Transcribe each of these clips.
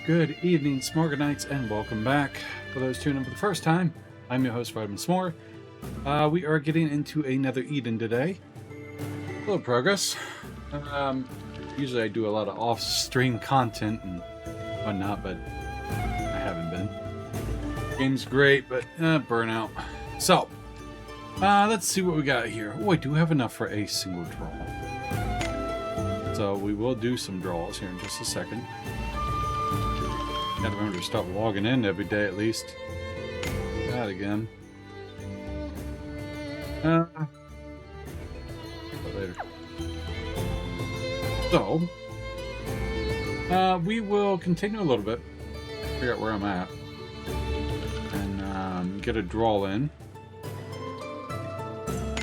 Good evening, Smorganites, and welcome back. For those tuning in for the first time, I'm your host, Vitamin S'more. We are getting into another Eden today. A little progress. Usually I do a lot of off-stream content and whatnot, but I haven't been. Game's great, but burnout. So, let's see what we got here. Oh, I do have enough for a single draw. So we will do some draws here in just a second. Gotta remember to stop logging in every day at least. That again. Later. So, we will continue a little bit. Figure out where I'm at. And get a draw in.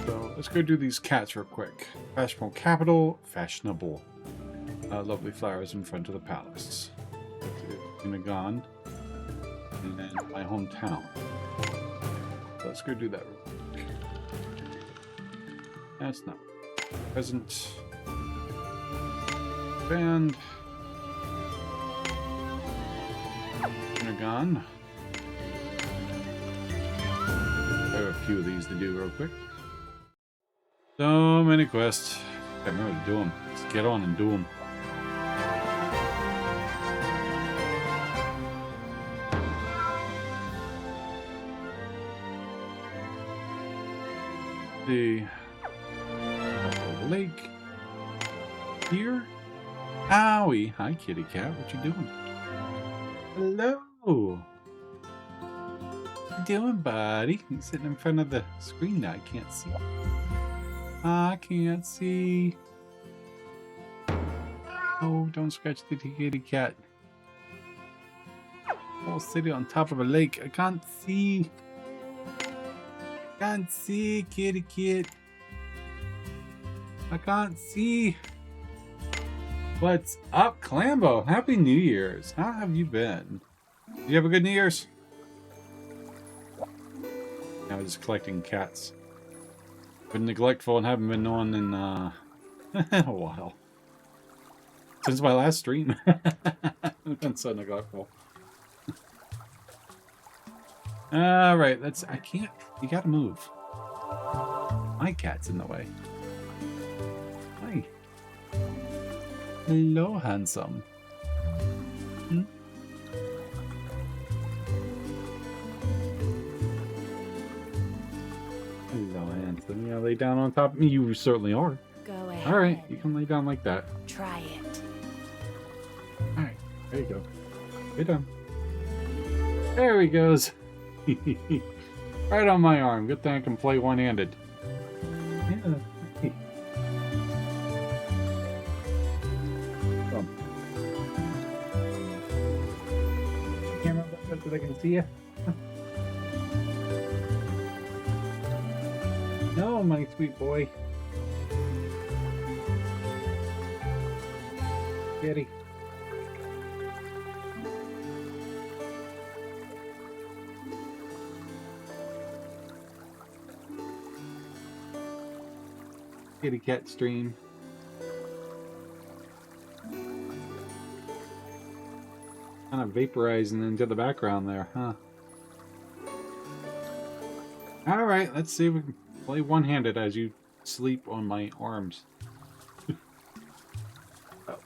So, let's go do these cats real quick. Fashionable capital, fashionable. Lovely flowers in front of the palace. Gone, and then my hometown. So let's go do that real quick. That's not present. Band. Gone. There are a few of these to do real quick. So many quests. I remember to do them. Let's get on and do them. The lake here. Owie. Hi, kitty cat. What you doing? Hello. What you doing, buddy? You sitting in front of the screen that I can't see. I can't see. Oh, don't scratch the kitty cat. Whole city on top of a lake. I can't see. Can't see, kitty kid. I can't see. What's up, Clambo? Happy New Year's. How have you been? Did you have a good New Year's? I was just collecting cats. Been neglectful and haven't been on in a while. Since my last stream. I've been so neglectful. Alright, I can't. You gotta move. My cat's in the way. Hi. Hello, handsome. Hmm? Hello, handsome. You lay down on top of me? You certainly are. Go ahead. Alright, you can lay down like that. Try it. Alright, there you go. Lay down. There he goes. Right on my arm. Good thing I can play one-handed. Yeah. Come. Camera up so they can see you. No, my sweet boy. Kitty. Kitty cat stream. Kind of vaporizing into the background there, huh? Alright, let's see if we can play one-handed as you sleep on my arms. Oh.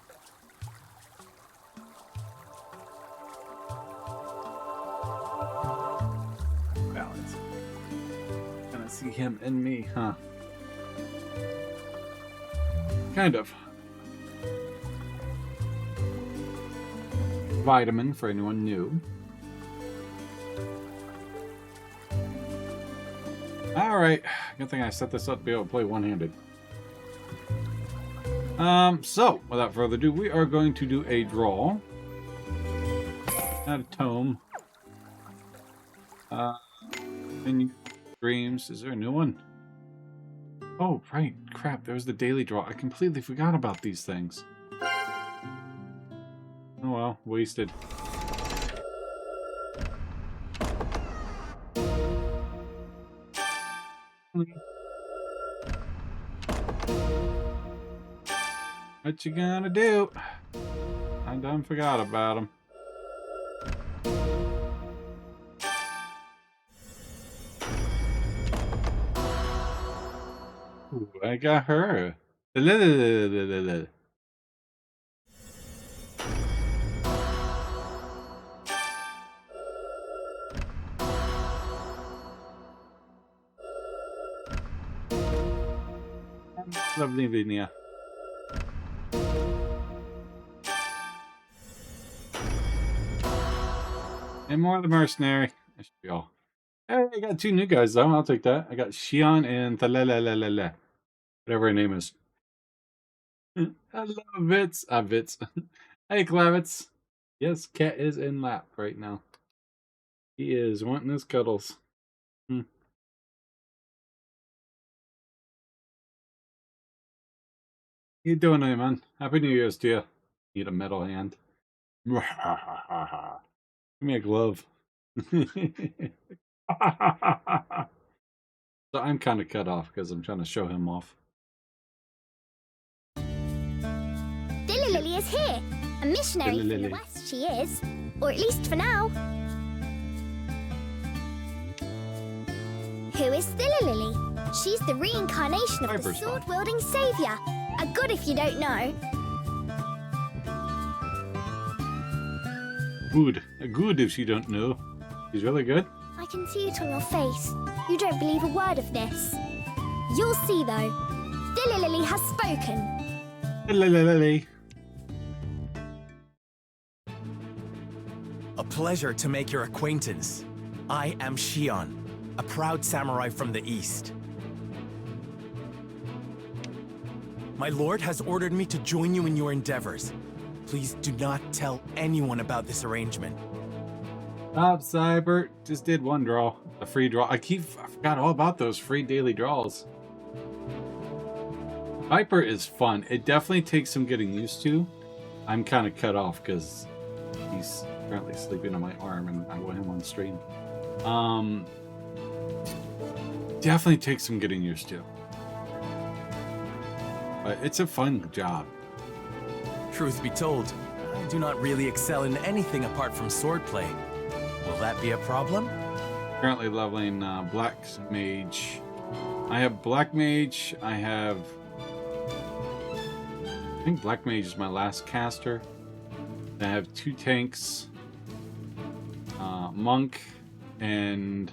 Balance. Gonna see him and me, huh? Kind of. Vitamin for anyone new. Alright. Good thing I set this up to be able to play one-handed. So, without further ado, we are going to do a draw. Not a tome. Menu Dreams. Is there a new one? Oh, right. Crap, there was the daily draw. I completely forgot about these things. Oh well, wasted. What you gonna do? I done forgot about him. Ooh, I got her. Lovely Vinia. And more of the mercenary. That should be all. Hey, I got 2 new guys though. I'll take that. I got Xion and Thalalalalala. Whatever her name is. Hello, Vitz. Vitz. Hey, Klavitz. Yes, Cat is in lap right now. He is wanting his cuddles. Hmm. You doing, man? Happy New Year's to you. Need a metal hand. Give me a glove. So I'm kind of cut off because I'm trying to show him off. Lily is here. A missionary from the west, she is. Or at least for now. Who is Lily? She's the reincarnation of the sword-wielding savior. A god if you don't know. Good. Good if you don't know. He's really good. I can see it on your face. You don't believe a word of this. You'll see, though. Lily has spoken. Lily. A pleasure to make your acquaintance. I am Xion, a proud samurai from the east. My lord has ordered me to join you in your endeavors. Please do not tell anyone about this arrangement. Stop, Cybert. Just did one draw. A free draw. I forgot all about those free daily draws. Viper is fun. It definitely takes some getting used to. I'm kind of cut off because he's currently sleeping on my arm and I want him on stream. Definitely takes some getting used to. But it's a fun job. Truth be told, I do not really excel in anything apart from swordplay. Will that be a problem? Currently leveling Black Mage. I have Black Mage. I think Black Mage is my last caster. I have 2 tanks, Monk and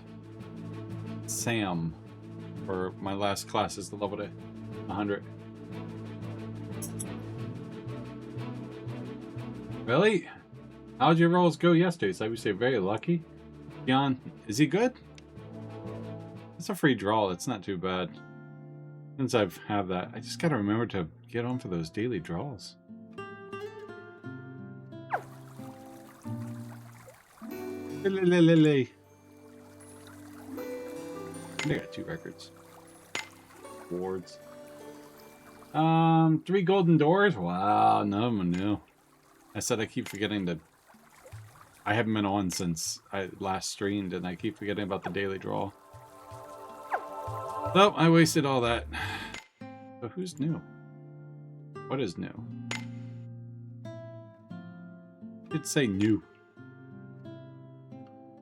Sam. For my last class is the level to 100. Really? How'd your rolls go yesterday? So I would say very lucky. Jan, is he good? It's a free draw. It's not too bad. Since I've have that, I just gotta remember to get on for those daily draws. Lily. I got 2 records. Awards. 3 golden doors? Wow, none of them new. I said I keep forgetting to... I haven't been on since I last streamed, and I keep forgetting about the daily draw. So, I wasted all that. So who's new? What is new? It'd say new.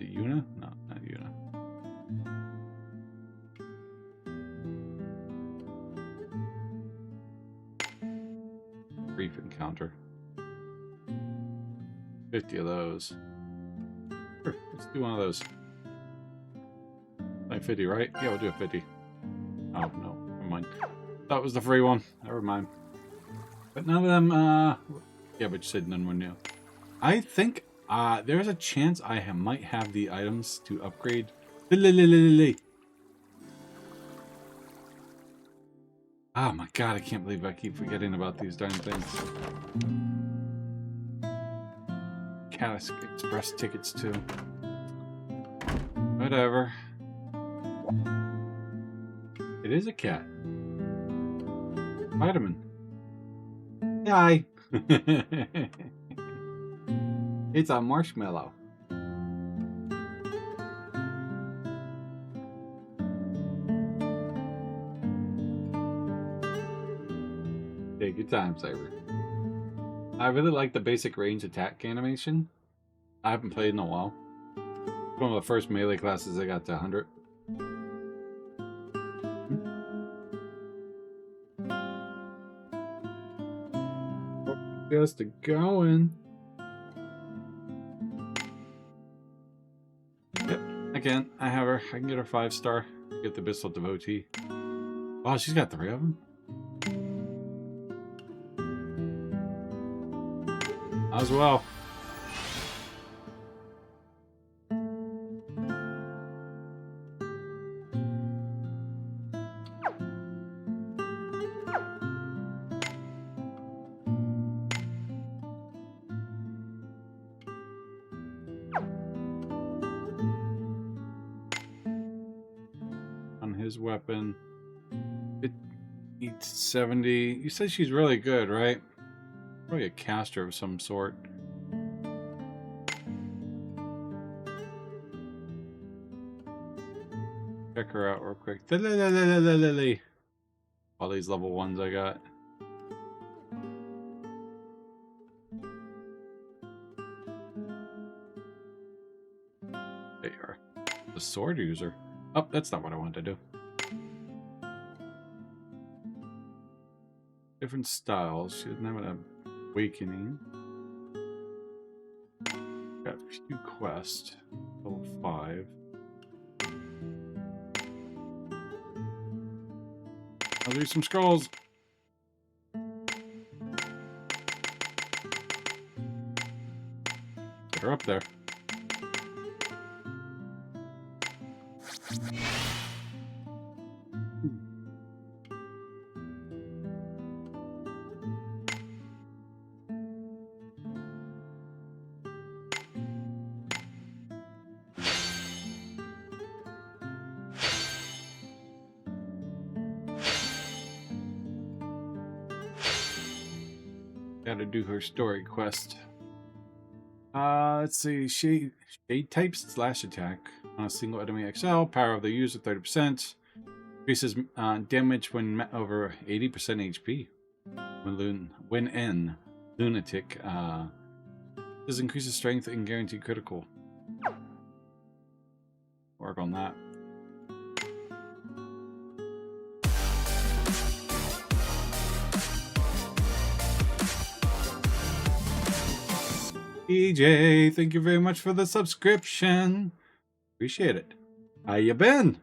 Is it Yuna? No, not Yuna. Brief encounter. 50 of those. Sure, let's do one of those. Like 50, right? Yeah, we'll do a 50. Oh, no. Never mind. That was the free one. Never mind. But none of them, yeah, but you said none were new. I think, there's a chance I might have the items to upgrade. Oh my god, I can't believe I keep forgetting about these darn things. Cat Express tickets too. Whatever. It is a cat. Vitamin. Hi. It's a marshmallow. Take your time, Cyber. I really like the basic range attack animation. I haven't played in a while. One of the first melee classes I got to 100. Just going. Yep, again, I have her. I can get her 5-star. Get the Abyssal Devotee. Wow, she's got 3 of them. As well. On his weapon. It eats 70. You said she's really good, right? Probably a caster of some sort. Check her out real quick. All these level 1s I got. There you are. The sword user. Oh, that's not what I wanted to do. Different styles. She doesn't have an awakening. Got a few quests. Level 5. I'll do some scrolls. Get her up there. Gotta do her story quest. Let's see. Shade type slash attack on a single enemy XL. Power of the user 30%. Increases damage when met over 80% HP. When in lunatic. This increases strength and guaranteed critical. Work on that. EJ, thank you very much for the subscription. Appreciate it. How you been?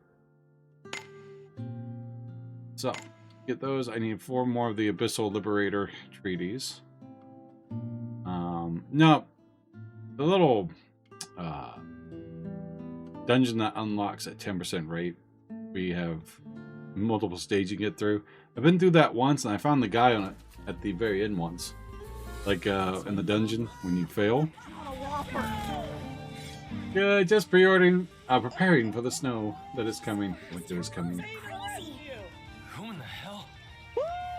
So, get those. I need 4 more of the Abyssal Liberator treaties. No, the little dungeon that unlocks at 10% rate. We have multiple stages you get through. I've been through that once, and I found the guy on it at the very end once. Like in the dungeon when you fail. Yeah, just preparing for the snow that is coming. Winter is coming. Who in the hell?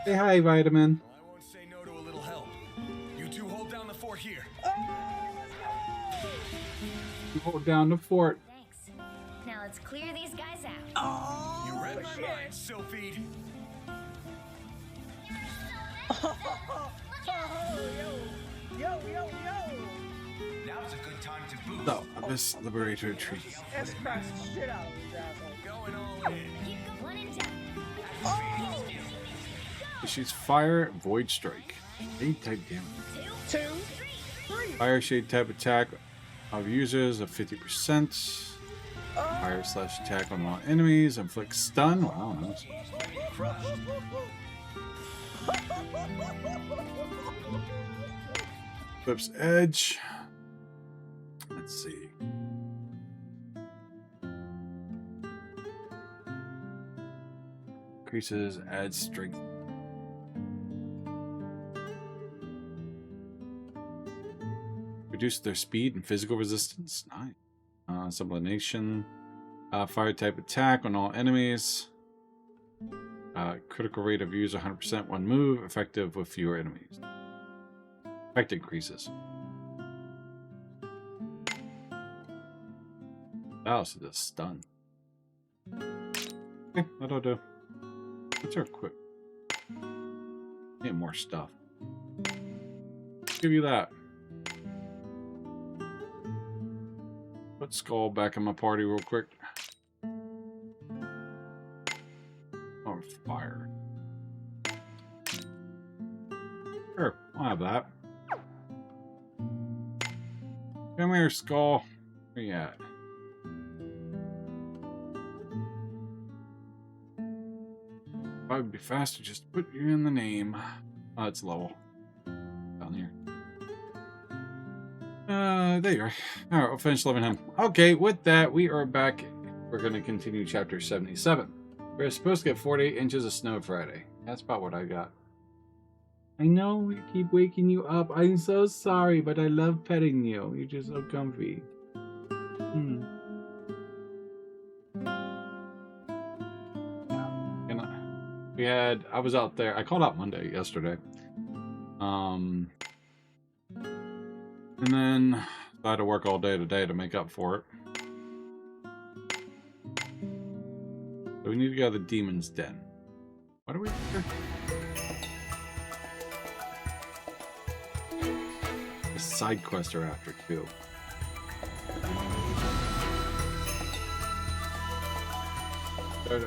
Say hi, Vitamin. Well, I won't say no to a little help. You two hold down the fort here. You hold down the fort. Thanks. Now let's clear these guys out. You read my mind, Sylphid. Now's a good time to boost. So, Abyss Liberator Tree. S-crash the shit out of this asshole. Going all in. Keep going. 1 and 2. She's Fire Void Strike. 8 type damage. 2, 3. Fire Shade type attack of users of 50%. Fire slash attack on all enemies. Inflicts stun. Wow, nice. Flips edge. Let's see. Increases, adds strength. Reduce their speed and physical resistance. Nice. Sublimation. Fire type attack on all enemies. Critical rate of use 100% one move. Effective with fewer enemies. Effect increases. That also does stun. Okay, that'll do. What's our equip? Need more stuff. Give you that. Put Skull back in my party real quick. Oh, fire. Sure, I'll have that. Come here, Skull. Where you at? Probably be faster just to put you in the name. Oh, it's Lowell. Down here. There you are. Alright, we'll finish living him. Okay, with that, we are back. We're going to continue chapter 77. We're supposed to get 48 inches of snow Friday. That's about what I got. I know we keep waking you up. I'm so sorry, but I love petting you. You're just so comfy. I was out there. I called out Monday yesterday. And then I had to work all day today to make up for it. So we need to go to the Demon's Den. What are we here? The side quest are after too.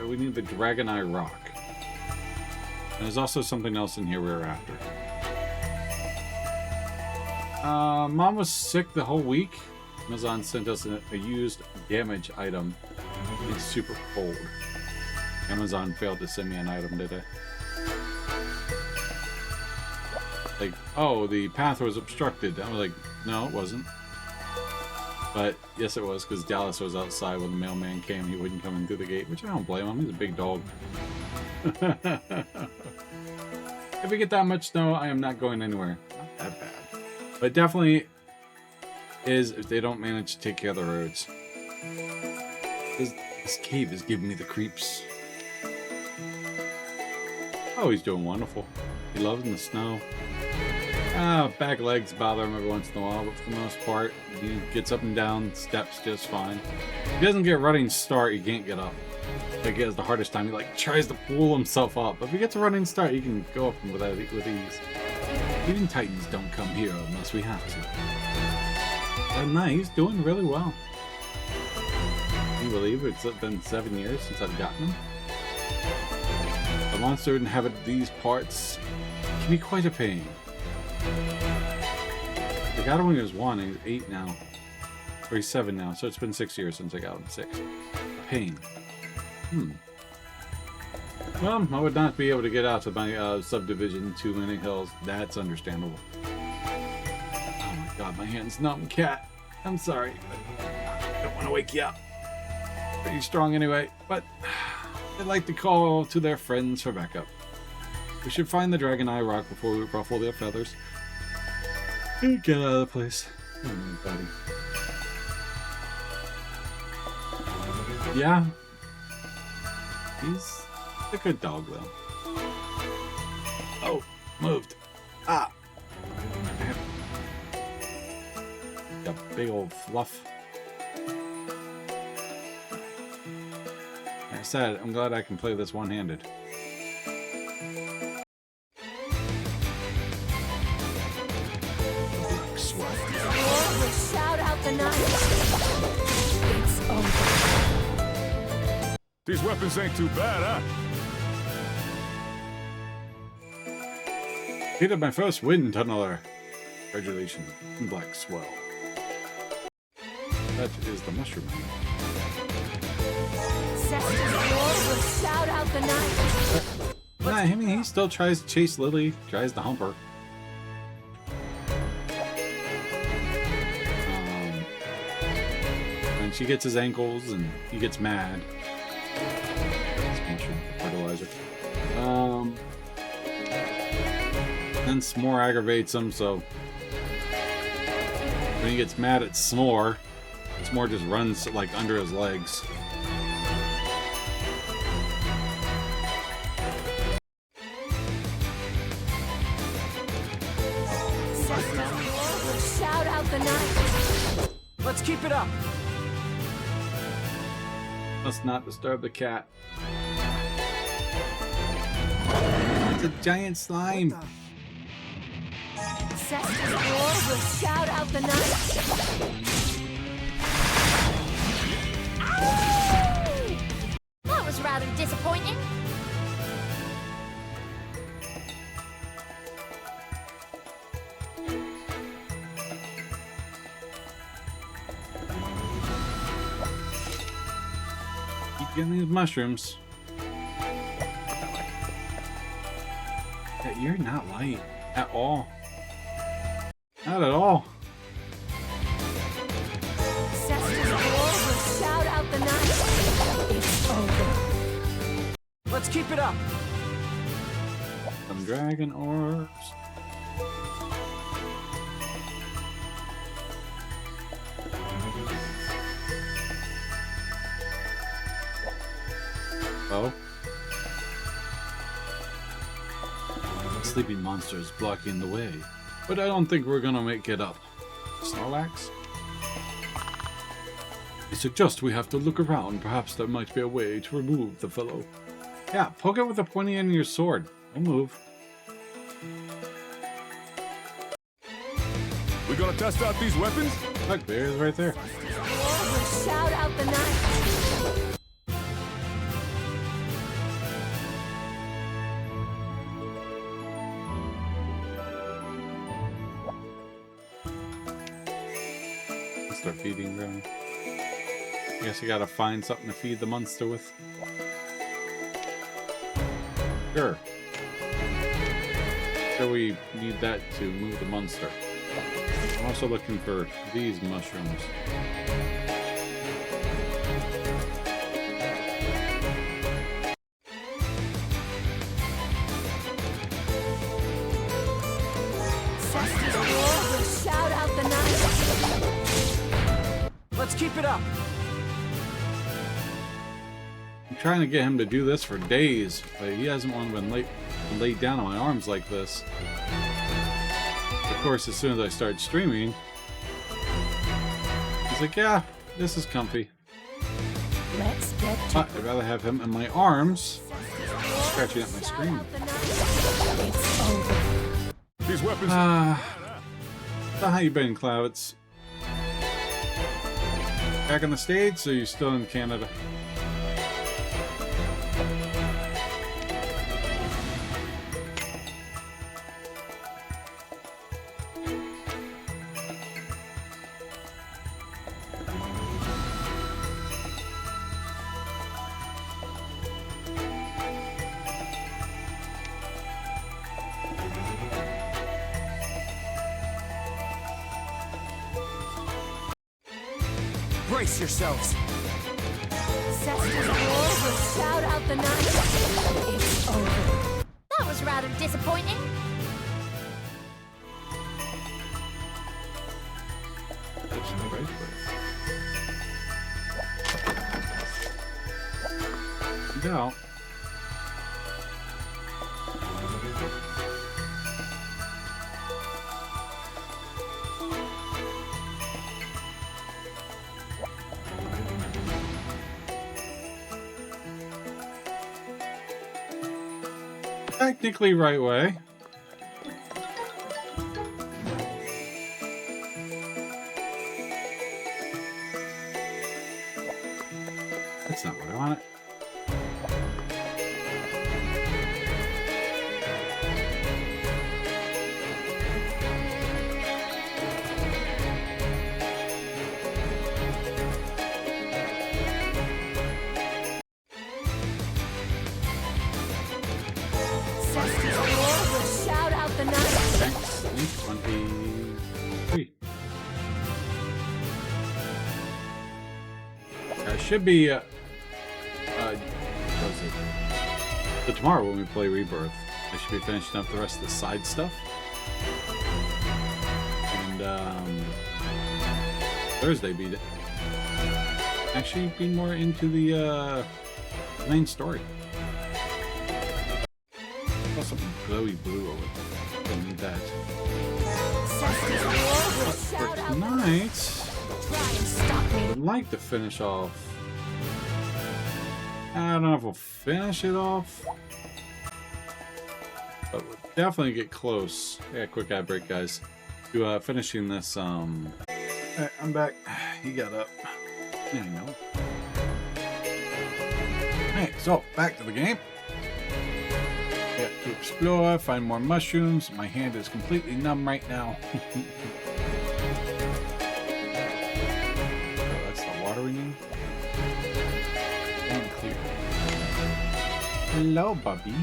We need the Dragon Eye Rock. And there's also something else in here we're after. Mom was sick the whole week. Amazon sent us a used damage item. It's super cold. Amazon failed to send me an item today. Like, oh, the path was obstructed. I was like, no, it wasn't. But yes, it was, because Dallas was outside when the mailman came. He wouldn't come in through the gate, which I don't blame him. He's a big dog. If we get that much snow, I am not going anywhere. Not that bad. But definitely is if they don't manage to take care of the roads. This cave is giving me the creeps. Oh, he's doing wonderful. He loves the snow. Back legs bother him every once in a while, but for the most part, he gets up and down steps just fine. If he doesn't get a running start, he can't get up. Like, he has the hardest time. He like tries to pull himself up. But if he gets a running start, he can go up with ease. Even Titans don't come here unless we have to. But no, he's doing really well. Can you believe it's been 7 years since I've gotten him? The monster who inhabit these parts can be quite a pain. I got him when he was 1, and he's 8 now. Or he's 7 now, so it's been 6 years since I got him. 6. A pain. Well, I would not be able to get out to my subdivision too many hills. That's understandable. Oh my god, my hand's numb, cat. I'm sorry, but I don't want to wake you up. Pretty strong anyway, but they'd like to call to their friends for backup. We should find the Dragon Eye Rock before we ruffle their feathers. Get out of the place. Oh, buddy. Yeah. He's a good dog, though. Oh, moved. Ah. Got big old fluff. Like I said, I'm glad I can play this one-handed. Shout out the night. It's over. These weapons ain't too bad, huh? Hit up my first wind tunneler. Congratulations, Black Swell. That is the mushroom. Will shout out the night. Nah, I mean, he still tries to chase Lily, tries to hump her. And she gets his ankles, and he gets mad. Fertilizer. Then S'more aggravates him, so when he gets mad at S'more, S'more just runs like under his legs. Shout out the night. Let's keep it up. Must not disturb the cat. It's a giant slime. Cestus War will shout out the night. Ow! That was rather disappointing. getting these mushrooms. Yeah, you're not light at all. Not at all. Cestus war will shout out the night. It's over. Let's keep it up. Some dragon orbs. Oh. Sleeping monsters blocking the way. But I don't think we're gonna make it up. Snorlax? I suggest we have to look around. Perhaps there might be a way to remove the fellow. Yeah, poke it with the pointy end of your sword. Don't move. We gonna test out these weapons? Look, there's right there. War will shout out the night. Start feeding them. I guess you gotta find something to feed the monster with. Sure. So we need that to move the monster. I'm also looking for these mushrooms. Cestus war will shout out the night. Let's keep it up. I'm trying to get him to do this for days, but he hasn't wanted to been laid down on my arms like this. Of course, as soon as I start streaming, he's like, yeah, this is comfy. Let's get to But I'd rather have him in my arms, scratching at my screen. It's over. These weapons. So how you been, Clouds? Back in the States, or you still in Canada? Brace yourselves. Cestus war will shout out the night. It's over. That was rather disappointing. That's not right for it. No. Technically right way. That's not what I wanted. Cestus war will shout out the night. Thanks. Link 23. Should be what was it? So tomorrow when we play Rebirth, I should be finishing up the rest of the side stuff. And Thursday beat it. Actually be more into the main story. Plus something glowy blue over there. Don't need that. Cestus war will For shout out the night. tonight, Try and stop me. I'd like to finish off. I don't know if we'll finish it off, but we'll definitely get close. Yeah, quick ad break, guys. To finishing this. Alright, I'm back. He got up. Yeah, I know. Alright, so back to the game. Got to explore, find more mushrooms. My hand is completely numb right now. Oh, that's the water we need. And clear. Hello, Bubby.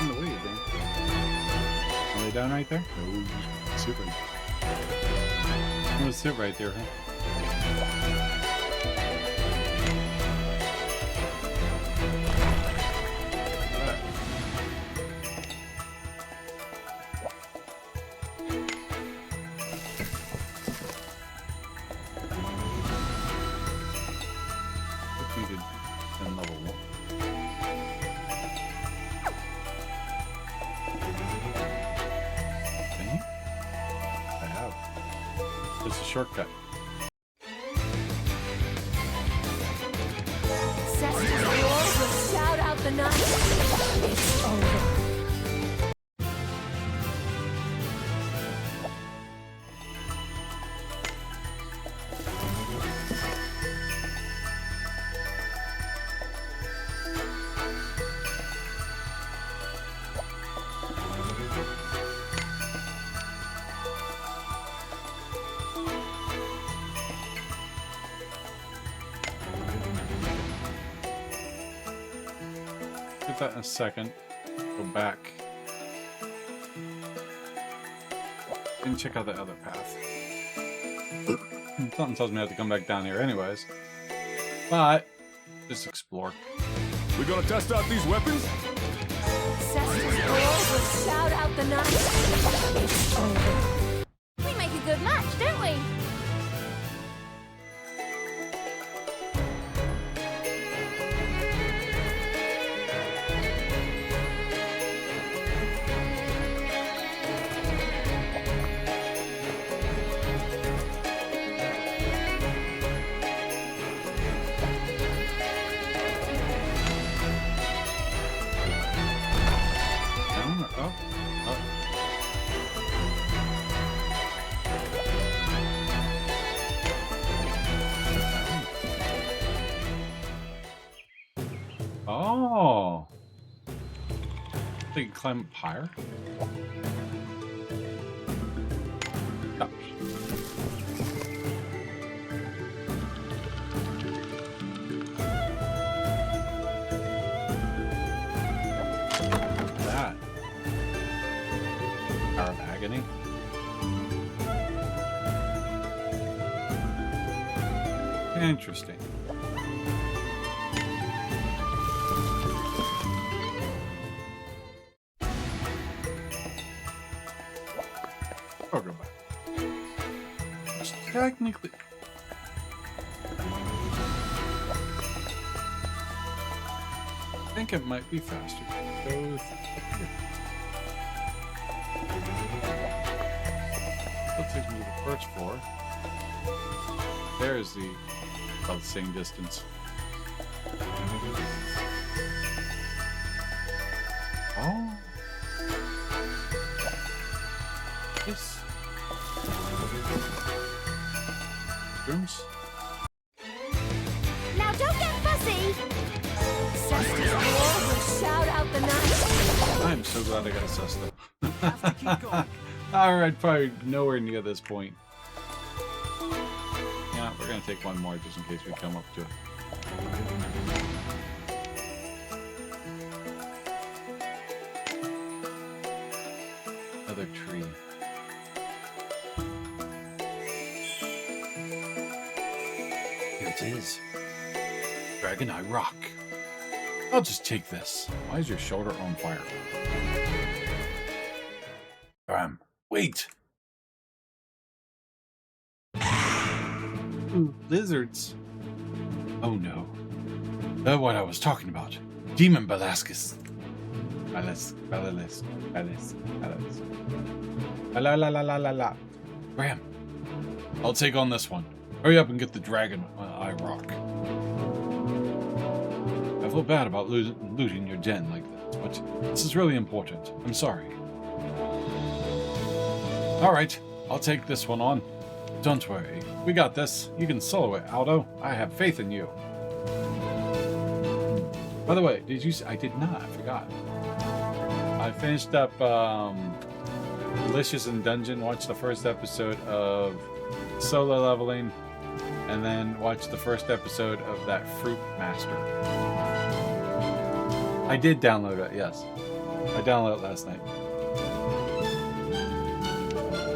In the way, then. Are they down right there? No, sit right. I'm gonna sit right there, huh? It's a shortcut. Cestus roar will shout out the night. It's over. Get that in a second. Go back. And check out the other path. Something tells me I have to come back down here anyways. But, just explore. We gonna test out these weapons? Cestus roar will shout out the night. It's over. We make a good match, don't we? Oh. They can climb up higher? Oh. That. Hour of agony. Interesting. I'll go back. It's technically... I think it might be faster. Go up here. That takes me to the first floor. There's the... about the same distance. Oh. Yes. Rooms. Now don't get fussy! Cestus roar will shout out the night. I'm so glad I got assessed though. Have to keep going. Alright, probably nowhere near this point. Yeah, we're gonna take one more just in case we come up to it. Another tree. Here it is. Dragon Eye Rock. I'll just take this. Why is your shoulder on fire? Wait! Ooh, lizards. Oh no. That's what I was talking about. Demon Balascus. Balis. La. Graham, I'll take on this one. Hurry up and get the Dragon Eye Rock. I feel bad about looting your den like this, but this is really important. I'm sorry. Alright, I'll take this one on. Don't worry, we got this. You can solo it, Aldo. I have faith in you. By the way, did you... I did not, I forgot. I finished up Delicious in Dungeon, watched the first episode of Solo Leveling, and then watched the first episode of that Fruit Master. I did download it, yes. I downloaded it last night.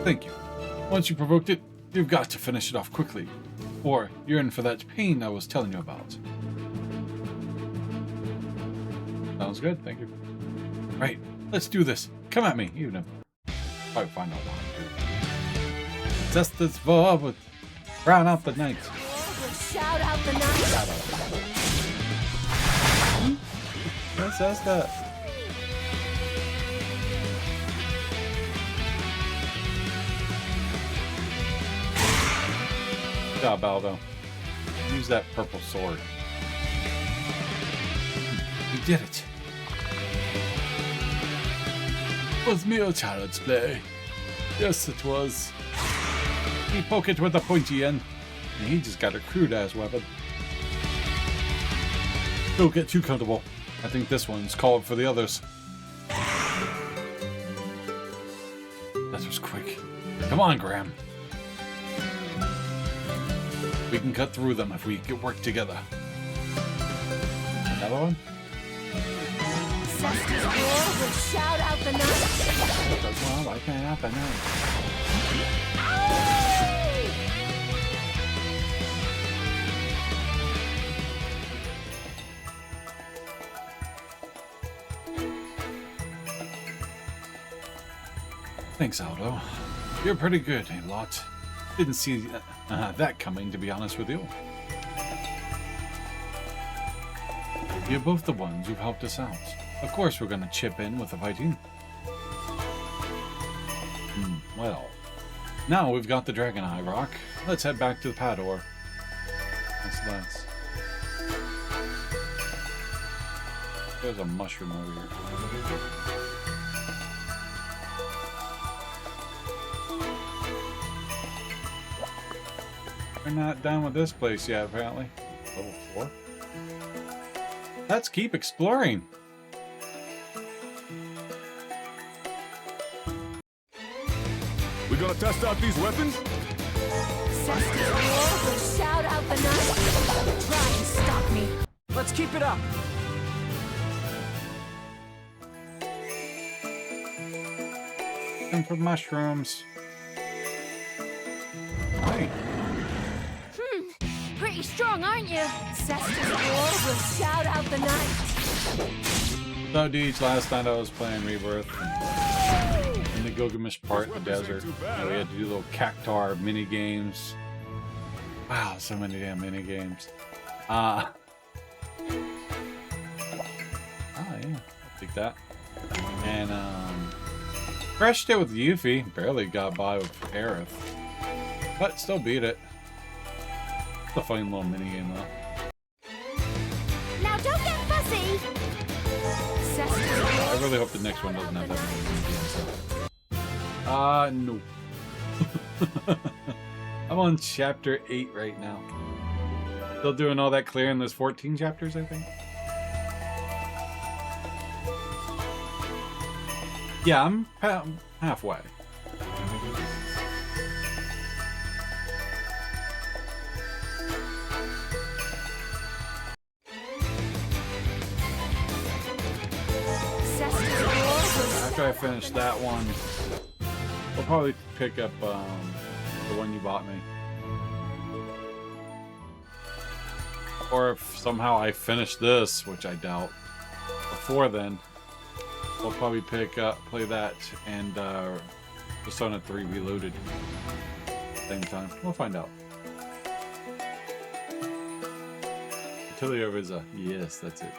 Thank you. Once you provoked it, you've got to finish it off quickly, or you're in for that pain I was telling you about. Sounds good, thank you. Right, let's do this. Come at me, even if I find out what to do. Test this verb with drown out the night. Shout out the night. Let's ask that. Good job, Aldo. Use that purple sword. You did it. Was me a child's play? Yes, it was. He poke it with a pointy end, and he just got a crude-ass weapon. Don't get too comfortable. I think this one's called for the others. That was quick. Come on, Graham. We can cut through them if we work together. Another one? Cestus roar will shout out the night. Well, I can't have that now. Thanks, Aldo. You're pretty good, a lot. Didn't see that coming, to be honest with you. You're both the ones who've helped us out. Of course we're gonna chip in with the fighting. Well, now we've got the Dragon Eye Rock. Let's head back to the Pador. Let's. There's a mushroom over here. We're not done with this place yet, apparently. Level 4? Let's keep exploring. We gonna test out these weapons? Cestus roar will shout out the night. Try to stop me. Let's keep it up. And for mushrooms. Hey. Pretty strong, aren't you? Cestus roar will shout out the night. So, Deej, last night I was playing Rebirth. In the Gilgamesh part of the desert. We had to do little cactar mini games. Wow, so many damn mini games. Oh yeah, I'll take that. And crashed it with Yuffie. Barely got by with Aerith. But still beat it. It's a fun little mini game though. Now don't get fussy. I really hope the next one doesn't have that many mini games though. No. I'm on chapter 8 right now. Still doing all that clearing. There's 14 chapters, I think. Yeah, I'm halfway. After I finish that one, I'll probably pick up the one you bought me. Or if somehow I finish this, which I doubt, before then, I'll probably play that and Persona 3 Reloaded at the same time. We'll find out. Atelier Riza. Yes, that's it.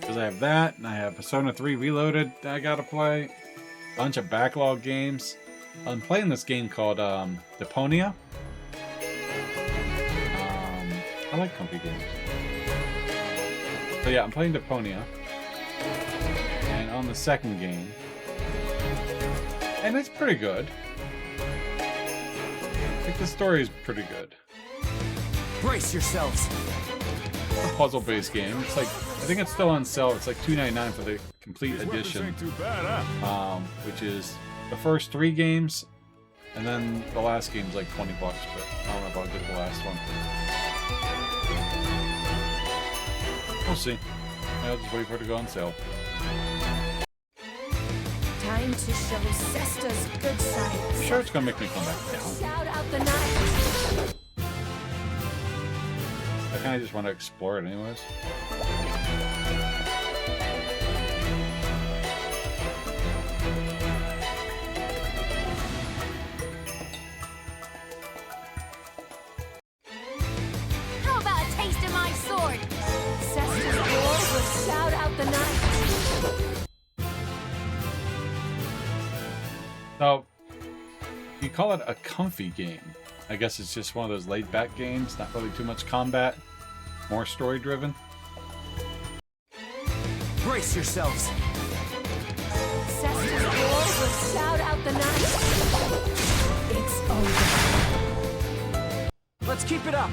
Because I have that, and I have Persona 3 Reloaded that I gotta play. Bunch of backlog games. I'm playing this game called Deponia. I like comfy games. So yeah, I'm playing Deponia. And on the second game. And it's pretty good. I think the story is pretty good. Brace yourselves. It's a puzzle-based game. It's like, I think it's still on sale. It's like $2.99 for the complete edition. Too bad, huh? Which is the first 3 games, and then the last game's like $20, but I don't know if I'll get the last one. We'll see. I'll just wait for it to go on sale. Time to show Cesta's good side. I'm sure it's gonna make me come back down. Shout out the night. I kinda just want to explore it anyways. How about a taste of my sword? Cesta's roar will shout out the night. So, you call it a comfy game. I guess it's just one of those laid-back games, not really too much combat, more story-driven. Brace yourselves. Cesta's roar will shout out the night. It's over. Let's keep it up.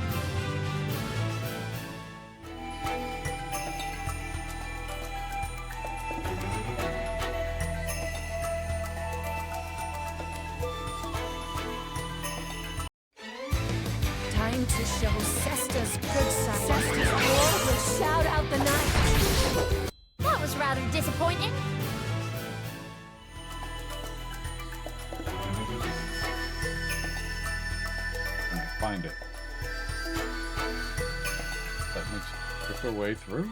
Time to show Cesta's good side. Cesta's roar will shout out the night. That was rather disappointing. When I find it. That makes a quicker way through.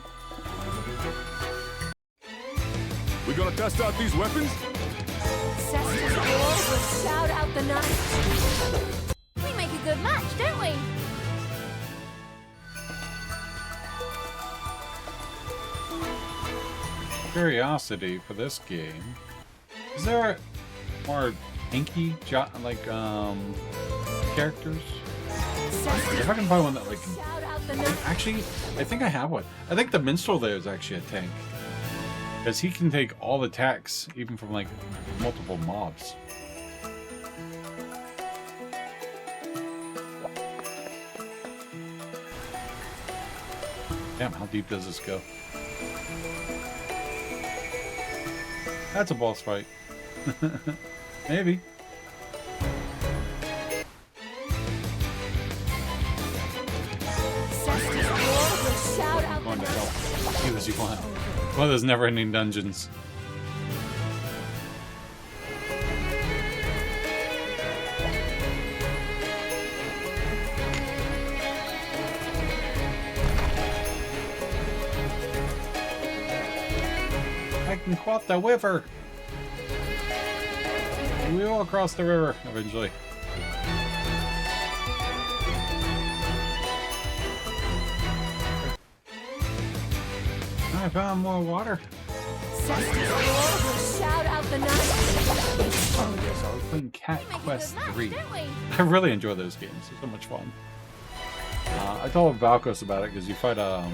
We gonna test out these weapons? Cesta's roar will shout out the night. We make a good match, don't we? Curiosity for this game. Is there more hinky characters? If I can find one that like Shout out the night. actually, I think I have one. I think the minstrel there is actually a tank. Because he can take all attacks, even from like multiple mobs. Damn, how deep does this go? That's a boss fight. Maybe. Cesta's roar will shout out the Going to night. hell. Do as you want. One of those never-ending dungeons. I can quat the river. We will cross the river eventually. I found more water. Cesta's roar will shout out the night. It's So over. I was playing Cat We make Quest a good match, 3. don't we? I really enjoy those games. They're so much fun. I told Valkos about it because you fight a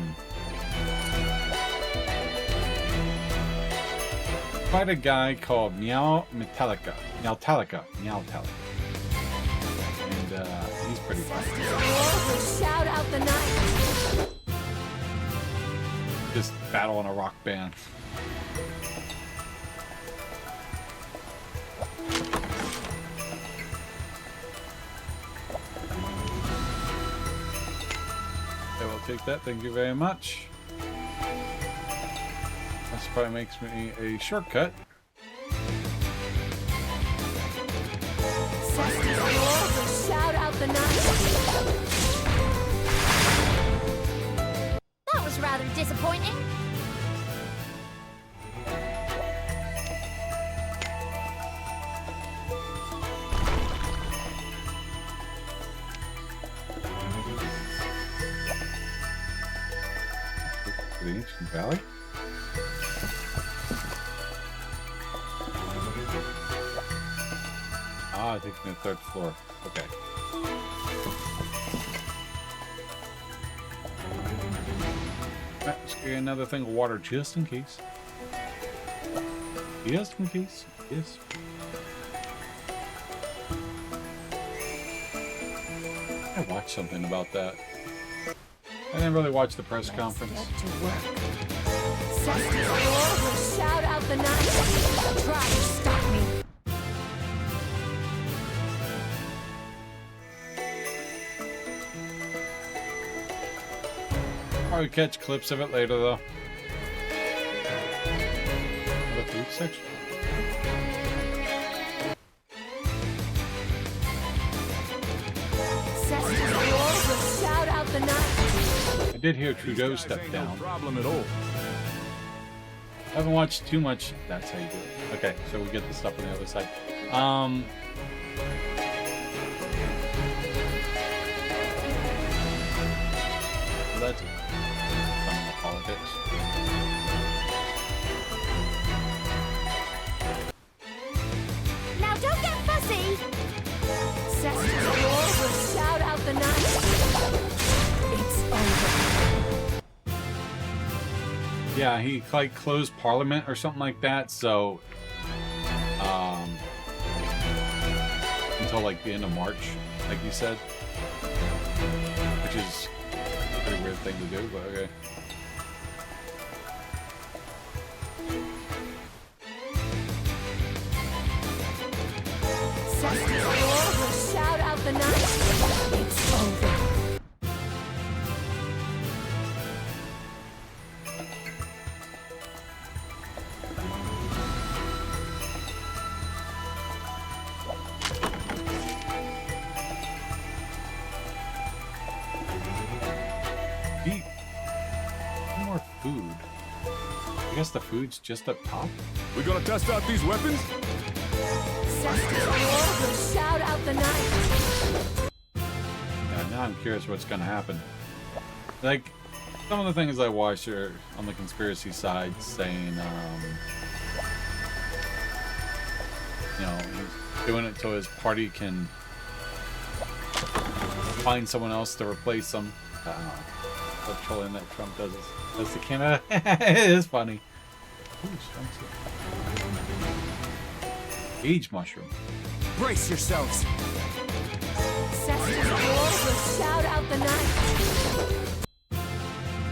guy called Meowtalica. And he's pretty fun. Cesta's roar will shout out the night. Just battle in a rock band. I will take that, thank you very much. This probably makes me a shortcut. Cesta's roar will shout out the night. That was rather disappointing. To the ancient valley. Ah, it takes me to the 3rd floor. Okay. Let's get another thing of water just in case. Just in case. Yes. I watched something about that. I didn't really watch the press conference. Get to work. Cesta's roar will shout out the night. Try to stop me. Probably catch clips of it later though. section. Cestus War will shout out the night. I did hear Trudeau step Ain't down. No problem at all. I haven't watched too much. That's how you do it. Okay, so we get the stuff on the other side. So that's some of the politics. Now don't get fussy. Cestus War will shout out the night. It's over. Yeah, he like closed Parliament or something like that. So, until like the end of March, like you said, which is a pretty weird thing to do, but okay. Cestus War will shout out the night. It's over. Eat more food. I guess the food's just up top. We gonna test out these weapons? Cestus War will shout out the night. Yeah, now I'm curious what's gonna happen. Like, some of the things I watched are on the conspiracy side saying, you know, he's doing it so his party can find someone else to replace him. What trolling that Trump does is that's the Canada. It is funny. Ooh, age mushroom. Brace yourselves. Cestus War will shout out the night.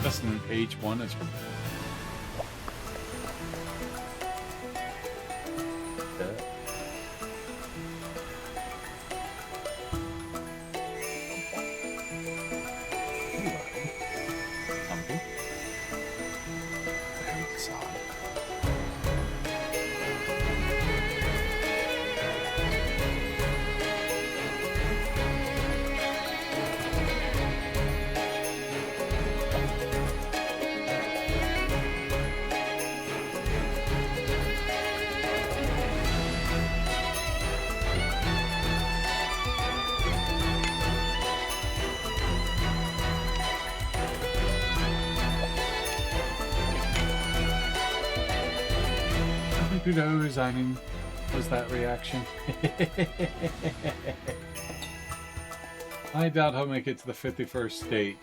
That's an age one. It's from. Who knows? I mean, was that reaction? I doubt he'll make it to the 51st state.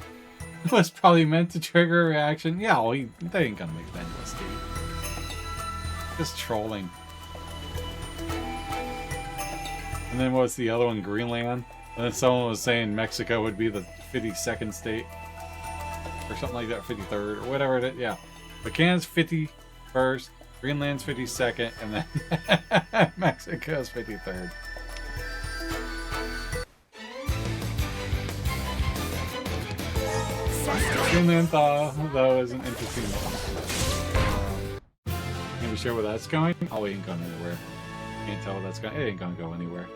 It was probably meant to trigger a reaction. Yeah, well, they ain't gonna make that into a state. Just trolling. And then what's the other one? Greenland? And then someone was saying Mexico would be the 52nd state. Or something like that, 53rd, or whatever it is. Yeah. But Canada's 51st. Greenland's 52nd, and then Mexico's 53rd. Greenland, though, is an interesting one. Can we share where that's going? Oh, it ain't going anywhere. Can't tell where that's going. It ain't gonna go anywhere.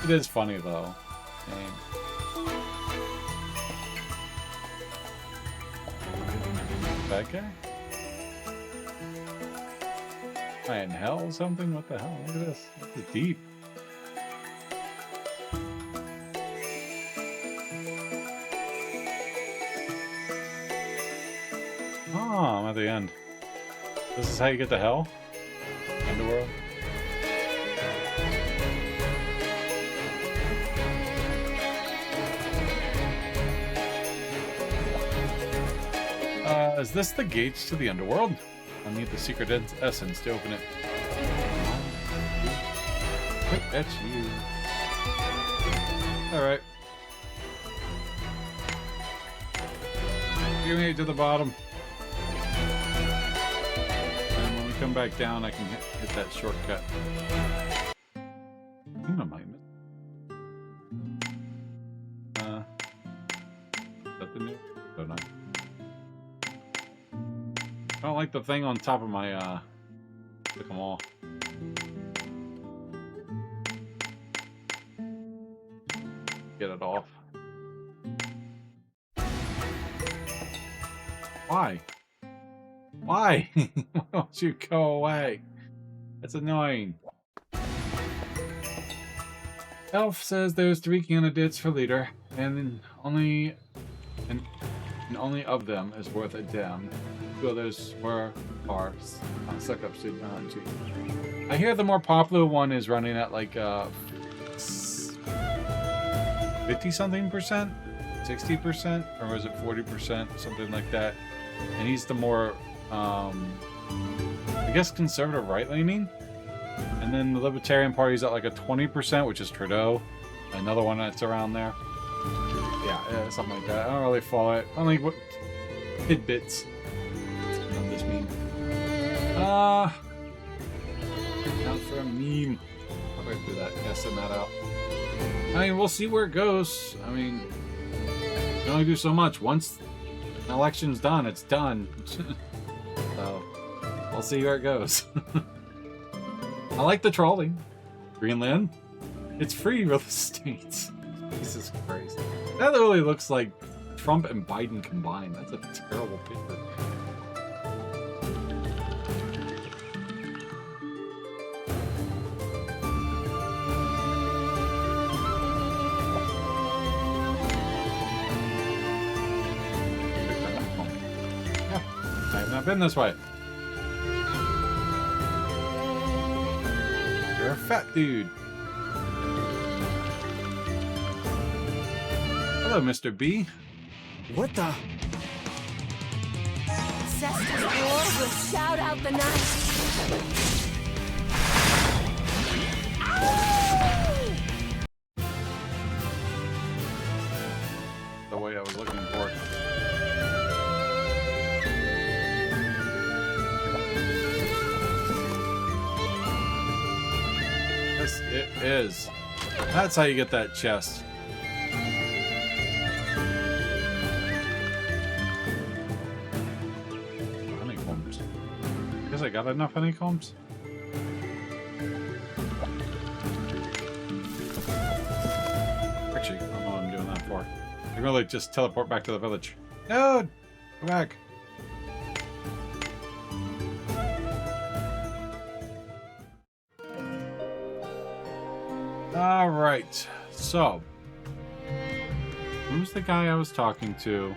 It is funny, though. Dang. That guy? Am I in hell or something? What the hell? Look at this. This is deep. Oh, I'm at the end. This is how you get to hell? Underworld? Is this the gates to the underworld? I need the secret essence to open it. That's you. Alright. You made it to the bottom. And when we come back down, I can hit that shortcut. Human might miss. Is that the new? don't like the thing on top of my, click them all. Get it off. Why? Why? Why don't you go away? That's annoying. Elf says there's 3 candidates for leader, and only of them is worth a damn. 2 others are suck-ups to cheat. I hear the more popular one is running at like 50-something%, 60%, or was it 40%, something like that. And he's the more, I guess, conservative right-leaning. And then the Libertarian Party's at like a 20%, which is Trudeau. Another one that's around there. Yeah, something like that. I don't really follow it. Only what tidbits. What does this mean? Now for a meme. How do I do that? Yeah, send that out. I mean, we'll see where it goes. I mean, you can only do so much. Once an election's done, it's done. So, we'll see where it goes. I like the trolling. Greenland, it's free real estate. Jesus Christ. That really looks like Trump and Biden combined. That's a terrible picture. I have not been this way. You're a fat dude. Hello, Mr. B. What the? Cestus roar will shout out the night. The way I was looking for it. Yes, it is. That's how you get that chest. Honeycombs. Guess I got enough honeycombs. Actually, I don't know what I'm doing that for. I can really just teleport back to the village. No! Go back. Alright, so who's the guy I was talking to?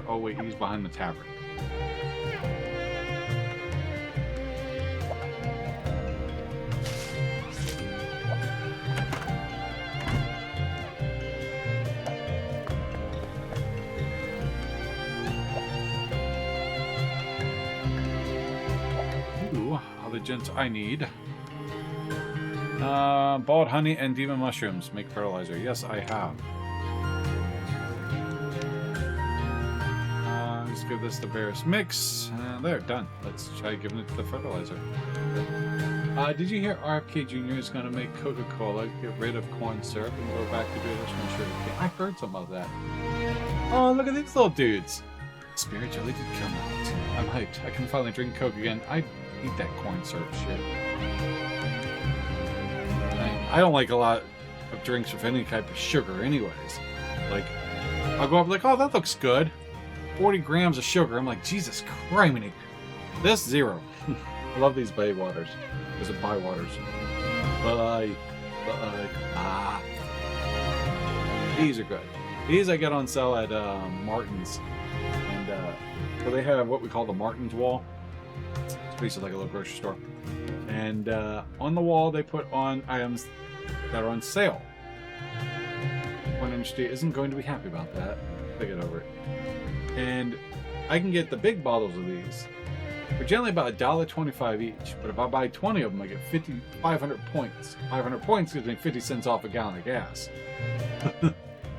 Oh wait, he's behind the tavern. Ooh, all the gents I need. Bald honey and demon mushrooms make fertilizer. Yes, I have. Let's give this the Barris mix. There, done. Let's try giving it the fertilizer. Did you hear RFK Jr. is going to make Coca-Cola get rid of corn syrup and go back to traditional sugar cane? I heard some of that. Oh, look at these little dudes. Spirit really did come out. I'm hyped. I can finally drink Coke again. I eat that corn syrup shit. I don't like a lot of drinks with any type of sugar anyways. Like, I'll go up like, oh, that looks good. 40 grams of sugar. I'm like, Jesus criminy. This, 0. I love these bay waters. Those are bay waters. Bye. Ah. These are good. These I get on sale at Martin's. And so they have what we call the Martin's wall. It's basically like a little grocery store. And on the wall they put on items that are on sale. One industry isn't going to be happy about that. They get over it. And I can get the big bottles of these. They're generally about $1.25 each, but if I buy 20 of them, I get 500 points. 500 points gives me 50 cents off a gallon of gas.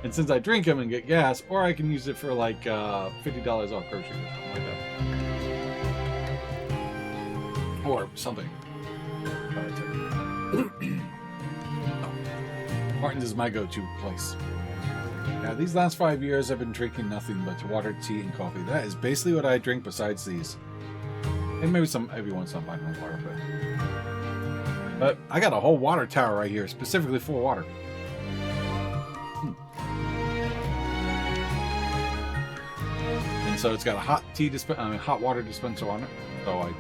And since I drink them and get gas, or I can use it for like $50 off groceries or something like that. Or something. Martin's is my go-to place. Yeah, these last 5 years I've been drinking nothing but water, tea, and coffee. That is basically what I drink besides these. And maybe some every once in a while vitamin water, but I got a whole water tower right here, specifically for water. And so it's got a hot water dispenser on it. So I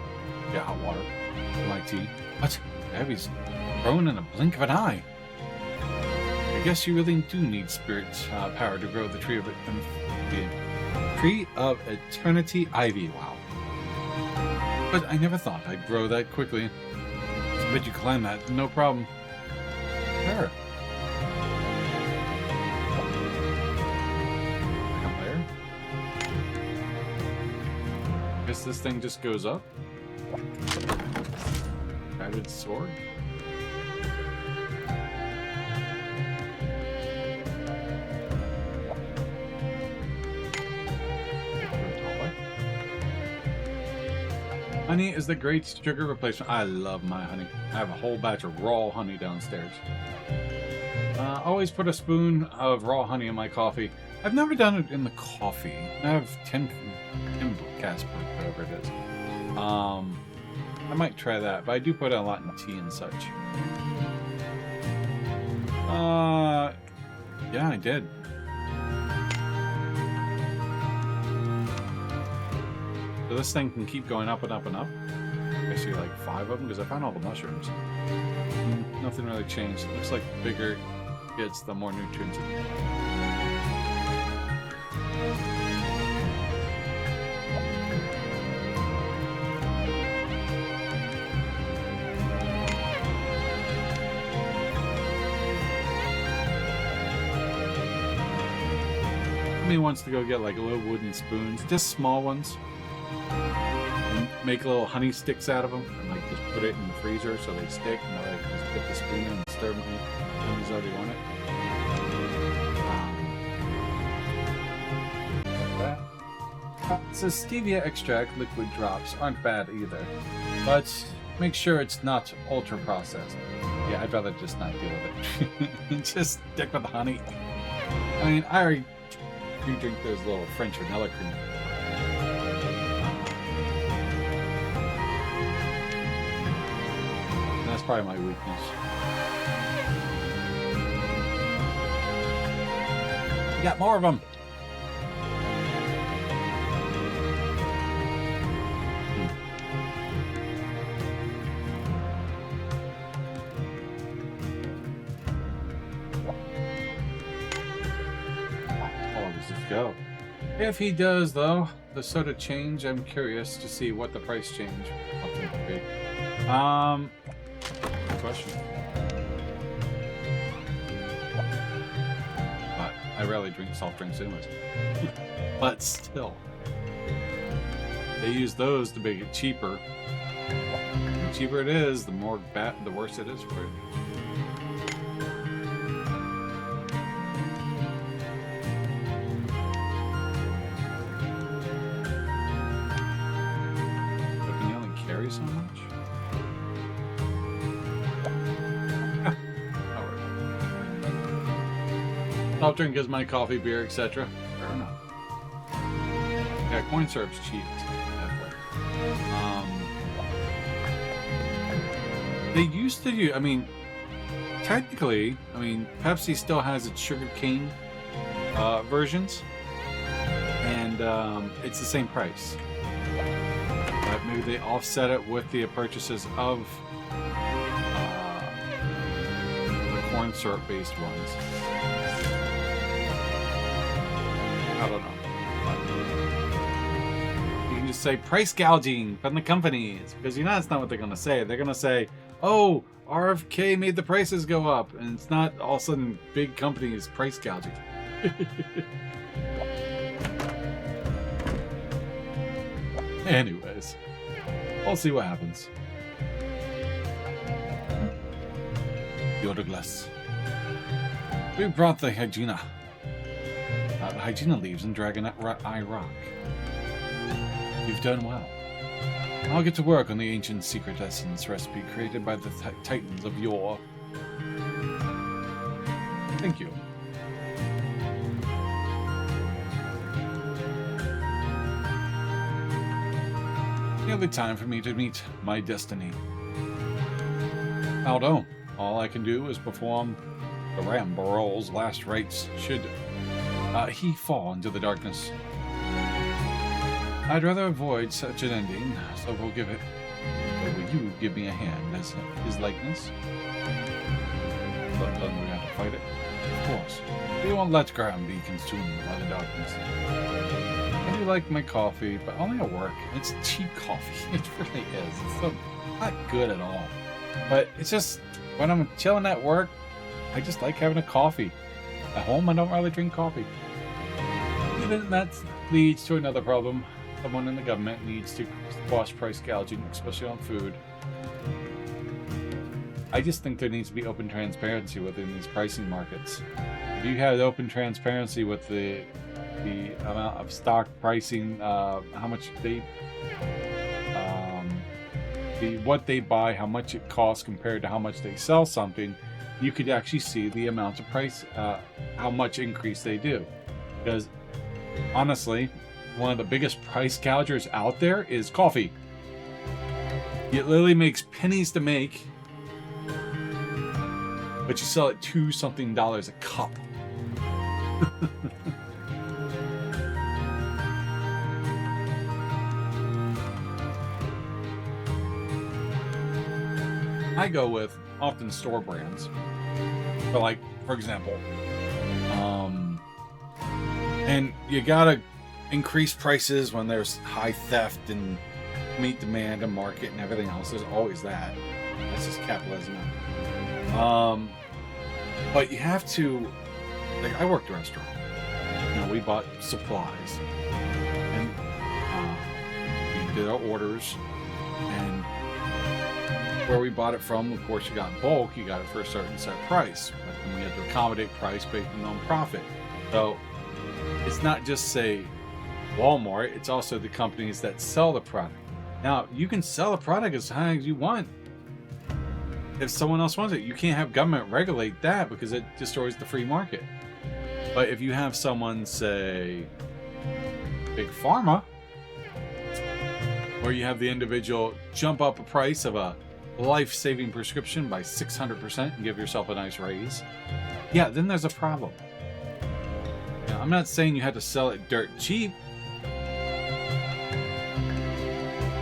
get hot water for my tea. What? Abby's growing in a blink of an eye. I guess you really do need spirit power to grow the tree of eternity ivy. Wow. But I never thought I'd grow that quickly. I bet you climb that, no problem. There. Come there. Guess this thing just goes up. Added sword. Honey is the great sugar replacement. I love my honey. I have a whole batch of raw honey downstairs. Always put a spoon of raw honey in my coffee. I've never done it in the coffee. I have 10 Casper, whatever it is. I might try that, but I do put a lot in tea and such. Yeah, I did. So this thing can keep going up and up and up. I see like 5 of them because I found all the mushrooms. Nothing really changed. It looks like the bigger it gets, the more nutrients it gets. He wants to go get like little wooden spoons, just small ones, and make little honey sticks out of them, and like just put it in the freezer so they stick, and like just put the spoon in and stir them when he's already want it. So stevia extract liquid drops aren't bad either, but make sure it's not ultra processed. Yeah, I'd rather just not deal with it. Just stick with the honey. I mean, I already drink those little French vanilla cream. That's probably my weakness. You got more of them. Go. If he does, though, the soda change, I'm curious to see what the price change will be. Good question. But I rarely drink soft drinks anyways. But still. They use those to make it cheaper. The cheaper it is, the more bad, the worse it is for you. So much. I'll drink as my coffee, beer, etc. Fair enough. Yeah, corn syrup's cheap. They used to do. I mean, technically, Pepsi still has its sugar cane versions, and it's the same price. Maybe they offset it with the purchases of the corn syrup based ones. I don't know. You can just say price gouging from the companies, because you know that's not what they're going to say. They're going to say, oh, RFK made the prices go up, and it's not all of a sudden big companies price gouging. Anyways, we'll see what happens. Yodoglass. We brought the Hygiena. The Hygiena leaves and Dragon Eye Rock. You've done well. I'll get to work on the ancient secret essence recipe created by the Titans of yore. Thank you. nearly time for me to meet my destiny. Although, all I can do is perform the Rambarol's last rites should he fall into the darkness. I'd rather avoid such an ending, so we'll give it. But will you give me a hand as his likeness? But then we have to fight it. Of course. We won't let Graham be consumed by the darkness. I do like my coffee, but only at work. It's cheap coffee. It really is. It's so not good at all. But it's just, when I'm chilling at work, I just like having a coffee. At home, I don't really drink coffee. Even that leads to another problem. Someone in the government needs to squash price gouging, especially on food. I just think there needs to be open transparency within these pricing markets. If you had open transparency with the amount of stock pricing, how much they, what they buy, how much it costs compared to how much they sell something, you could actually see the amount of price, how much increase they do. Because honestly, one of the biggest price gougers out there is coffee. It literally makes pennies to make, but you sell it $2 something a cup. I go with often store brands, but like, for example, and you gotta increase prices when there's high theft and meet demand and market and everything else. There's always that. That's just capitalism. But you have to, like, I worked a restaurant. You know, we bought supplies and we did our orders, and where we bought it from, of course, you got in bulk, you got it for a certain set price, but then we had to accommodate price based on profit. So it's not just, say, Walmart, it's also the companies that sell the product. Now, you can sell a product as high as you want. If someone else wants it, you can't have government regulate that because it destroys the free market. But if you have someone, say, Big Pharma, or you have the individual jump up a price of a life-saving prescription by 600% and give yourself a nice raise, yeah, then there's a problem. Now, I'm not saying you have to sell it dirt cheap,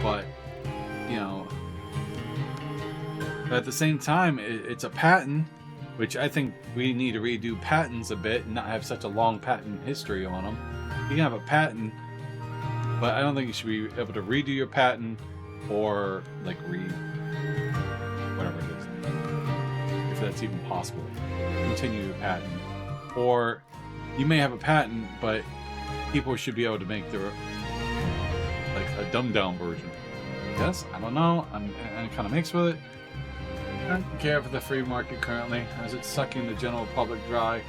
but, you know, but at the same time, it's a patent, which I think we need to redo patents a bit and not have such a long patent history on them. You can have a patent, but I don't think you should be able to redo your patent or, like, whatever it is, if that's even possible. Continue your patent. Or you may have a patent, but people should be able to make their, like, a dumbed-down version. Yes, I don't know. I'm kind of mixed with it. I don't care for the free market currently, as it's sucking the general public dry.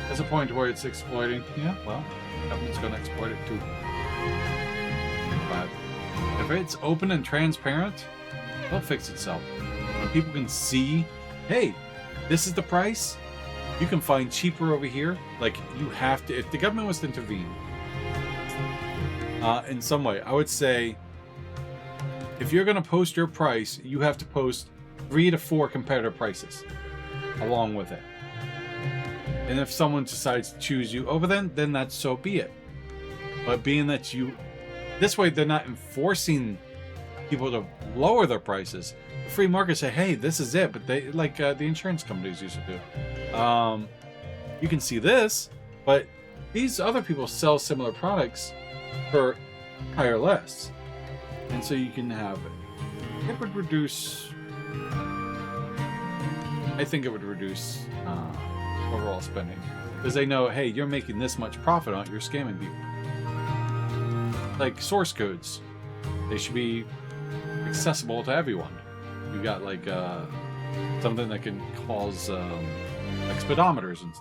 There's a point where it's exploiting. Yeah, well, the government's going to exploit it too. But if it's open and transparent, it'll fix itself. When people can see, hey, this is the price, you can find cheaper over here. Like, you have to, if the government was to intervene in some way, I would say, if you're going to post your price, you have to post 3 to 4 competitor prices along with it. And if someone decides to choose you over then that's so be it. But being that this way they're not enforcing people to lower their prices. The free market say, hey, this is it, but they, like the insurance companies used to do. You can see this, but these other people sell similar products for higher or less. And so you can have it. It would reduce, I think it would reduce overall spending. Because they know, hey, you're making this much profit on it, you're scamming people. Like source codes, they should be accessible to everyone. You got like something that can cause like speedometers and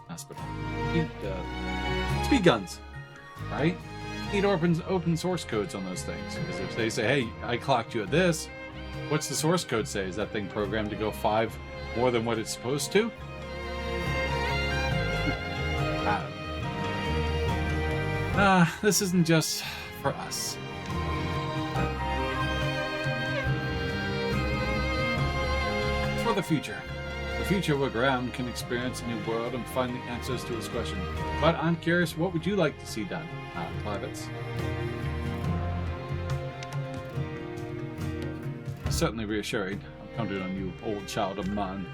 speed guns, right? You need open source codes on those things, because if they say, hey, I clocked you at this, what's the source code say? Is that thing programmed to go 5 more than what it's supposed to? This isn't just for us. for the future. The future where Graham can experience a new world and find the answers to his question. But I'm curious, what would you like to see done, privates? Certainly reassuring. I'm counting on you, old child of mine.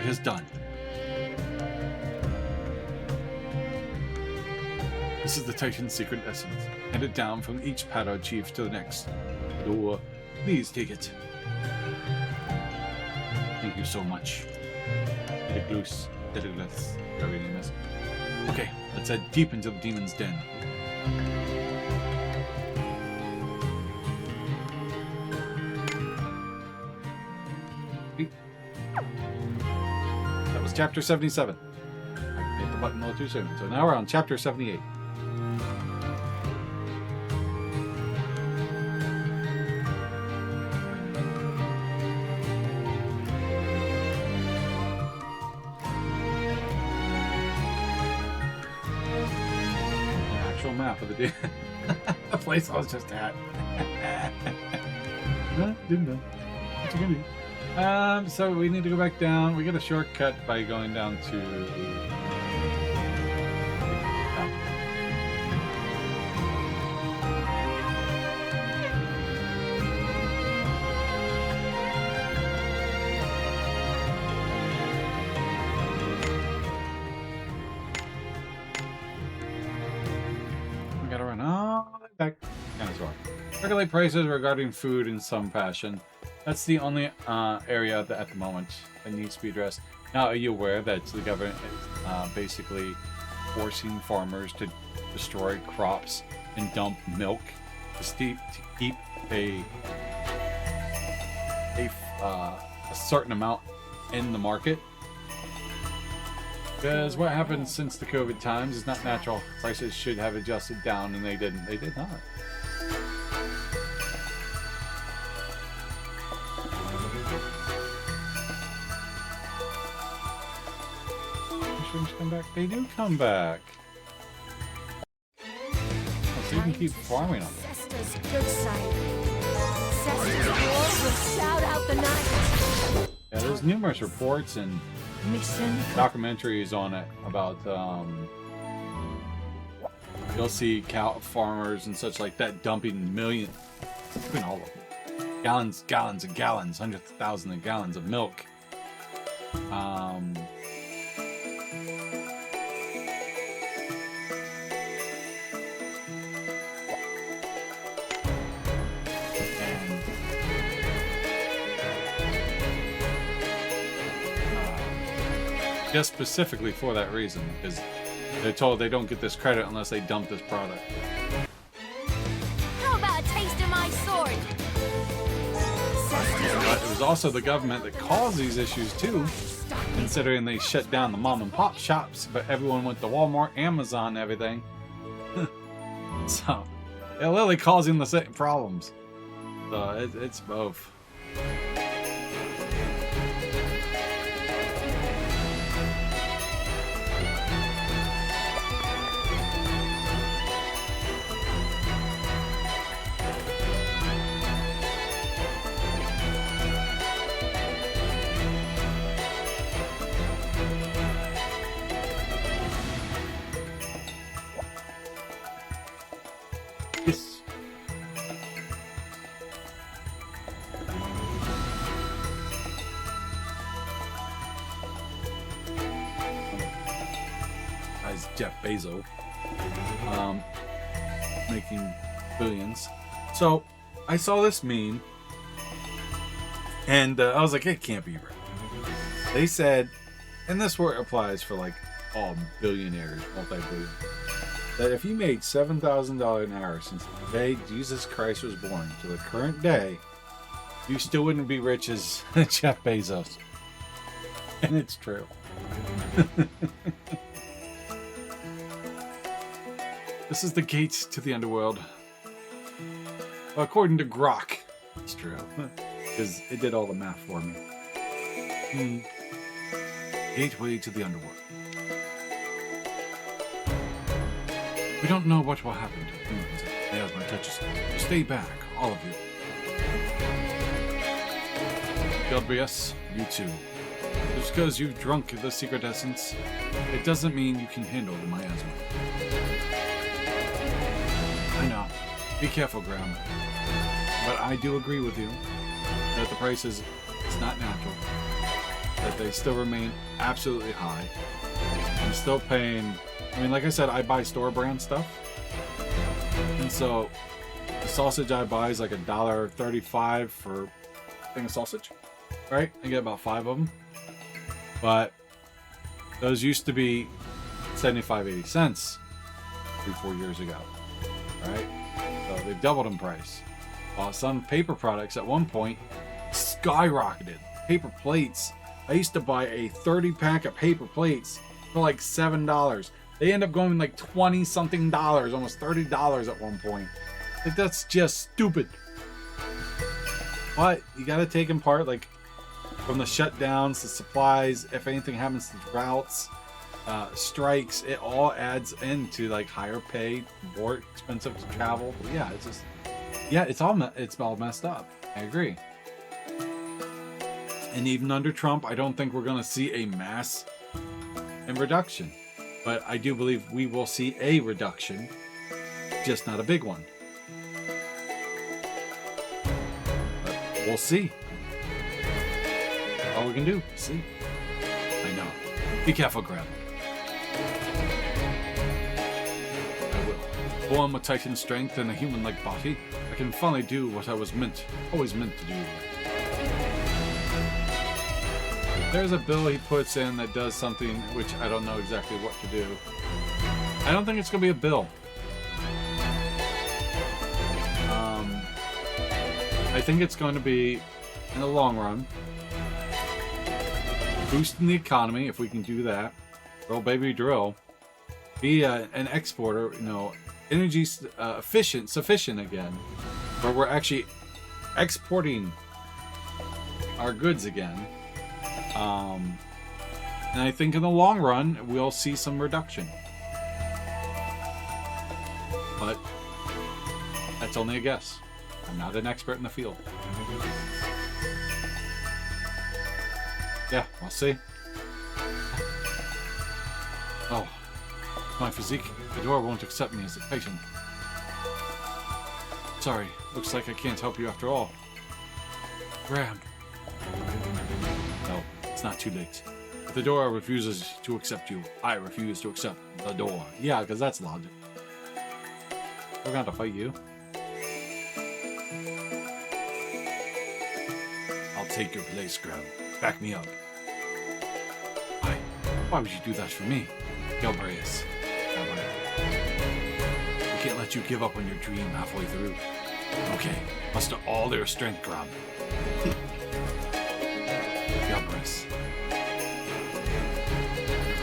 It is done. This is the Titan's secret essence, handed down from each Pado chief to the next. Lord, please take it. Thank you so much. Dediglus, whatever your name is. Okay, let's head deep into the demon's den. That was chapter 77. I hit the button a little too soon. So now we're on chapter 78. Map of the the place I was just at. Didn't know. What you gonna do? So we need to go back down. We get a shortcut by going down to. Back dinosaur. Regulate prices regarding food in some fashion. That's the only area that at the moment that needs to be addressed. Now, are you aware that the government is basically forcing farmers to destroy crops and dump milk to keep a certain amount in the market? Because what happened since the COVID times is not natural. Prices should have adjusted down, and they didn't. They did not. Mushrooms come back. They do come back. So you can keep farming them. Cester's good side. Cester's war will shout out the night. Yeah, there's numerous reports and Mission. documentaries on it about you'll see cow farmers and such like that dumping millions, even all of them, gallons and gallons, hundreds of thousands of gallons of milk. Just specifically for that reason, because they're told they don't get this credit unless they dump this product. How about a taste of my sword? But it was also the government that caused these issues too, considering they shut down the mom and pop shops, but everyone went to Walmart, Amazon, and everything. So they're literally causing the same problems. So it's both. Yes. As Jeff Bezos, making billions. So I saw this meme, and I was like, it can't be right. They said, and this word applies for like all billionaires, multi-billionaires, that if you made $7,000 an hour since the day Jesus Christ was born to the current day, you still wouldn't be rich as Jeff Bezos. And it's true. This is the gates to the underworld. Well, according to Grok, it's true. Because it did all the math for me. Gateway to the underworld. We don't know what will happen to humans if the Miasma touches them. Stay back, all of you. Gabrius, you too. Just because you've drunk the secret essence, it doesn't mean you can handle the miasma. I know. Be careful, Graham. But I do agree with you that the price is not natural. That they still remain absolutely high. I'm still paying... I mean, like I said, I buy store brand stuff. And so, the sausage I buy is like $1.35 for a thing of sausage. Right? I get about 5 of them. But those used to be 75-80 cents 3-4 years ago. Right? So they've doubled in price. While some paper products at one point skyrocketed. Paper plates. I used to buy a 30-pack of paper plates for like $7. They end up going like $20-something, almost $30 at one point. Like, that's just stupid. But you gotta take in part, like, from the shutdowns, the supplies, if anything happens to droughts, strikes, it all adds into like higher pay, more expensive to travel. But yeah, it's just, yeah, it's all messed up. I agree. And even under Trump, I don't think we're going to see a mass reduction. But I do believe we will see a reduction, just not a big one. But we'll see. All we can do, see. I know. Be careful, Graham. I will. Born with Titan strength and a human-like body, I can finally do what I was always meant to do. There's a bill he puts in that does something which I don't know exactly what to do. I don't think it's going to be a bill. I think it's going to be, in the long run, boosting the economy, if we can do that. Drill, baby, drill. Be an exporter, you know, energy sufficient again, where we're actually exporting our goods again. And I think in the long run, we'll see some reduction. But that's only a guess. I'm not an expert in the field. Yeah, we'll see. Oh, my physique. The door won't accept me as a patient. Sorry, looks like I can't help you after all. Graham. No, it's not too late. If the door refuses to accept you, I refuse to accept the door. Yeah, because that's logic. We're going to fight you. I'll take your place, Graham. Back me up. Why would you do that for me? Galbraith. I can't let you give up on your dream halfway through. Okay, muster all their strength, Graham. Galbraith.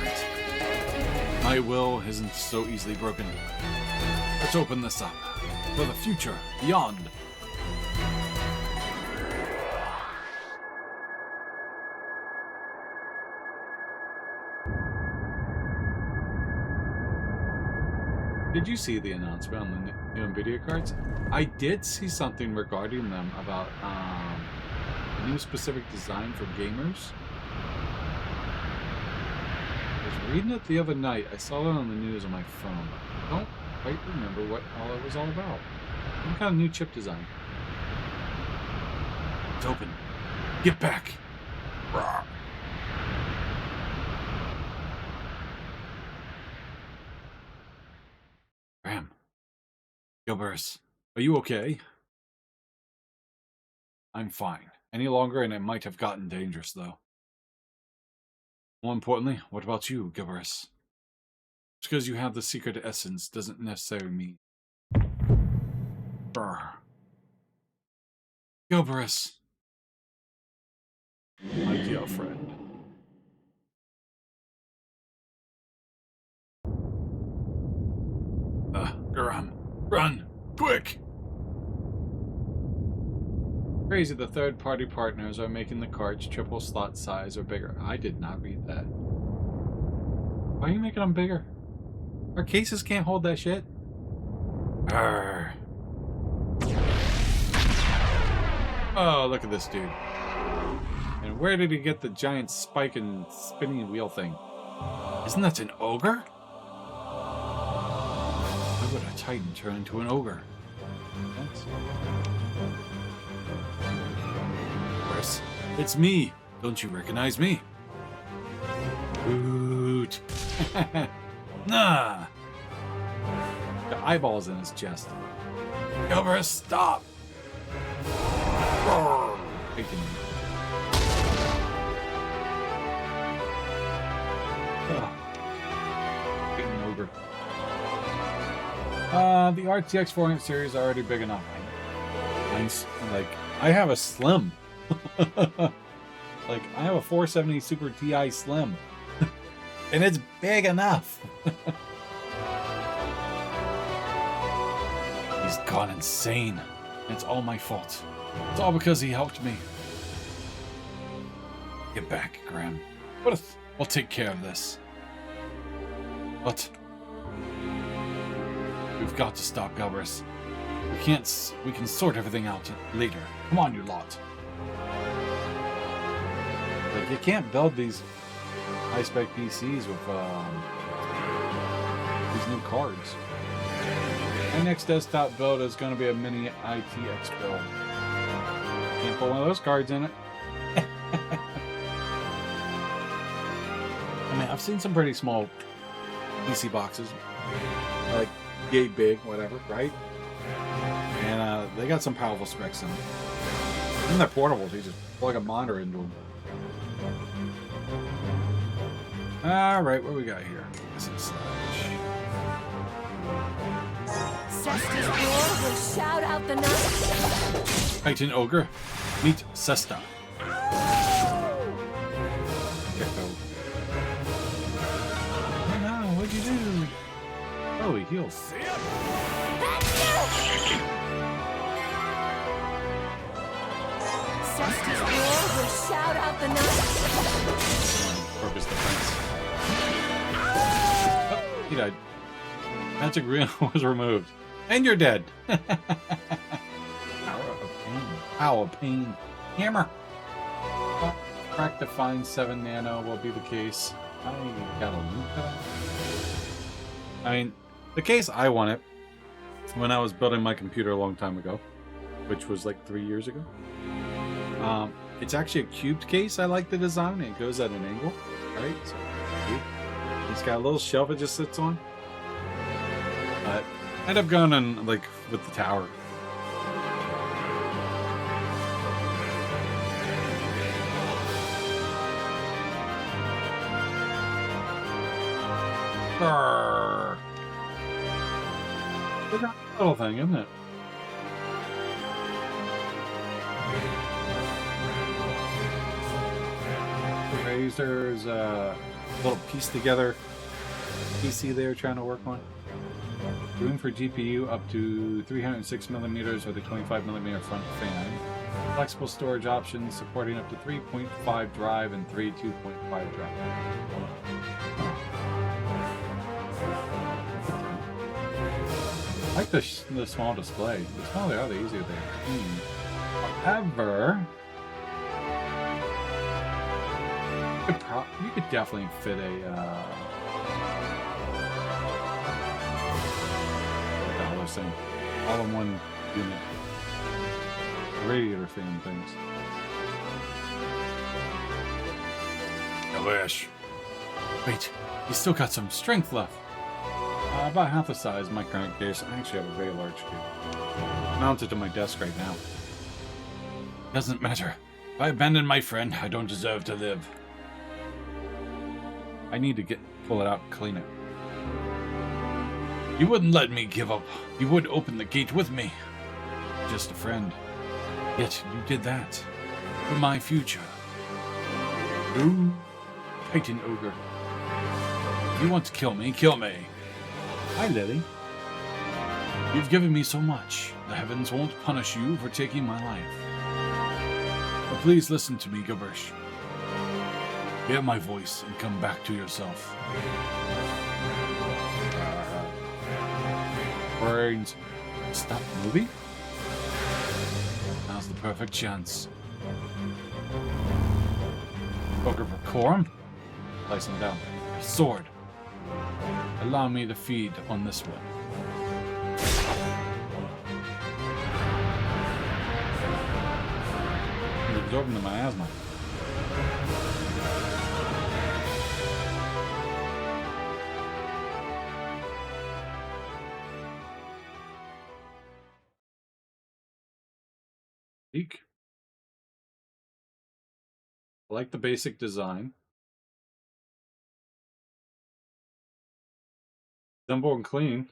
Right. My will isn't so easily broken. Let's open this up. For the future, beyond. Did you see the announcement on the new NVIDIA cards? I did see something regarding them about a new specific design for gamers. I was reading it the other night. I saw it on the news on my phone. I don't quite remember what all it was all about. Some kind of new chip design. It's open. Get back. Rawr. Graham. Gilbert, are you okay? I'm fine. Any longer and it might have gotten dangerous, though. More importantly, what about you, Gilbert? Just because you have the secret essence doesn't necessarily mean... Brr. Gilbert. My dear friend. Graham, run! Quick! Crazy, the third-party partners are making the cards triple slot size or bigger. I did not read that. Why are you making them bigger? Our cases can't hold that shit. Arrgh. Oh, look at this dude. And where did he get the giant spike and spinning wheel thing? Isn't that an ogre? Why would a titan turn into an ogre? Chris, it's me. Don't you recognize me? Hoot. Nah. The eyeballs in his chest. Gilbert, stop. Roar. Taking me. Taking ogre. The RTX 400 series is already big enough. Mine's like, I have a Slim. Like, I have a 470 Super Ti Slim. And it's big enough. He's gone insane. It's all my fault. It's all because he helped me. Get back, Graham. We'll take care of this. But we've got to stop Galbris. We can sort everything out later. Come on, you lot. Like, you can't build these high-spec PCs with these new cards. My next desktop build is going to be a mini ITX build. Can't put one of those cards in it. I mean, I've seen some pretty small PC boxes, like yay big, whatever, right? And they got some powerful specs in them. And they're portable, so you just plug a monitor into them. Alright, what we got here? This is Cesta's roar will shout out the night. Titan Ogre, meet Cesta. Oh no, what'd you do? Oh, he heals. Cesta's roar will shout out the night. Focus defense. Oh, he died. Magic rune was removed. And you're dead. Hour of pain. Hour of pain. Hammer. Oh, crack to find 7 nano will be the case. I got a loot that. I mean, the case I wanted when I was building my computer a long time ago, which was like 3 years ago. It's actually a cubed case. I like the design. It goes at an angle, right? So, it's got a little shelf it just sits on. But I end up going in like with the tower. Brrr. Look at that little thing, isn't it? There's a little piece together PC they were trying to work on. Room for GPU up to 306 millimeters with a 25 millimeter front fan. Flexible storage options supporting up to 3.5 drive and 3 2.5 drive. I like the small display. The smaller they are, the easier they are. However, you could definitely fit a thing, all-in-one unit, radiator fan things. I wish. Wait, you still got some strength left. About half the size of my current case. I actually have a very large case. Mounted to my desk right now. Doesn't matter. If I abandon my friend, I don't deserve to live. I need to pull it out and clean it. You wouldn't let me give up. You would open the gate with me. Just a friend. Yet you did that. For my future. You, Titan Ogre. If you want to kill me, kill me. Hi, Lily. You've given me so much. The heavens won't punish you for taking my life. But please listen to me, Gabrish. Hear my voice and come back to yourself. Brains. Stop moving? Now's the perfect chance. Ogre Recorum. Place him down. Sword. Allow me to feed on this one. He's absorbing the miasma. Eek. I like the basic design. Simple and clean.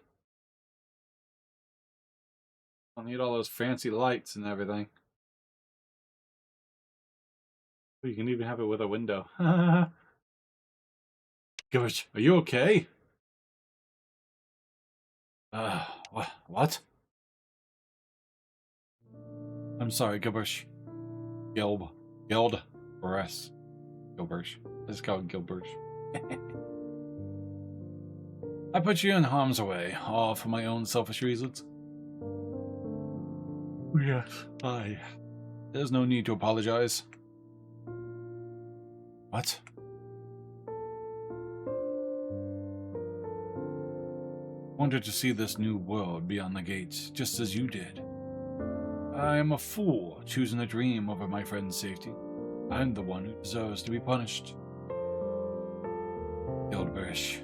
Don't need all those fancy lights and everything. You can even have it with a window. Gosh, are you okay? What? I'm sorry, Gilbersh. Gilbersh. Let's call it Gilbersh. I put you in harm's way, all for my own selfish reasons. Yes, there's no need to apologize. What? Wanted to see this new world beyond the gates, just as you did. I am a fool, choosing a dream over my friend's safety. I'm the one who deserves to be punished. Gilbersh.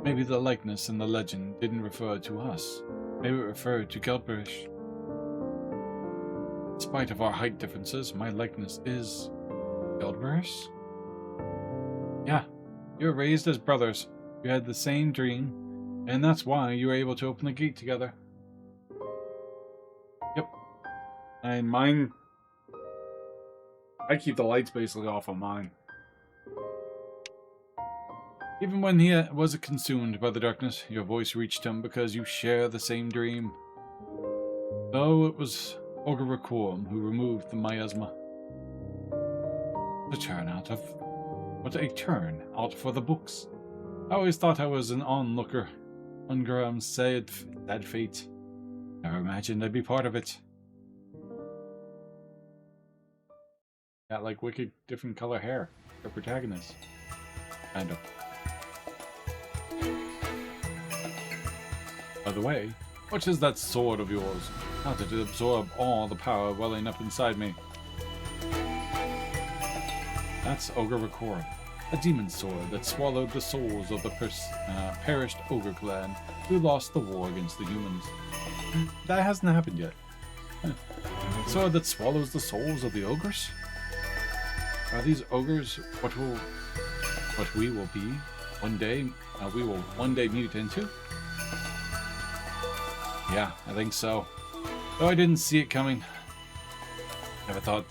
Maybe the likeness in the legend didn't refer to us. Maybe it referred to Gilbersh. In spite of our height differences, my likeness is Gilbersh? Yeah, you were raised as brothers. You had the same dream, and that's why you were able to open the gate together. Yep. And mine... I keep the lights basically off on mine. Even when he was consumed by the darkness, your voice reached him because you share the same dream. Though it was Ogre Recorum who removed the miasma. What a turn out for the books. I always thought I was an onlooker. Ungraham's sad fate. Never imagined I'd be part of it. Got like wicked different color hair. The protagonist. Kind of. By the way, what is that sword of yours? How did it absorb all the power welling up inside me? That's Ogre Recorum, a demon sword that swallowed the souls of the perished ogre clan who lost the war against the humans. That hasn't happened yet. Sword that swallows the souls of the ogres? Are these ogres what we will be one day? We will one day mute into? Yeah, I think so. Though I didn't see it coming. Never thought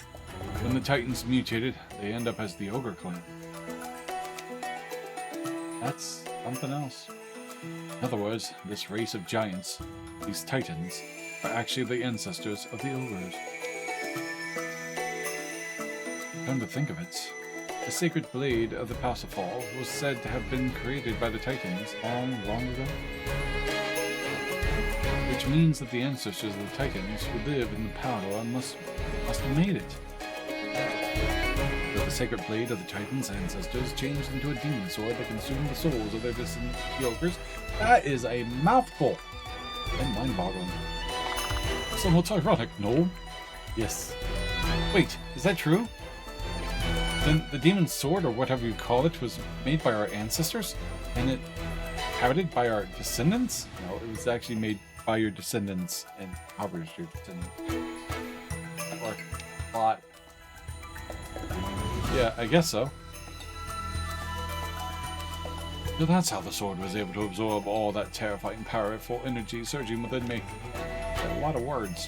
when the Titans mutated, they end up as the Ogre Clan. That's something else. In other words, this race of giants, these Titans, are actually the ancestors of the Ogres. Come to think of it, the sacred blade of the Parsifal was said to have been created by the Titans long ago. Which means that the ancestors of the Titans who live in the Power must have made it. But the sacred blade of the Titans' ancestors changed into a demon sword that consumed the souls of their distant ogres. That is a mouthful! And mind-boggling. Somewhat ironic, no? Yes. Wait, is that true? Then the demon sword, or whatever you call it, was made by our ancestors? And it inhabited by our descendants? No, it was actually made by your descendants and others your descendants. Or plot. Yeah, I guess so. So that's how the sword was able to absorb all that terrifying powerful energy surging within me. A lot of words.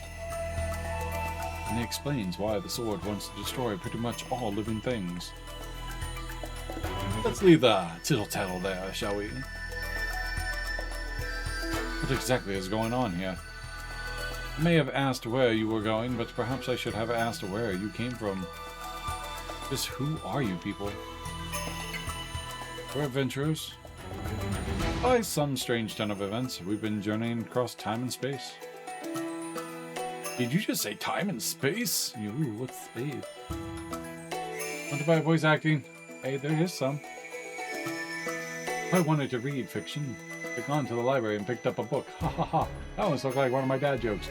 And it explains why the sword wants to destroy pretty much all living things. Let's leave the tittle-tattle there, shall we? What exactly is going on here? I may have asked where you were going, but perhaps I should have asked where you came from. Just who are you people? We're adventurers. By some strange turn of events, we've been journeying across time and space. Did you just say time and space? Ooh, what's space? Want to buy voice acting? Hey, there is some. I wanted to read fiction. I'd gone to the library and picked up a book. Ha ha ha. That almost looked like one of my dad jokes.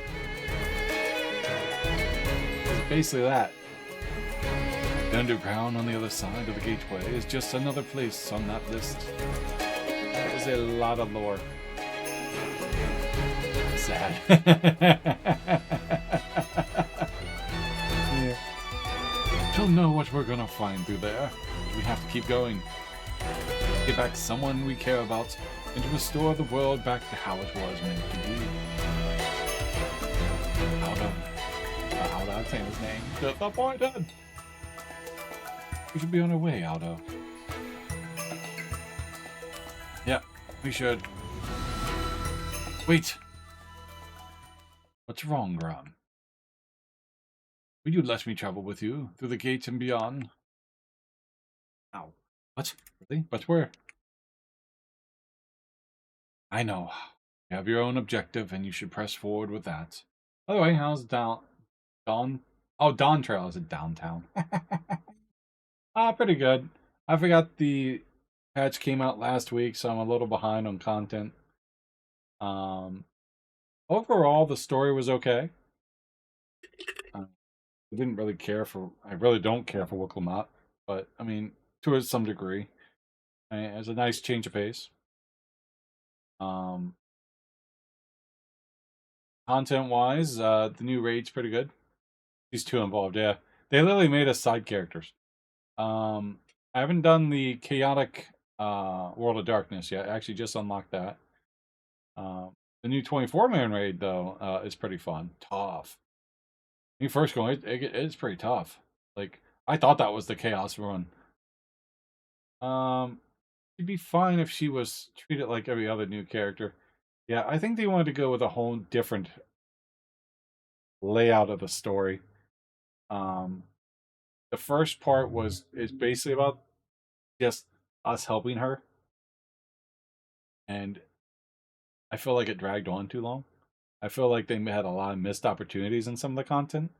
It's basically that. The underground on the other side of the gateway is just another place on that list. There's a lot of lore. Sad. Yeah. Don't know what we're gonna find through there. We have to keep going. Get back someone we care about and to restore the world back to how it was meant to be. How do I say his name? Disappointed! We should be on our way, Aldo. Yeah, we should. Wait! What's wrong, Grom? Will you let me travel with you through the gate and beyond? Ow. What? Really? But where? I know. You have your own objective and you should press forward with that. By the way, how's Dawn? Oh, Dawn Trail is it downtown? Pretty good. I forgot the patch came out last week, so I'm a little behind on content. Overall, the story was okay. I didn't really care for... I really don't care for Wickelmot, but, I mean, to some degree. It was a nice change of pace. Content-wise, the new raid's pretty good. These two involved, yeah. They literally made us side characters. I haven't done the Chaotic World of Darkness yet. I actually just unlocked that. The new 24-man raid, though, is pretty fun. Tough. When you first go, it's pretty tough. Like, I thought that was the Chaos run. It'd be fine if she was treated like every other new character. Yeah, I think they wanted to go with a whole different layout of the story. The first part is basically about just us helping her. And I feel like it dragged on too long. I feel like they had a lot of missed opportunities in some of the content.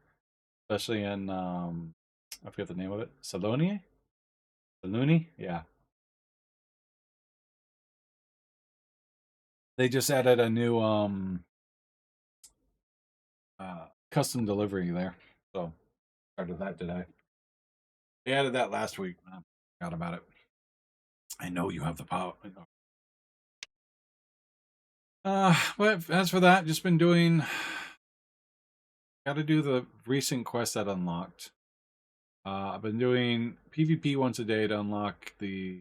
Especially in, I forget the name of it. Saloni? Saluni? Yeah. They just added a new custom delivery there. So, started that today. They added that last week. I forgot about it. I know you have the power. But as for that, just been doing... Got to do the recent quest that unlocked. I've been doing PvP once a day to unlock the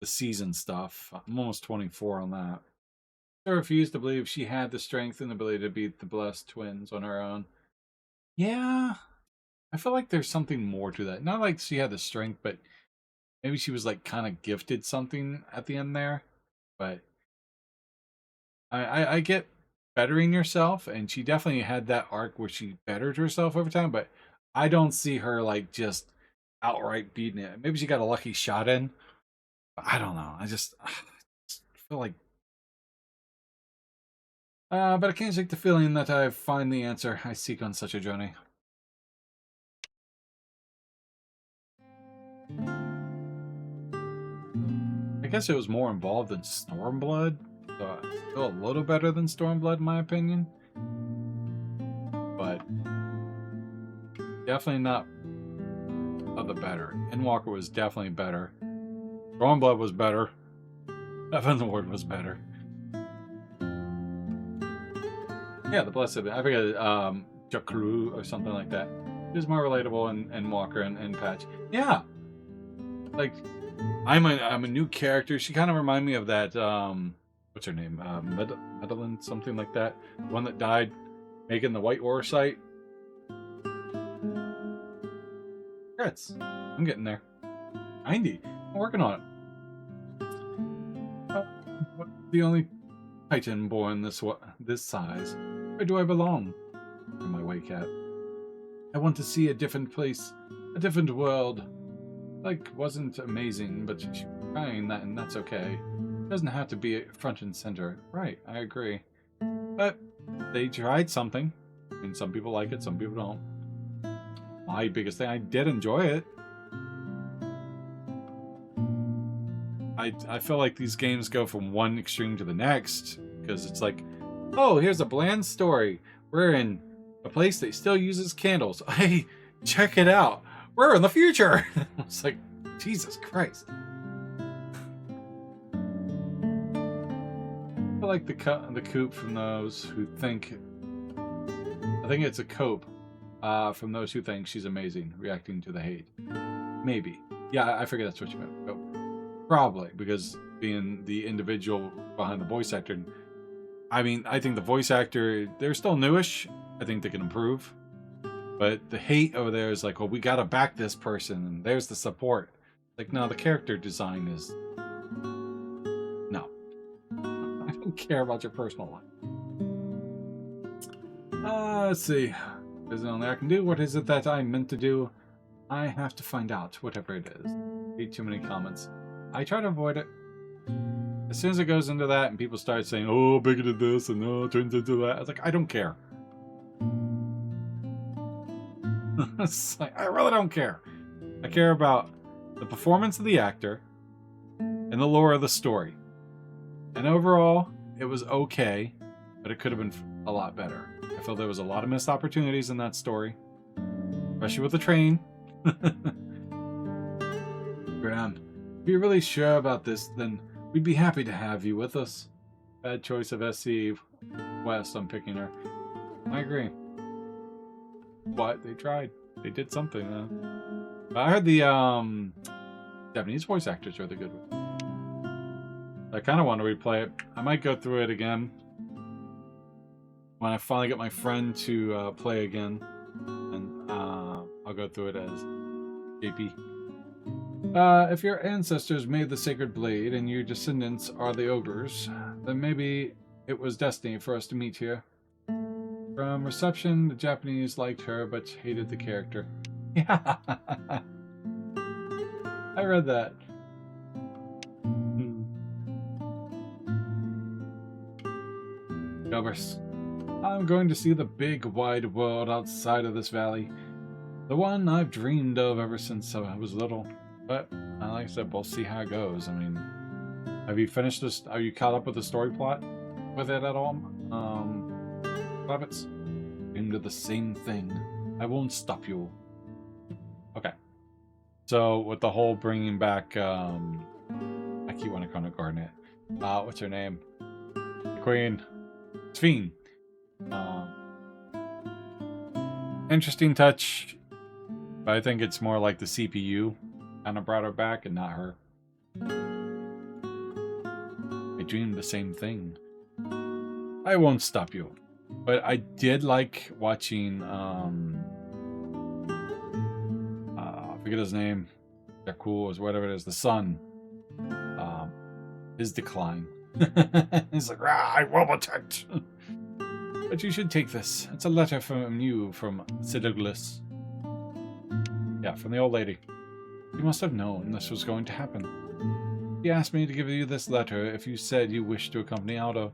season stuff. I'm almost 24 on that. I refused to believe she had the strength and ability to beat the Blessed Twins on her own. Yeah, I feel like there's something more to that. Not like she had the strength, but maybe she was like kind of gifted something at the end there. But I get bettering yourself, and she definitely had that arc where she bettered herself over time, but I don't see her like just outright beating it. Maybe she got a lucky shot in. But I don't know. I just feel like but I can't shake the feeling that I find the answer I seek on such a journey. I guess it was more involved than Stormblood, so I feel a little better than Stormblood in my opinion. But definitely not of the better. Endwalker was definitely better. Stormblood was better. Heavenlord was better. Yeah, the Blessed, I forget, Jakru or something like that. It was more relatable in Walker and Patch. Yeah! Like, I'm a new character. She kind of reminded me of that, what's her name? Medellin, something like that. The one that died making the White Ore site. Congrats. I'm getting there. 90. I'm working on it. The only Titan born this size. Where do I belong? In my way, cat. I want to see a different place, a different world. Like, wasn't amazing, but she's trying that, and that's okay. It doesn't have to be front and center. Right, I agree. But But they tried something. And some people like it, some people don't. My biggest thing, I did enjoy it. I feel like these games go from one extreme to the next. Because it's like, oh, here's a bland story. We're in a place that still uses candles. Hey, check it out. We're in the future. It's like, Jesus Christ. I like the coop from those who think. I think it's a cope from those who think she's amazing, reacting to the hate. Maybe. Yeah, I forget that's what you meant. Cope. Probably, because being the individual behind the voice actor. I mean, I think the voice actor, they're still newish. I think they can improve. But the hate over there is like, well, we gotta back this person, and there's the support. Like, no, the character design is... No. I don't care about your personal life. Let's see. There's nothing I can do. What is it that I meant to do? I have to find out, whatever it is. Read too many comments. I try to avoid it. As soon as it goes into that and people start saying, oh, bigoted this and oh, turns into that, I was like, I don't care. It's like, I really don't care. I care about the performance of the actor and the lore of the story. And overall, it was okay, but it could have been a lot better. I feel there was a lot of missed opportunities in that story, especially with the train. Graham, if you're really sure about this, then we'd be happy to have you with us. Bad choice of SC West, I'm picking her. I agree. But they tried. They did something. I heard the Japanese voice actors are really good with it. I kind of want to replay it. I might go through it again when I finally get my friend to play again, and I'll go through it as JP. If your ancestors made the sacred blade and your descendants are the ogres, then maybe it was destiny for us to meet here. From reception, the Japanese liked her but hated the character. Yeah, I read that. Gobers, I'm going to see the big wide world outside of this valley. The one I've dreamed of ever since I was little. But, like I said, we'll see how it goes. I mean, have you finished this? Are you caught up with the story plot with it at all? Rabbits? Into the same thing. I won't stop you. Okay. So, with the whole bringing back, I keep wanting to call it Garnet. What's her name? The Queen. Sphene. Interesting touch. But I think it's more like the CPU kind of brought her back and not her. I dreamed the same thing. I won't stop you. But I did like watching, I forget his name. Jakul or whatever it is, the son. His decline. He's like, I will protect. But you should take this. It's a letter from you, from Siduglis. Yeah, from the old lady. You must have known this was going to happen. He asked me to give you this letter if you said you wished to accompany Aldo.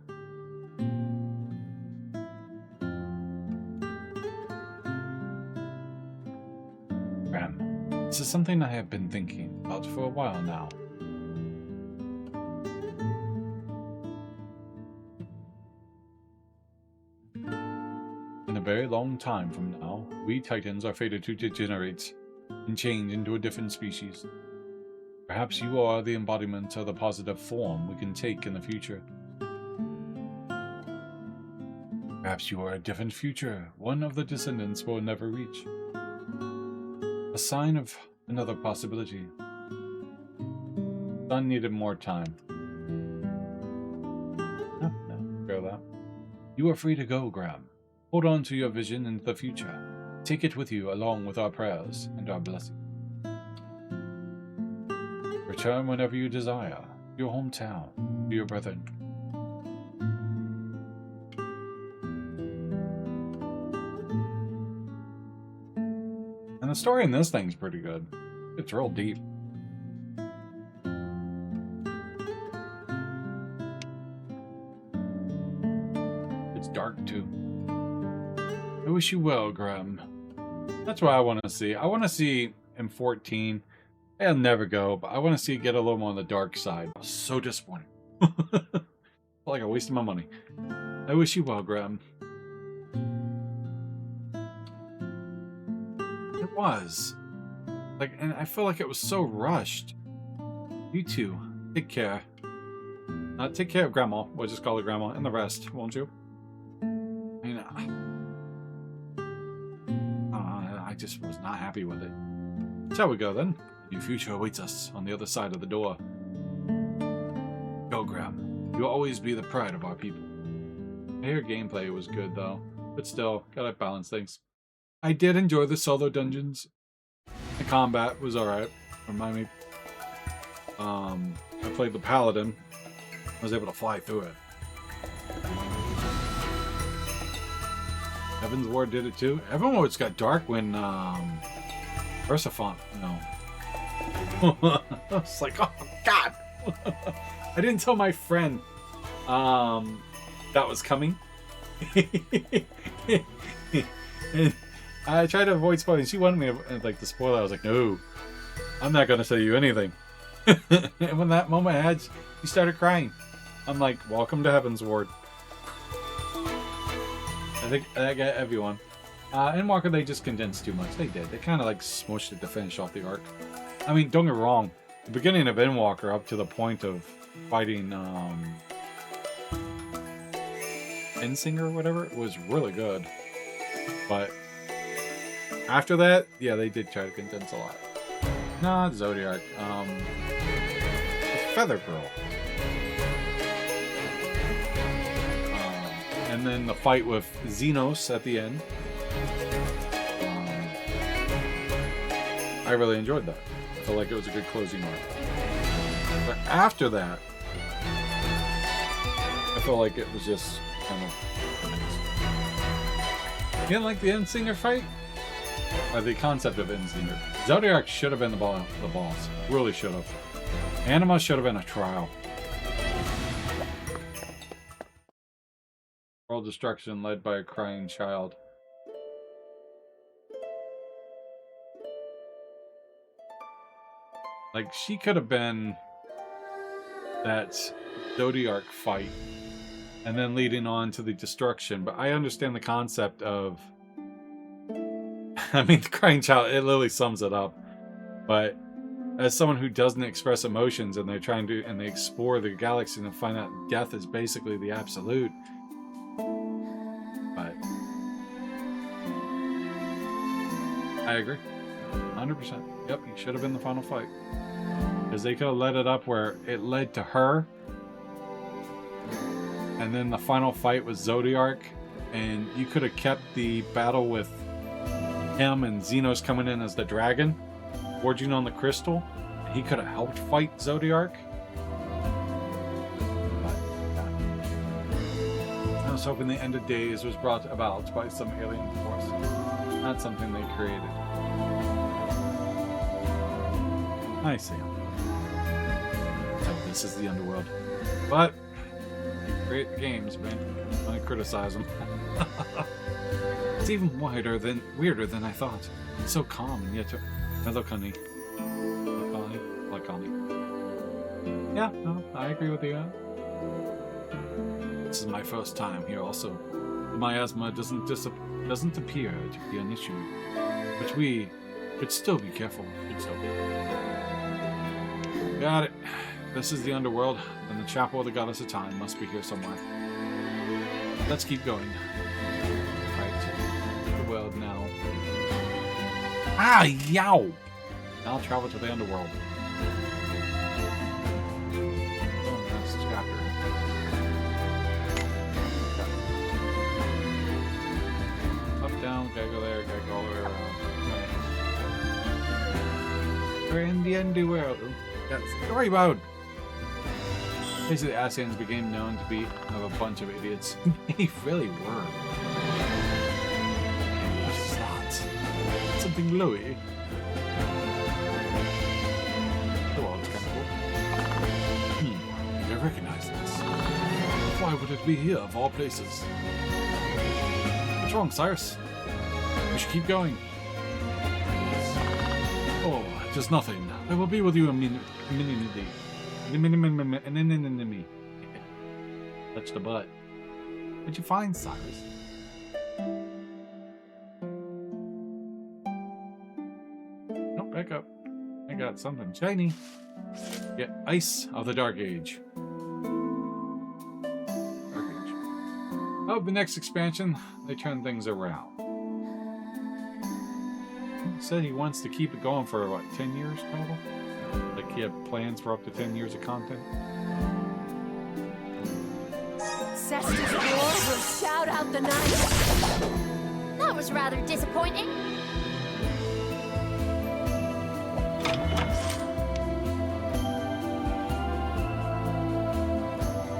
Graham, this is something I have been thinking about for a while now. In a very long time from now, we Titans are fated to degenerate and change into a different species. Perhaps you are the embodiment of the positive form we can take in the future. Perhaps you are a different future, one of the descendants will never reach. A sign of another possibility. Son needed more time. No, feel that. You are free to go, Graham. Hold on to your vision into the future. Take it with you along with our prayers and our blessing. Return whenever you desire, to your hometown, to your brethren. And the story in this thing's pretty good. It's real deep. wish you well, Graham. That's what I want to see. I want to see in 14. I'll never go, but I want to see it get a little more on the dark side. I was so disappointed. Like I wasted my money. I wish you well, Graham. It was. Like, and I feel like it was so rushed. You two, take care. Take care of Grandma. We'll just call her Grandma and the rest, won't you? I mean, I just was not happy with it. Shall we go then? Your future awaits us on the other side of the door. Go, Graham. You'll always be the pride of our people. I hear gameplay was good though, but still, gotta balance things. I did enjoy the solo dungeons. The combat was alright. Remind me. I played the Paladin. I was able to fly through it. Heaven's Ward did it too. Heaven's Ward's got dark when Ursafont. No. I was like, oh god. I didn't tell my friend that was coming. And I tried to avoid spoiling. She wanted me to, like, to spoil it. I was like, no, I'm not going to tell you anything. And when that moment I had, she started crying. I'm like, welcome to Heaven's Ward. I think that got everyone. Endwalker, they just condensed too much. They did. They kind of like smushed it to finish off the arc. I mean, don't get me wrong. The beginning of Endwalker up to the point of fighting Endsinger or whatever was really good. But after that, yeah, they did try to condense a lot. Not Zodiac. Feather Girl. And then the fight with Xenos at the end. I really enjoyed that. I felt like it was a good closing arc. But after that, I felt like it was just kind of... You didn't like the Endsinger fight? Or the concept of Endsinger? Zodiac should have been the boss. Really should have. Anima should have been a trial. World destruction led by a crying child. Like, she could have been that Zodiac fight and then leading on to the destruction, but I understand the concept of... I mean, the crying child, it literally sums it up. But as someone who doesn't express emotions and they're trying to, and they explore the galaxy and find out death is basically the absolute. But I agree. 100%. Yep, he should have been the final fight. Because they could have let it up where it led to her. And then the final fight was Zodiac. And you could have kept the battle with him and Xenos coming in as the dragon, forging on the crystal. He could have helped fight Zodiac. But, yeah. I was hoping the end of days was brought about by some alien force. Not something they created. I see. So this is the underworld. But great games, man. I criticize them. It's even weirder than I thought. It's so calm and yet melancholy. Yeah, no, I agree with you. This is my first time here also. The miasma doesn't appear to be an issue. But we should still be careful. Got it. This is the underworld, and the chapel of the goddess of time must be here somewhere. Let's keep going. The world now. Ah, yow! Now travel to the underworld. Oh, next chapter. Up, down, gotta go there, gotta go all the way around. Right. We're in the underworld. That's story mode. Basically, the Ascians became known to be of a bunch of idiots. They really were. What's that? Something glowy. The world's kind of cool. I recognize this. Why would it be here, of all places? What's wrong, Cyrus? We should keep going. Oh, just nothing. I will be with you immediately. Touch the butt. What'd you find, Cyrus? No, back up. I got something shiny. Get Ice of the Dark Age. Dark Age. Oh, the next expansion, they turn things around. He said he wants to keep it going for, what, 10 years total? Like he had plans for up to 10 years of content? Cestus War will shout out the night. That was rather disappointing.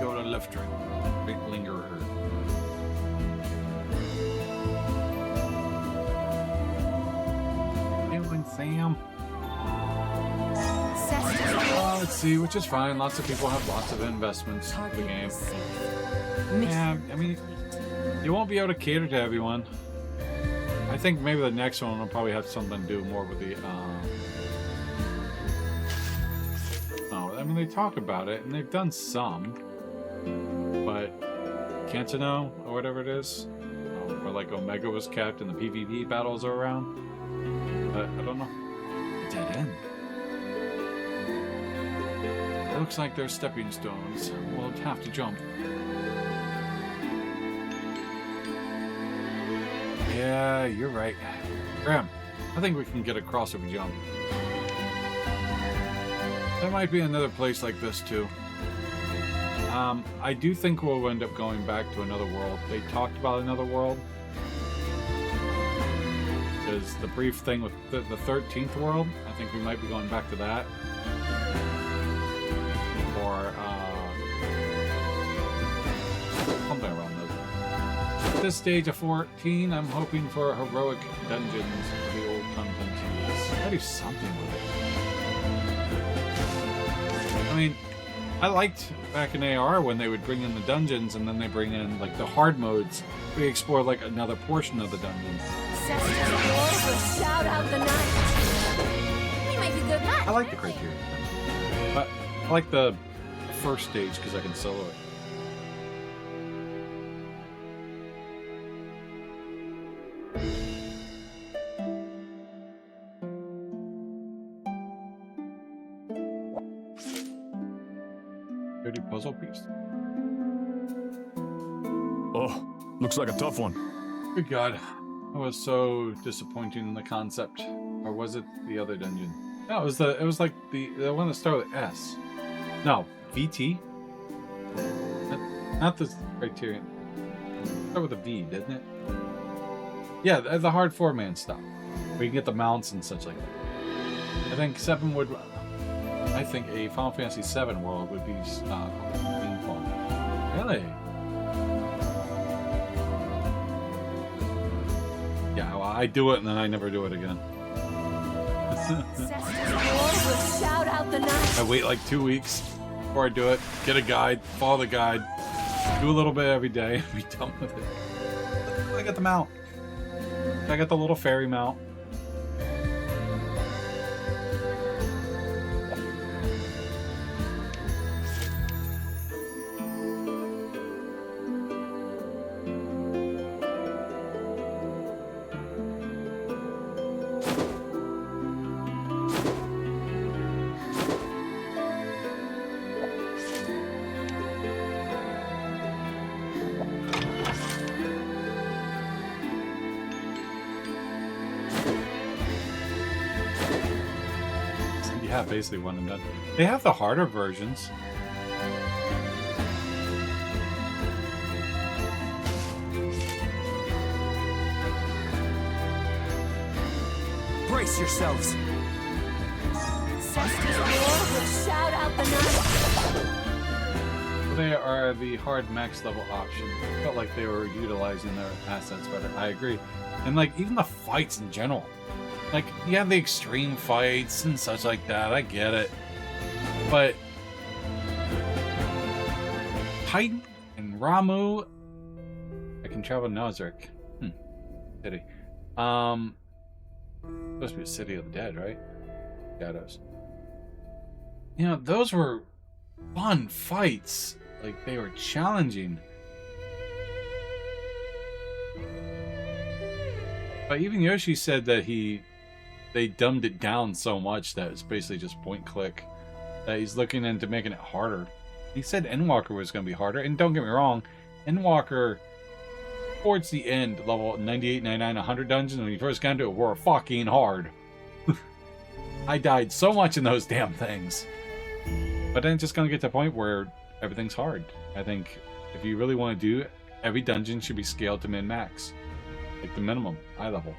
Go to left turn. Big lingerer. Doing Sam. Cestus War. Let's see, which is fine. Lots of people have lots of investments in the game. Yeah, I mean, you won't be able to cater to everyone. I think maybe the next one will probably have something to do more with the. Oh, I mean, they talk about it and they've done some, but Cantino or whatever it is, where like Omega was kept and the PvP battles are around. I don't know. Dead end. It looks like they're stepping stones. We'll have to jump. Yeah, you're right. Graham, I think we can get across if we jump. There might be another place like this too. I do think we'll end up going back to another world. They talked about another world. Because the brief thing with the 13th world, I think we might be going back to that. Or, something around those. At this stage of 14, I'm hoping for heroic dungeons for the old content. Gotta do something with it. I mean, I liked back in AR when they would bring in the dungeons and then they bring in like the hard modes. We explore like another portion of the dungeon. Cestus War will shout out the night. We make a good match. I like the criteria, but I like the first stage because I can solo it. Dirty puzzle piece. Oh, looks like a tough one. Good God. I was so disappointed in the concept. Or was it the other dungeon? No, it was like the one that started with S. No, VT? Not the criterion. Start with a V, didn't it? Yeah, the hard 4-man stuff. Where you can get the mounts and such like that. I think 7 would... I think a Final Fantasy 7 world would be being fun. Really? Yeah, well, I do it and then I never do it again. Cestus War will shout out the night. I wait like 2 weeks before I do it, get a guide, follow the guide, do a little bit every day, and be done with it. I got the mount. I got the little fairy mount. Yeah, basically one and done. They have the harder versions. Brace yourselves. Cestus War will shout out the night. They are the hard max level option. Felt like they were utilizing their assets better. I agree. And like even the fights in general. Like, you have the extreme fights and such like that, I get it. But Titan and Ramu, I can travel Nazarick. Pity. Supposed to be a City of the Dead, right? Shadows. You know, those were fun fights. Like, they were challenging. But even Yoshi said that they dumbed it down so much that it's basically just point click. That he's looking into making it harder. He said Endwalker was going to be harder, and don't get me wrong, Endwalker, towards the end, level 98, 99, 100 dungeons, when you first got into it, were fucking hard. I died so much in those damn things. But then it's just going to get to a point where everything's hard. I think if you really want to do it, every dungeon should be scaled to min-max. Like the minimum, high level.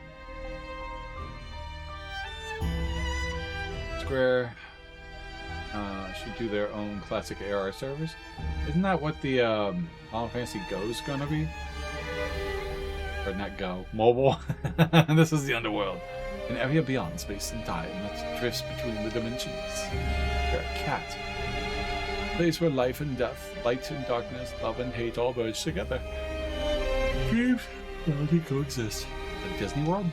Square should do their own classic AR servers. Isn't that what the Final Fantasy Go is gonna be? Or not Go, mobile. This is the underworld, an area beyond space and time that drifts between the dimensions. You're a cat, a place where life and death, light and darkness, love and hate all merge together. Dreams reality coexist. Like Disney World.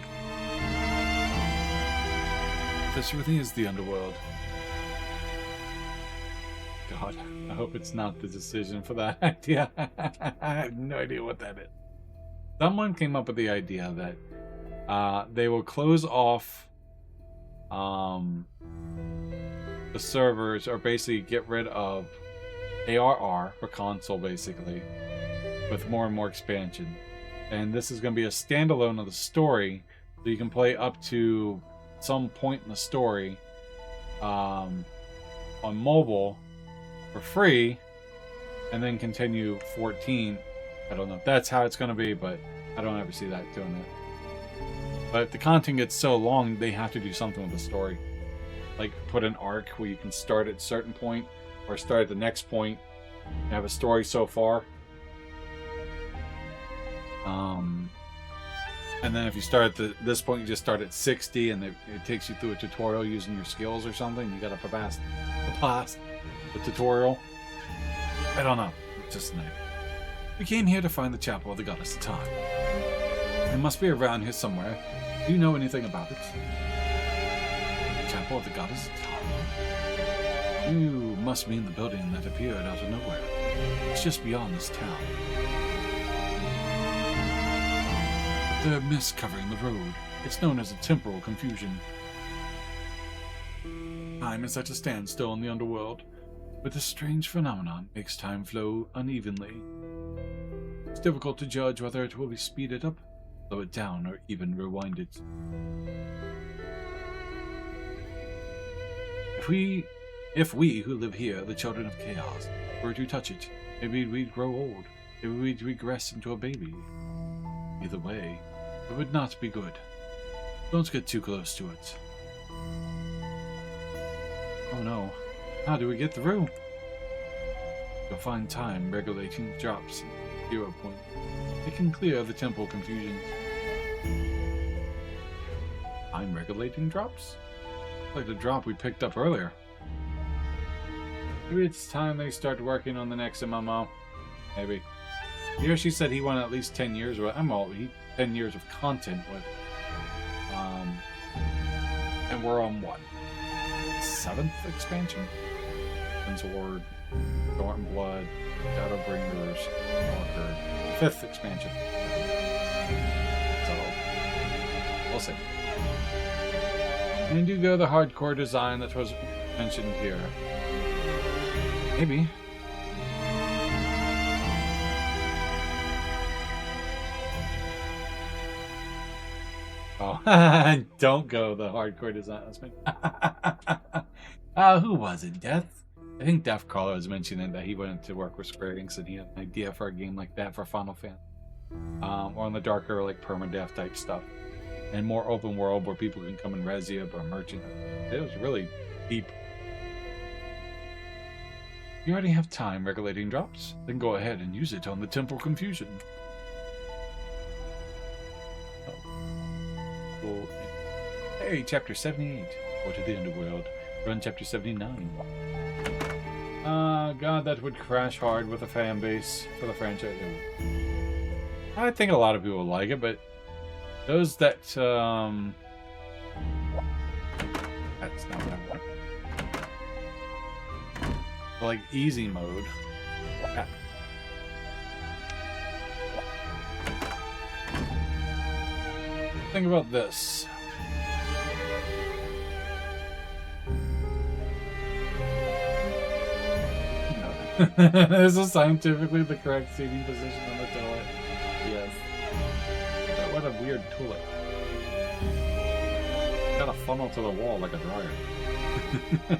This really is the underworld. God, I hope it's not the decision for that idea. I have no idea what that is. Someone came up with the idea that they will close off the servers, or basically get rid of ARR for console, basically, with more and more expansion. And this is going to be a standalone of the story, so you can play up to some point in the story on mobile for free, and then continue 14. I don't know if that's how it's going to be, but I don't ever see that doing it. But if the content gets so long, they have to do something with the story. Like put an arc where you can start at a certain point, or start at the next point, and have a story so far. And then if you start at this point, you just start at 60, and it takes you through a tutorial using your skills or something. You gotta pass the tutorial. I don't know. It's just an idea. We came here to find the Chapel of the Goddess of Time. It must be around here somewhere. Do you know anything about it? The Chapel of the Goddess of Time? You must mean the building that appeared out of nowhere. It's just beyond this town. The mist covering the road. It's known as a temporal confusion. Time is at a standstill in the underworld, but this strange phenomenon makes time flow unevenly. It's difficult to judge whether it will be speeded up, slow it down, or even rewind it. If we who live here, the children of chaos, were to touch it, maybe we'd grow old, maybe we'd regress into a baby. Either way, it would not be good. Don't get too close to it. Oh no, how do we get through? You'll find time regulating drops at 0 point. It can clear the temple confusions. Time regulating drops? Like the drop we picked up earlier. Maybe it's time they start working on the next MMO. Maybe. Here she said he wanted at least 10 years of 10 years of content with. And we're on what? 7th expansion? Sword, Thornton Blood, Shadowbringers, Walker. 5th expansion. So we'll see. And do go the hardcore design that was mentioned here. Maybe. Oh, don't go the hardcore design. Who was it? Death? I think Death Caller was mentioning that he went to work with Square Enix and he had an idea for a game like that for Final Fantasy. Or on the darker, like permadeath type stuff. And more open world where people can come and res you or merchant. It was really deep. You already have time regulating drops? Then go ahead and use it on the Temple Confusion. Oh. Hey, Chapter 78. Go to the Underworld. Run Chapter 79. God, that would crash hard with a fan base for the franchise. I think a lot of people will like it, but Those that that's not what I want. Like easy mode. Yeah. Think about this. This is scientifically the correct seating position on the toilet. Yes. But what a weird toilet. Got a funnel to the wall like a dryer.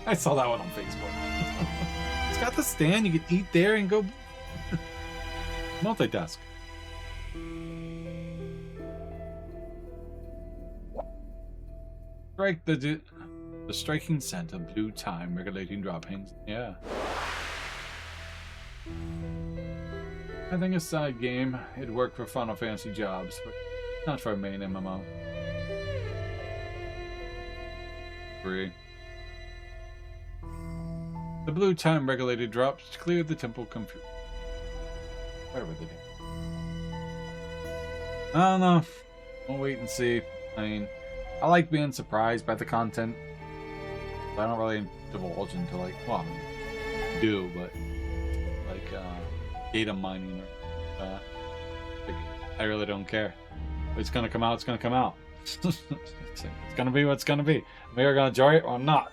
I saw that one on Facebook. It's got the stand, you can eat there and go multitask. Strike the striking scent of blue thyme regulating droppings. Yeah. I think a side game, it'd work for Final Fantasy jobs, but not for a main MMO. Agree. The blue time regulated drops cleared the temple computer. Whatever they do. I don't know. We'll wait and see. I mean, I like being surprised by the content. But I don't really divulge into like, well, I mean, I do, but like data mining or like, I really don't care. If it's gonna come out, it's gonna come out. It's gonna be what's gonna be. I'm either gonna enjoy it or I'm not.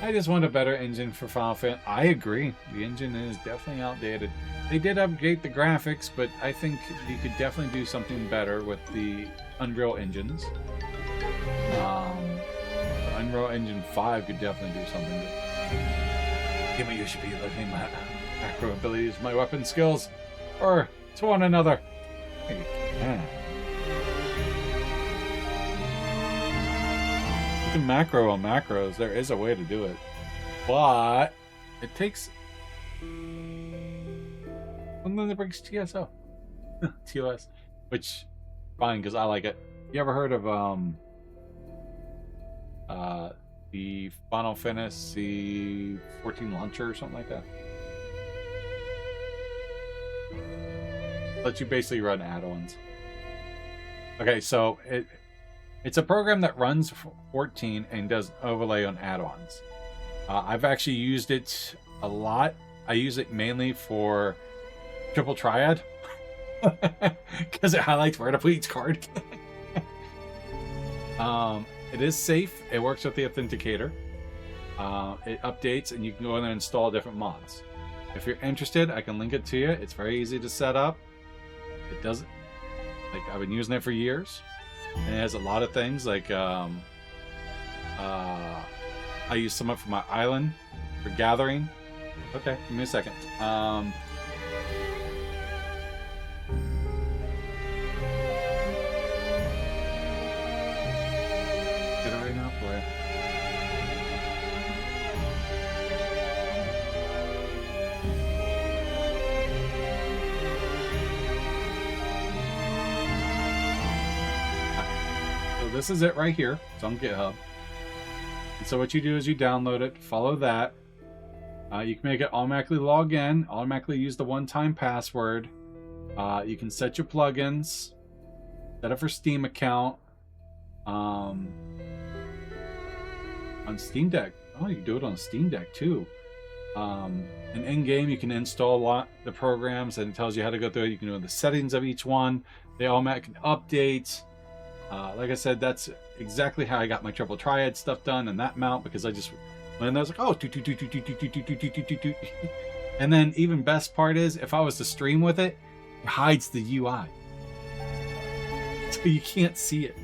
I just want a better engine for Final Fantasy. I agree. The engine is definitely outdated. They did update the graphics, but I think you could definitely do something better with the Unreal engines. The Unreal Engine 5 could definitely do something good. Give me, you should be letting my macro abilities, my weapon skills, or to one another. You can. You can macro on macros. There is a way to do it, but it takes something that brings TSO, TOS, which fine because I like it. You ever heard of the Final Fantasy 14 launcher or something like that? Lets you basically run add-ons. Okay, so it's a program that runs 14 and does overlay on add-ons. I've actually used it a lot. I use it mainly for Triple Triad because it highlights where to put each card. It is safe. It works with the authenticator. It updates and you can go in there and install different mods. If you're interested, I can link it to you. It's very easy to set up. It doesn't, like, I've been using it for years. And it has a lot of things like I use some of it for my island for gathering. Okay, give me a second. Get it right now for you. This is it right here. It's on GitHub. And so what you do is you download it, follow that. You can make it automatically log in, automatically use the one-time password. You can set your plugins, set it for Steam account. On Steam Deck. Oh, you can do it on Steam Deck too. And in-game, you can install the programs and it tells you how to go through it. You can do the settings of each one. They automatically update. Like I said, that's exactly how I got my Triple Triad stuff done and that mount because I just went in there, I was like, oh, and then even best part is if I was to stream with it, it hides the UI. So you can't see it.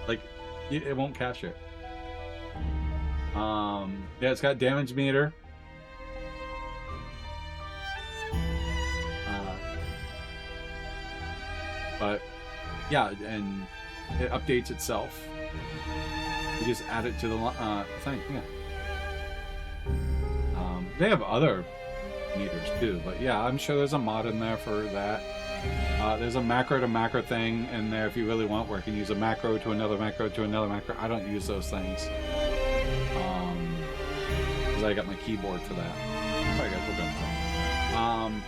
Like, it won't capture it. Yeah, it's got damage meter. But yeah, and it updates itself. You just add it to the thing. Yeah. They have other meters too, but yeah, I'm sure there's a mod in there for that. There's a macro to macro thing in there if you really want, where you can use a macro to another macro to another macro. I don't use those things because I got my keyboard for that. Sorry guys, we're done.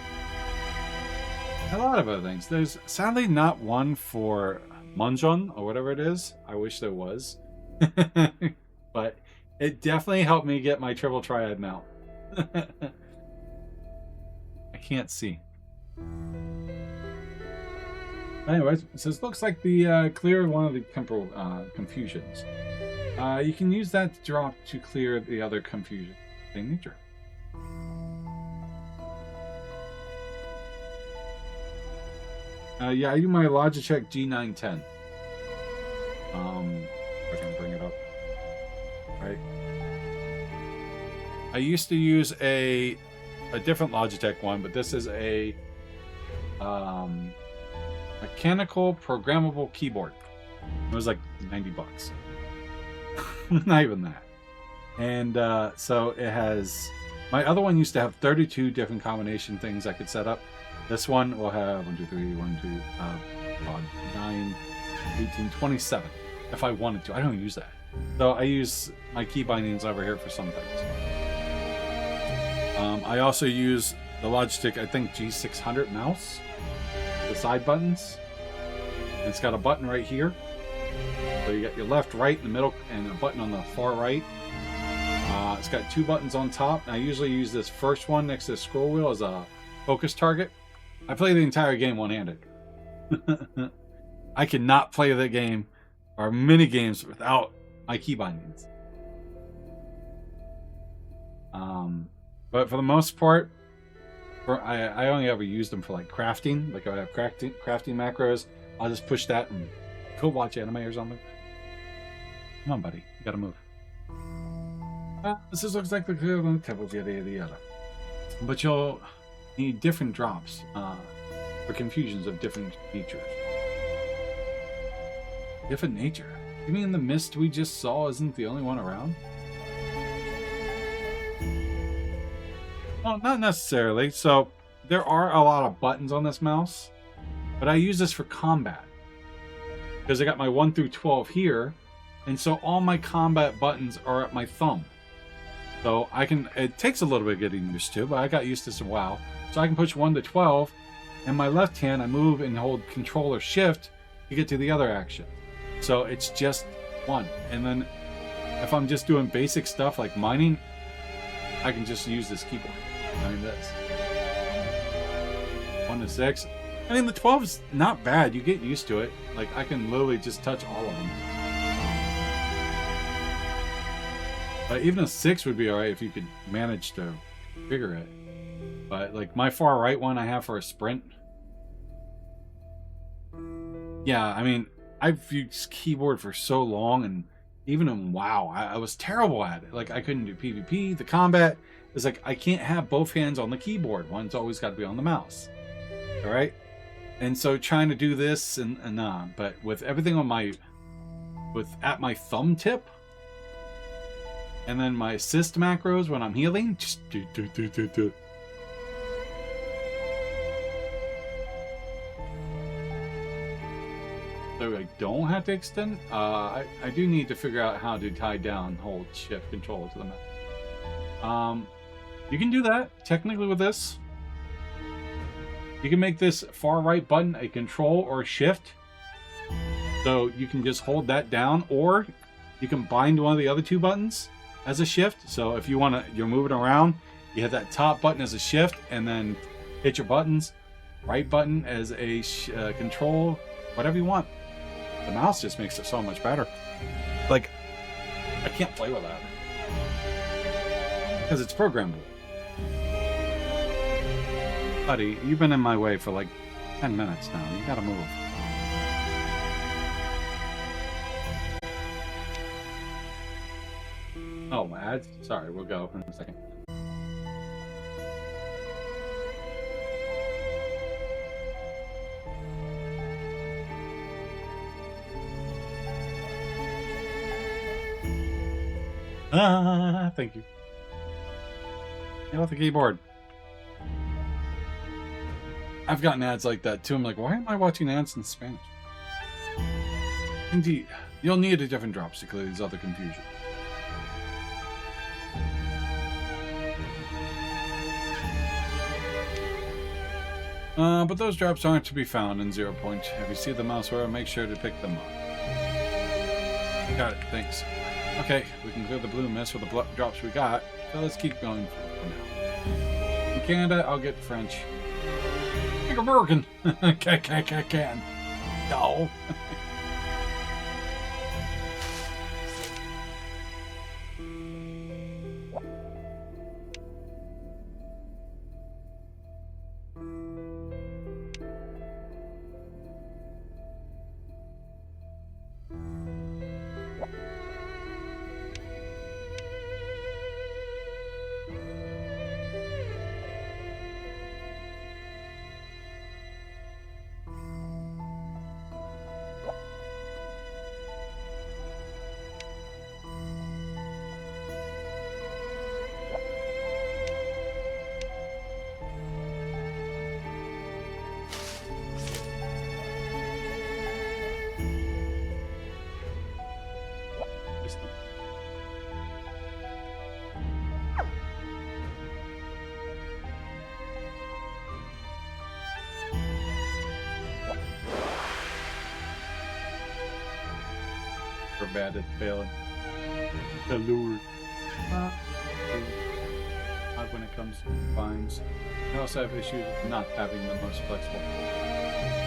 A lot of other things. There's sadly not one for Munjon or whatever it is. I wish there was. But it definitely helped me get my triple triad mount. I can't see. Anyways, so this looks like the clear one of the temporal confusions. You can use that drop to clear the other confusion. Same nature. Yeah, I do my Logitech G910. If I can bring it up. Right. I used to use a different Logitech one, but this is a mechanical programmable keyboard. It was like 90 bucks. Not even that. And so it has, my other one used to have 32 different combination things I could set up. This one will have 1, 2, 3, 1, 2, 9, 18, 27 if I wanted to. I don't use that. So I use my key bindings over here for some things. I also use the Logitech, I think, G600 mouse. The side buttons. And it's got a button right here. So you got your left, right, in the middle, and a button on the far right. It's got 2 buttons on top. And I usually use this first one next to the scroll wheel as a focus target. I play the entire game one-handed. I cannot play the game or mini games without my key bindings. But for the most part, I only ever use them for like crafting. Like I have crafting macros. I'll just push that and go watch anime or something. Come on, buddy. You gotta move. This looks like the temple, yada. But you'll need different drops for confusions of different natures. Different nature? You mean the mist we just saw isn't the only one around? Well, not necessarily. So there are a lot of buttons on this mouse, but I use this for combat because I got my 1 through 12 here, and so all my combat buttons are at my thumb. So I can, it takes a little bit getting used to, but I got used to this a while. So I can push 1 to 12, and my left hand I move and hold Control or Shift to get to the other action. So it's just 1. And then if I'm just doing basic stuff like mining, I can just use this keyboard. I mean this. 1 to 6. I mean the 12 is not bad. You get used to it. Like I can literally just touch all of them. Even a 6 would be alright if you could manage to figure it. But like my far right one I have for a sprint. Yeah, I mean, I've used keyboard for so long, and even in WoW, I was terrible at it. Like I couldn't do PvP. The combat is like I can't have both hands on the keyboard. One's always got to be on the mouse. Alright? And so trying to do this and but with everything on my at my thumb tip. And then my assist macros when I'm healing, just do. So I don't have to extend. I do need to figure out how to tie down, hold, shift, control to the map. You can do that technically with this. You can make this far right button a control or a shift. So you can just hold that down, or you can bind one of the other 2 buttons as a shift. So if you want to, you're moving around, you hit that top button as a shift, and then hit your buttons. Right button as a control, whatever you want. The mouse just makes it so much better. Like, I can't play with that because it's programmable. Buddy, you've been in my way for like 10 minutes now. You gotta move. Oh, ads? Sorry, we'll go in a second. Thank you. Get off the keyboard. I've gotten ads like that too. I'm like, why am I watching ads in Spanish? Indeed, you'll need a different drops to clear these other confusions. But those drops aren't to be found in 0 Point. If you see them elsewhere, make sure to pick them up. Got it, thanks. Okay, we can clear the blue mist with the drops we got, so let's keep going for now. In Canada, I'll get French. Like American! Can. No. We're bad at failing. The lure. Not when it comes to vines. I also have issues with not having the most flexible.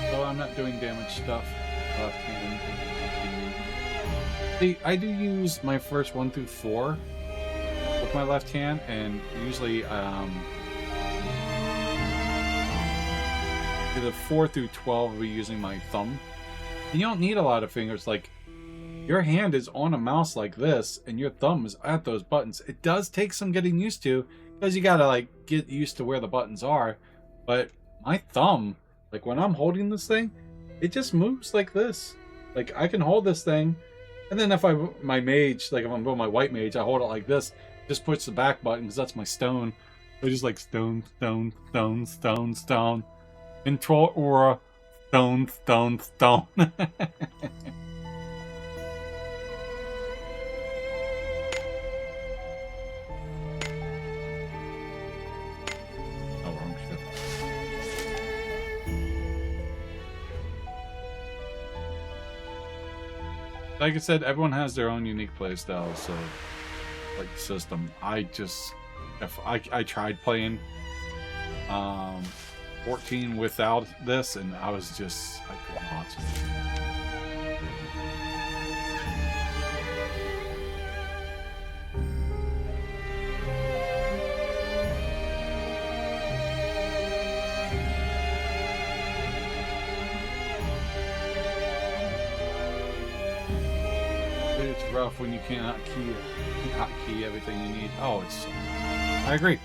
So I'm not doing damage stuff. Left hand. See, I do use my first 1 through 4 with my left hand, and usually either 4 through 12 I'll be using my thumb. And you don't need a lot of fingers. Like, your hand is on a mouse like this, and your thumb is at those buttons. It does take some getting used to, because you gotta, like, get used to where the buttons are. But my thumb, like, when I'm holding this thing, it just moves like this. Like, I can hold this thing, and then if my mage, like, if I'm doing my white mage, I hold it like this, just push the back button, because that's my stone. I just like stone, stone, stone, stone, stone. Control aura, stone, stone, stone. Like I said, everyone has their own unique playstyle, so like the system. I tried playing 14 without this, and I could not. It's rough when you cannot hotkey everything you need. Oh, I agree.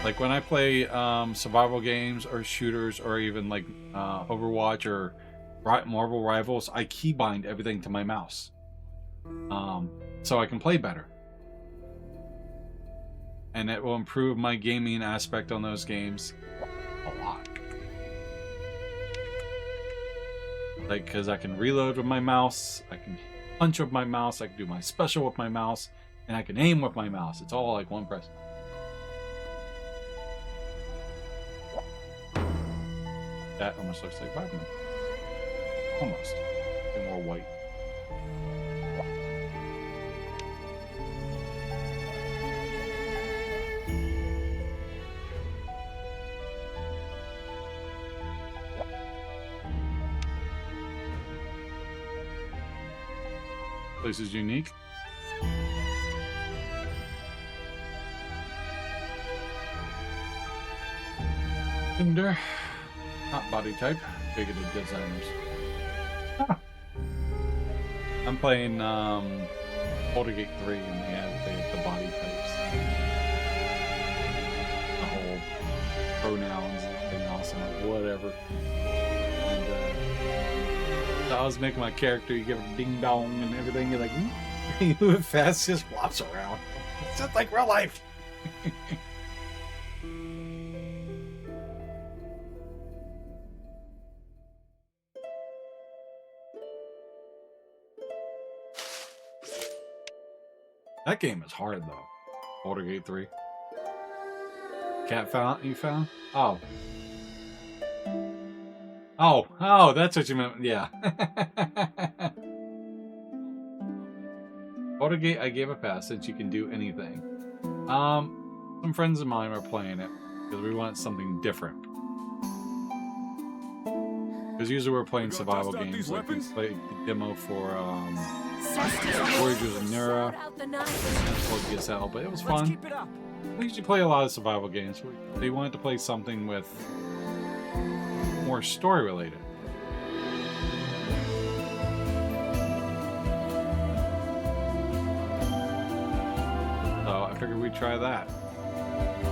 Like when I play survival games or shooters or even like Overwatch or Marvel Rivals, I keybind everything to my mouse, so I can play better, and it will improve my gaming aspect on those games a lot. Like, because I can reload with my mouse, I can punch with my mouse, I can do my special with my mouse, and I can aim with my mouse. It's all like one press. That almost looks like Batman. Almost. And more white. Place is unique. Gender, not body type. Bigoted designers. Huh. I'm playing Baldur's Gate 3, and they have the body types, the whole pronouns and everything else. I'm like, whatever. And I was making my character, you give it a ding dong and everything, you're like, you move fast, just flops around. It's just like real life. That game is hard though. Baldur's Gate 3. cat found you found? Oh. Oh, that's what you meant. Yeah. Autogate, I gave a pass since you can do anything. Some friends of mine are playing it because we want something different. Because usually we're playing survival games. Like we played the demo for Voyagers of Nura for DSL, but it was fun. We usually play a lot of survival games. They wanted to play something with more story related. So I figured we'd try that.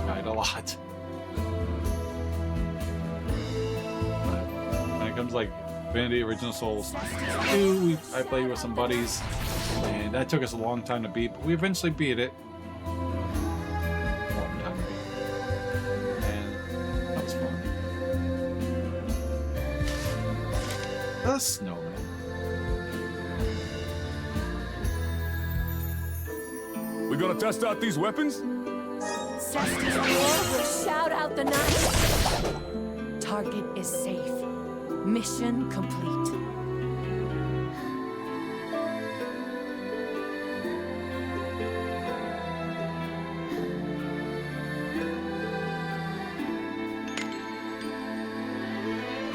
Tried a lot. But when it comes like Vanity Original Souls 2, I played with some buddies, and that took us a long time to beat, but we eventually beat it. The snowman. We gonna test out these weapons? Cestus War will shout out the night. Target is safe. Mission complete.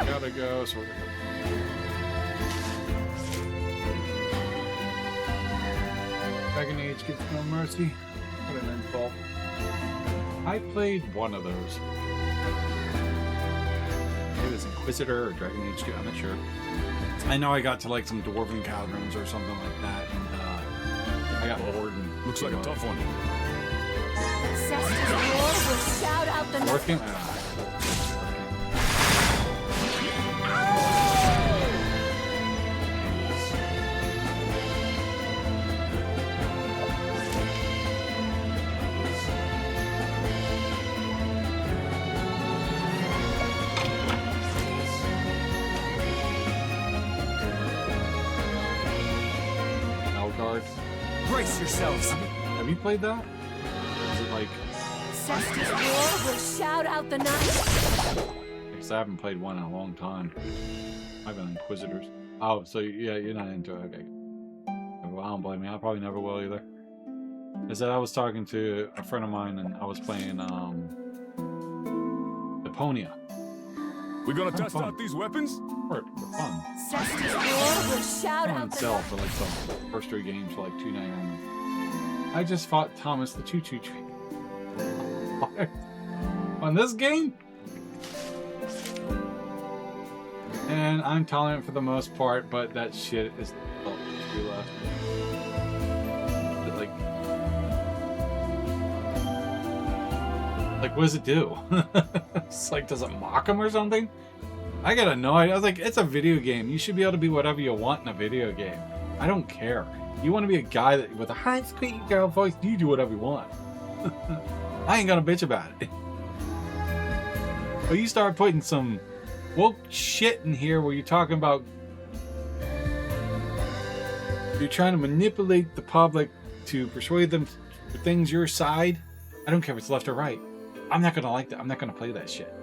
Gotta go, so we're gonna go. Dragon Age gets no mercy. What an insult. I played one of those. It was Inquisitor or Dragon Age 2, I'm not sure. I know I got to like some Dwarven Caverns or something like that, and I got bored and Looks like a tough one. Cestus War will shout out the Fourth night. game? Brace yourselves. Have you played that? Is it like... Cestus War will shout out the night. Because I haven't played one in a long time. I've been Inquisitors. Oh, so yeah, you're not into it. Okay. Well, I don't blame me. I probably never will either. Is that I was talking to a friend of mine and I was playing Deponia. We gonna Oh, test fun. out these weapons? For fun. Cestus War will shout On out the sale night. for like some first 3 games for like $2.99. I just fought Thomas the Choo Choo Tree. On this game? And I'm tolerant for the most part, but that shit is true left. But like what does it do? It's like, does it mock him or something? I got annoyed. I was like, it's a video game. You should be able to be whatever you want in a video game. I don't care. You want to be a guy that with a high squeaky girl voice, you do whatever you want. I ain't gonna bitch about it. But you start putting some woke shit in here where you're talking about you're trying to manipulate the public to persuade them for things your side. I don't care if it's left or right. I'm not gonna like that. I'm not gonna play that shit.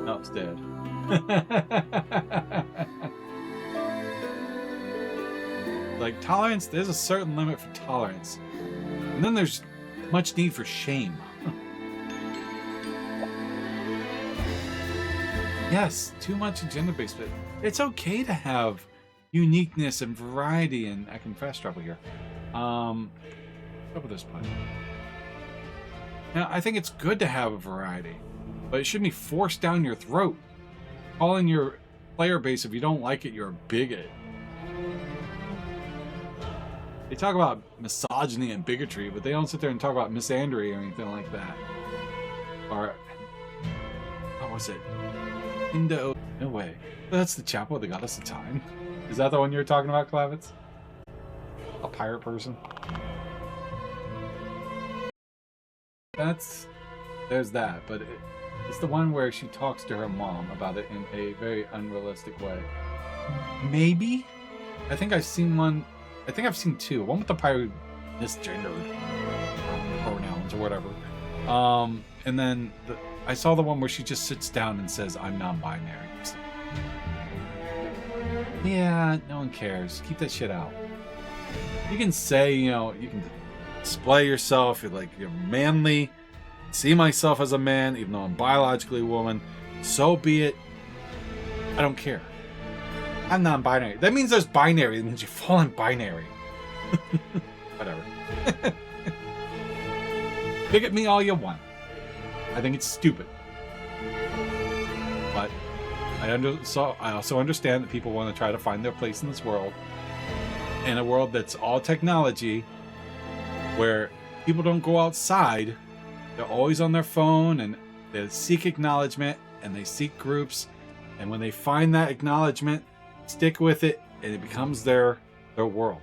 Oh, it's dead. Like tolerance, there's a certain limit for tolerance. And then there's much need for shame. Yes, too much agenda-based, but it's okay to have uniqueness and variety, and I can fast travel here. Over this point. Now, I think it's good to have a variety, but it shouldn't be forced down your throat. Calling your player base, if you don't like it, you're a bigot. They talk about misogyny and bigotry, but they don't sit there and talk about misandry or anything like that. Or, what was it? No way. That's the chapel that got us the time. Is that the one you were talking about, Klavitz? A pirate person? There's that, but it's the one where she talks to her mom about it in a very unrealistic way. Maybe? I think I've seen one. I think I've seen 2. One with the pirate misgendered pronouns or whatever. And then I saw the one where she just sits down and says, "I'm non-binary." Yeah, no one cares. Keep that shit out. You can say, you know, you can display yourself. You're manly. See myself as a man, even though I'm biologically a woman. So be it. I don't care. I'm non-binary. That means there's binary. It means you fall in binary. Whatever. Pick at me all you want. I think it's stupid. But I also understand that people want to try to find their place in this world. In a world that's all technology, where people don't go outside. They're always on their phone, and they seek acknowledgement, and they seek groups. And when they find that acknowledgement, stick with it, and it becomes their world.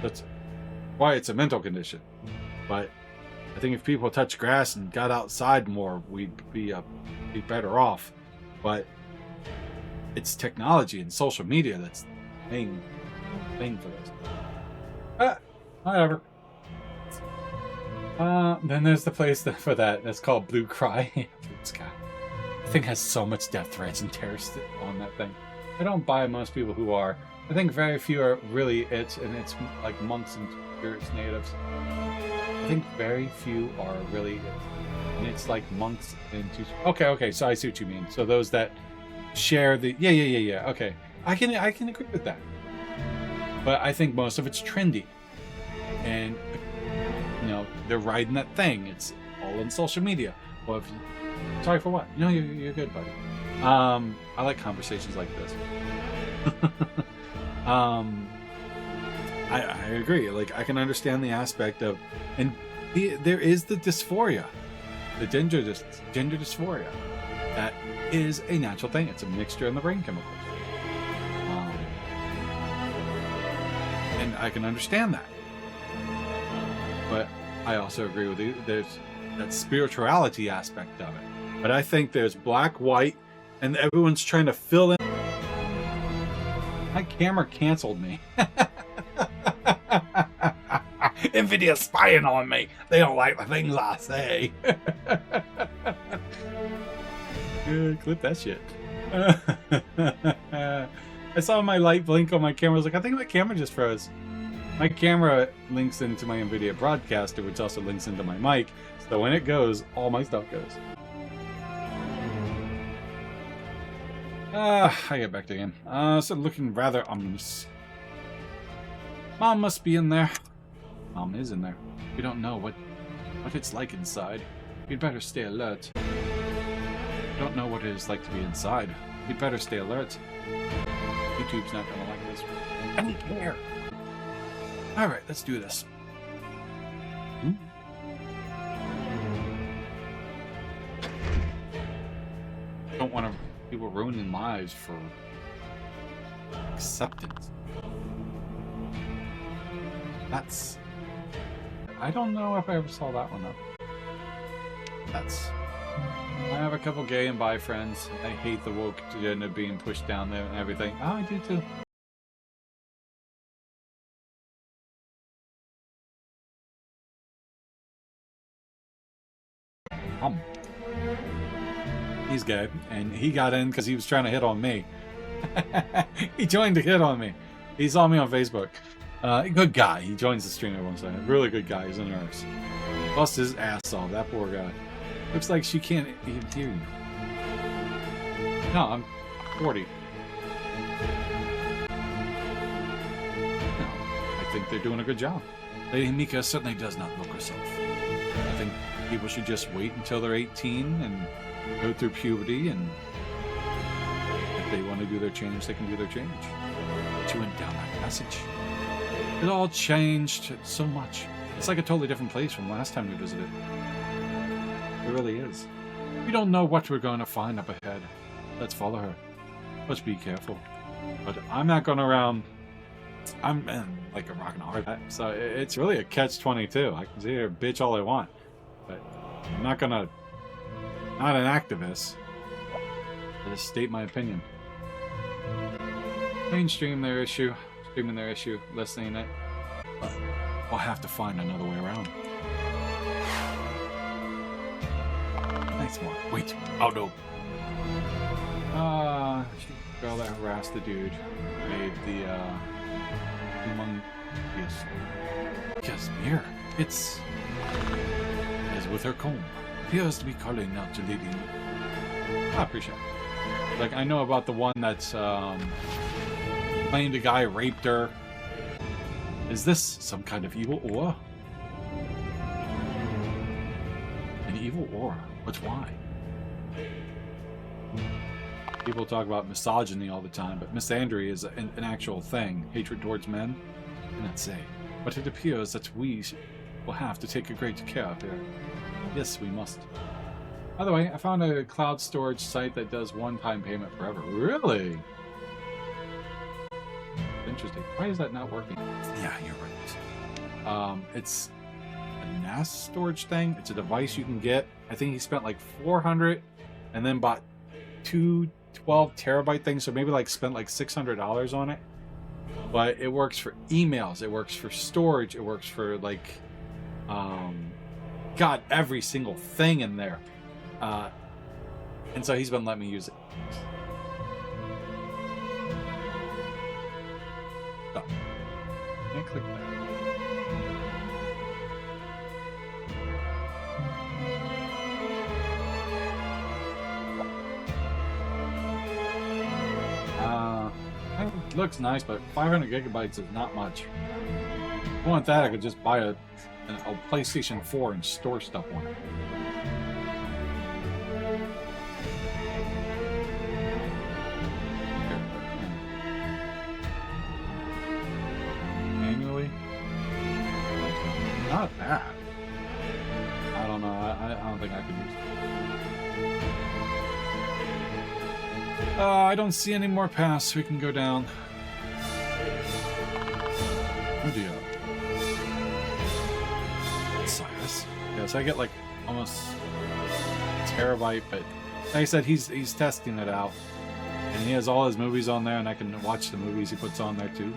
That's why it's a mental condition. But I think if people touched grass and got outside more, we'd be better off. But it's technology and social media that's the main thing for this. Whatever. Then there's the place for that. That's called Blue Cry. Blue Sky. The thing has so much death threats and terrorists on that thing. I don't buy most people who are. I think very few are really it, and it's like monks and spirits natives. I think very few are really it. And it's like monks and okay, so I see what you mean. So those that share the yeah. Okay. I can agree with that. But I think most of it's trendy. And you know, they're riding that thing. It's all on social media. Well, sorry for what? No, you're good, buddy. I like conversations like this. I agree. Like, I can understand the aspect of, and there is the dysphoria, the gender dysphoria. That is a natural thing. It's a mixture in the brain chemicals. And I can understand that. But I also agree with you. There's that spirituality aspect of it. But I think there's black, white, and everyone's trying to fill in. My camera canceled me. NVIDIA's spying on me. They don't like the things I say. Clip that shit. I saw my light blink on my camera. I was like, I think my camera just froze. My camera links into my NVIDIA broadcaster, which also links into my mic. So when it goes, all my stuff goes. I get back to again. So looking rather ominous. Mom must be in there. Mom is in there. We don't know what it's like inside. We'd better stay alert. We don't know what it is like to be inside. We'd better stay alert. YouTube's not gonna like this. I don't care. Alright, let's do this. I don't want people ruining lives for acceptance. That's... I don't know if I ever saw that one up. That's... I have a couple gay and bi friends. I hate the woke agenda being pushed down there and everything. Oh, I do too. He's gay, and he got in because he was trying to hit on me. He joined to hit on me. He saw me on Facebook. Good guy. He joins the stream every once in a while. Really good guy. He's a nurse. Bust his ass off. That poor guy. Looks like she can't even hear you. No, I'm 40. No, I think they're doing a good job. Lady Mika certainly does not look herself. I think people should just wait until they're 18 and go through puberty, and if they want to do their change, they can do their change. She went down that passage. It all changed so much. It's like a totally different place from last time we visited. It really is. We don't know what we're going to find up ahead. Let's follow her. Let's be careful. But I'm not going around... I'm like a rock and a hard. So it's really a catch-22. I can sit here and bitch all I want. But I'm not going to... Not an activist. I just state my opinion. Mainstream their issue. Streaming their issue. Listening it. But I'll have to find another way around. Thanks, Mark. Wait. Oh, no. She girl that harassed the dude made the, humongous. Yes, mirror. It's as with her comb. Appears to be calling out to Lady. I appreciate it. Like, I know about the one that's, claimed a guy raped her. Is this some kind of evil aura? An evil aura? But why? People talk about misogyny all the time, but misandry is an actual thing. Hatred towards men? I cannot say. But it appears that we will have to take a great care of her. Yes, we must. By the way, I found a cloud storage site that does one-time payment forever. Really? Interesting. Why is that not working? Yeah, you're right. It's a NAS storage thing. It's a device you can get. I think he spent like $400 and then bought two 12 terabyte things, so maybe like spent like $600 on it. But it works for emails, it works for storage, it works for like got every single thing in there. And so he's been letting me use it. Oh. Can't click that. It looks nice, but 500 gigabytes is not much. If I want that, I could just buy a PlayStation 4 and store stuff on it. Manually? Not bad. I don't know. I don't think I could use it. I don't see any more paths. We can go down. Oh dear. Cyrus. Yes, I get like almost a terabyte, but like I said, he's testing it out. And he has all his movies on there, and I can watch the movies he puts on there too.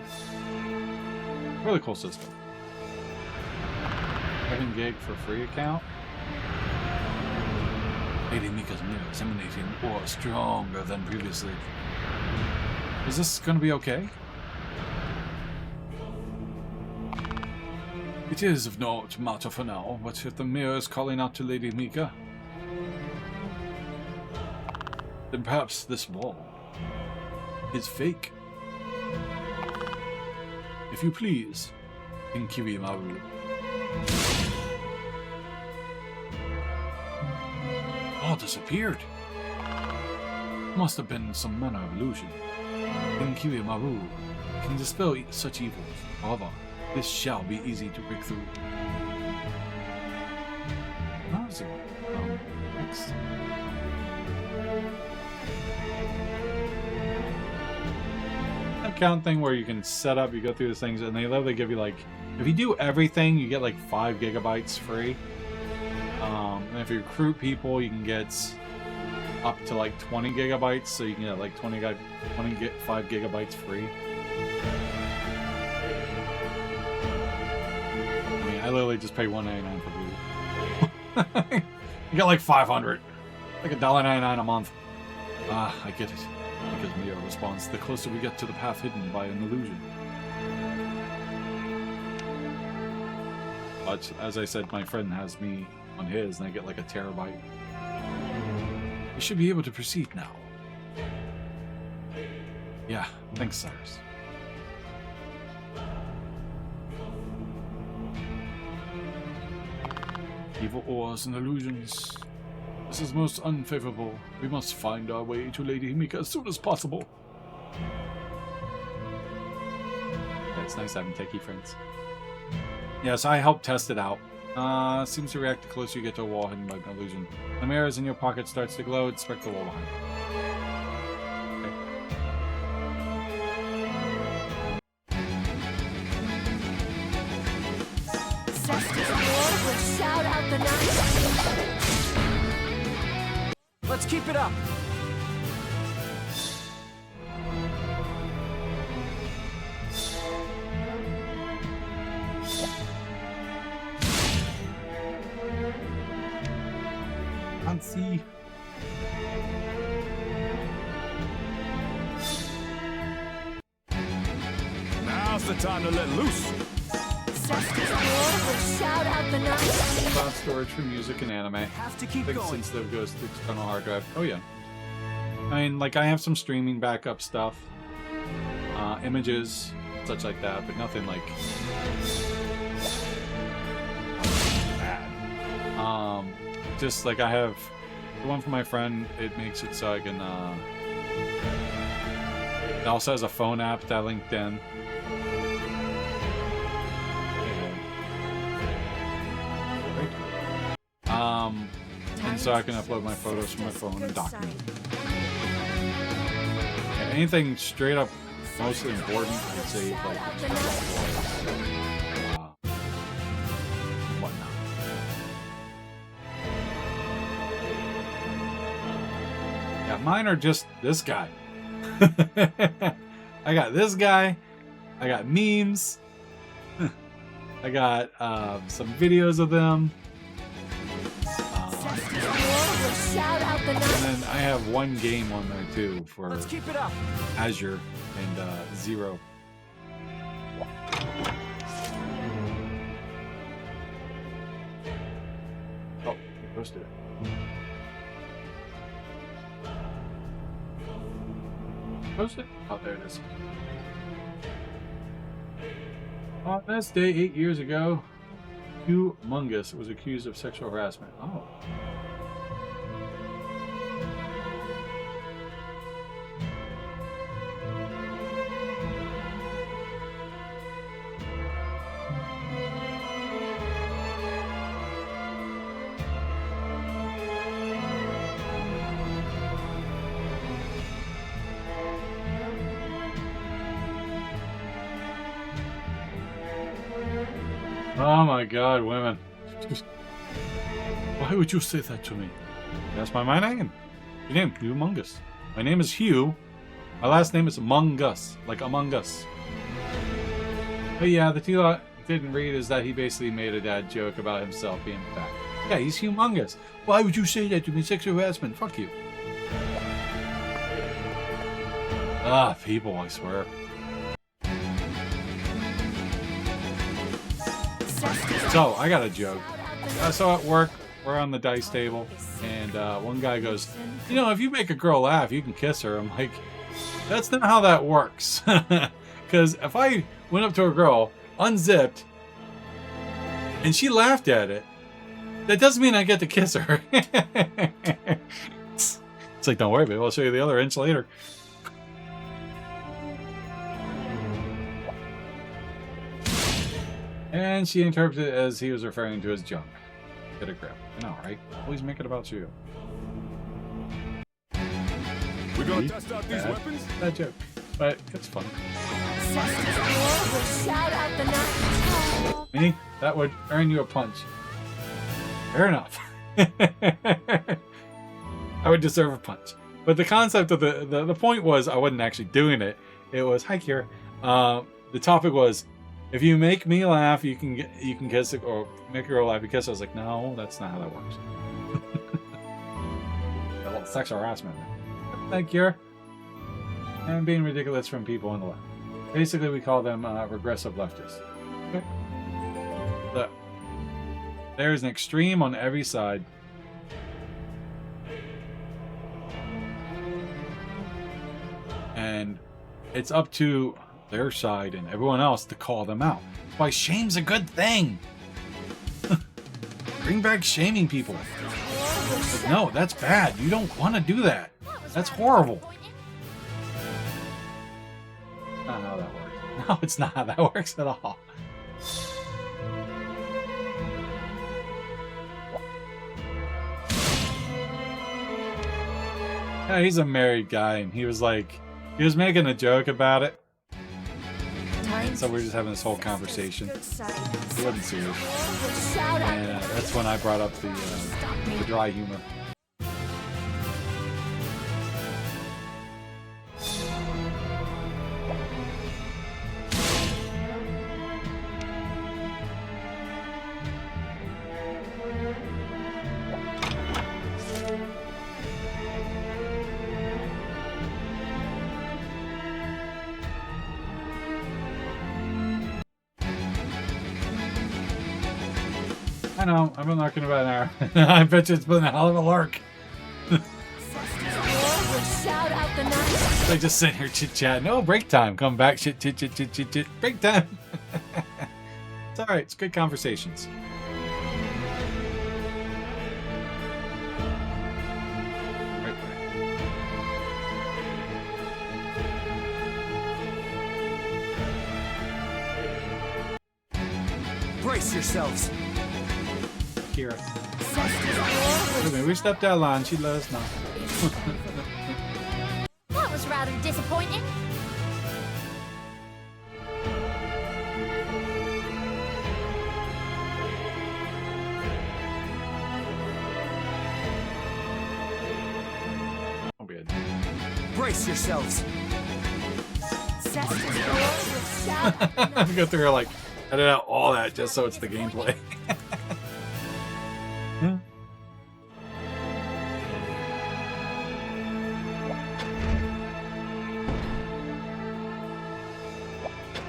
Really cool system. 7 gig for free account. Lady Mika's mirror is emanating or stronger than previously. Is this gonna be okay? It is of no matter for now, but if the mirror is calling out to Lady Mika, then perhaps this wall is fake. If you please, Inkiri Maru. All disappeared. Must have been some manner of illusion. Inkiri Maru can dispel such evils. However, this shall be easy to break through. How is it? Next. Account thing where you can set up, you go through the things, and they literally give you like, if you do everything, you get like 5 gigabytes free. And if you recruit people, you can get up to like 20 gigabytes, so you can get like 5 gigabytes free. I mean, I literally just pay $1.99 for Google. You get like 500, like $1.99 a month. I get it. Because Mia responds, the closer we get to the path hidden by an illusion. But as I said, my friend has me on his, and I get like a terabyte. You should be able to proceed now. Yeah, thanks, Cyrus. Evil ores and illusions. This is most unfavorable. We must find our way to Lady Mika as soon as possible. Yeah, it's nice having techie friends. Yes, I helped test it out. Seems to react the closer you get to a wall hidden by an illusion. The mirrors in your pocket starts to glow, inspect the wall behind. Cestus War will shout out the night. Let's keep it up. Now's the time to let loose. Sesty's war will shout out the night. Cloud storage for music and anime. Have to keep Big going. sensitive goes to external hard drive. Oh yeah. I mean, like I have some streaming backup stuff, images, such like that, but nothing like bad. Just like I have the one from my friend. It makes it so I can. It also has a phone app that I linked in. And so I can upload my photos from my phone and document. Yeah, anything straight up mostly important, I'd say like whatnot. Yeah, mine are just this guy. I got this guy. I got memes. I got some videos of them. Shout out the And night. then I have one game on there too for Let's keep it up. Azure and Zero. Oh, you posted it. Posted? Oh, there it is. On this day 8 years ago, Hugh Mungus was accused of sexual harassment. Oh. Oh my god, women. Why would you say that to me? That's my name. Your name, Hugh Mungus. My name is Hugh. My last name is Mungus, like Among Us. But yeah, the two I didn't read is that he basically made a dad joke about himself being fat. Yeah, he's humongous. Why would you say that to me? Sexual harassment. Fuck you. Ah, people, I swear. So, I got a joke. So at work, we're on the dice table, and one guy goes, you know, if you make a girl laugh, you can kiss her. I'm like, that's not how that works. Because if I went up to a girl, unzipped, and she laughed at it, that doesn't mean I get to kiss her. It's like, don't worry, babe, I'll show you the other inch later. And she interpreted it as he was referring to his junk. Get a grip. I know, right? Always make it about you. We're gonna See? test out these Bad. weapons? That joke. But it's fun. Sesty's war will shout out the night. Me? That would earn you a punch. Fair enough. I would deserve a punch. But the concept of the point was I wasn't actually doing it. It was, hi Kira. The topic was, if you make me laugh, you can kiss it, or make a girl laugh, you kiss her. I was like, no, that's not how that works. A little sexual harassment. Thank you. And being ridiculous from people on the left. Basically, we call them regressive leftists. Okay. Look, there's an extreme on every side. And it's up to their side and everyone else to call them out. That's why shame's a good thing. Bring back shaming people. But no, that's bad. You don't want to do that. That's horrible. Not how that works. No, it's not how that works at all. Yeah, he's a married guy, and he was like, he was making a joke about it. So we're just having this whole conversation. It wasn't serious. And that's when I brought up the dry humor. I know, I've been lurking about an hour. I bet you it's been a hell of a lurk. Cesti's roar will shout out the night. They just sit here chit-chatting. Oh, break time. Come back. Shit. Break time. It's all right. It's good conversations. Right way. Brace yourselves. Kira. Cesti's roar will Maybe we stepped out of line. She'd let us know. That was rather disappointing. Don't be a Brace yourselves. Cesti's roar will shout out the night. I'm go through her like edit out all that just so it's the gameplay.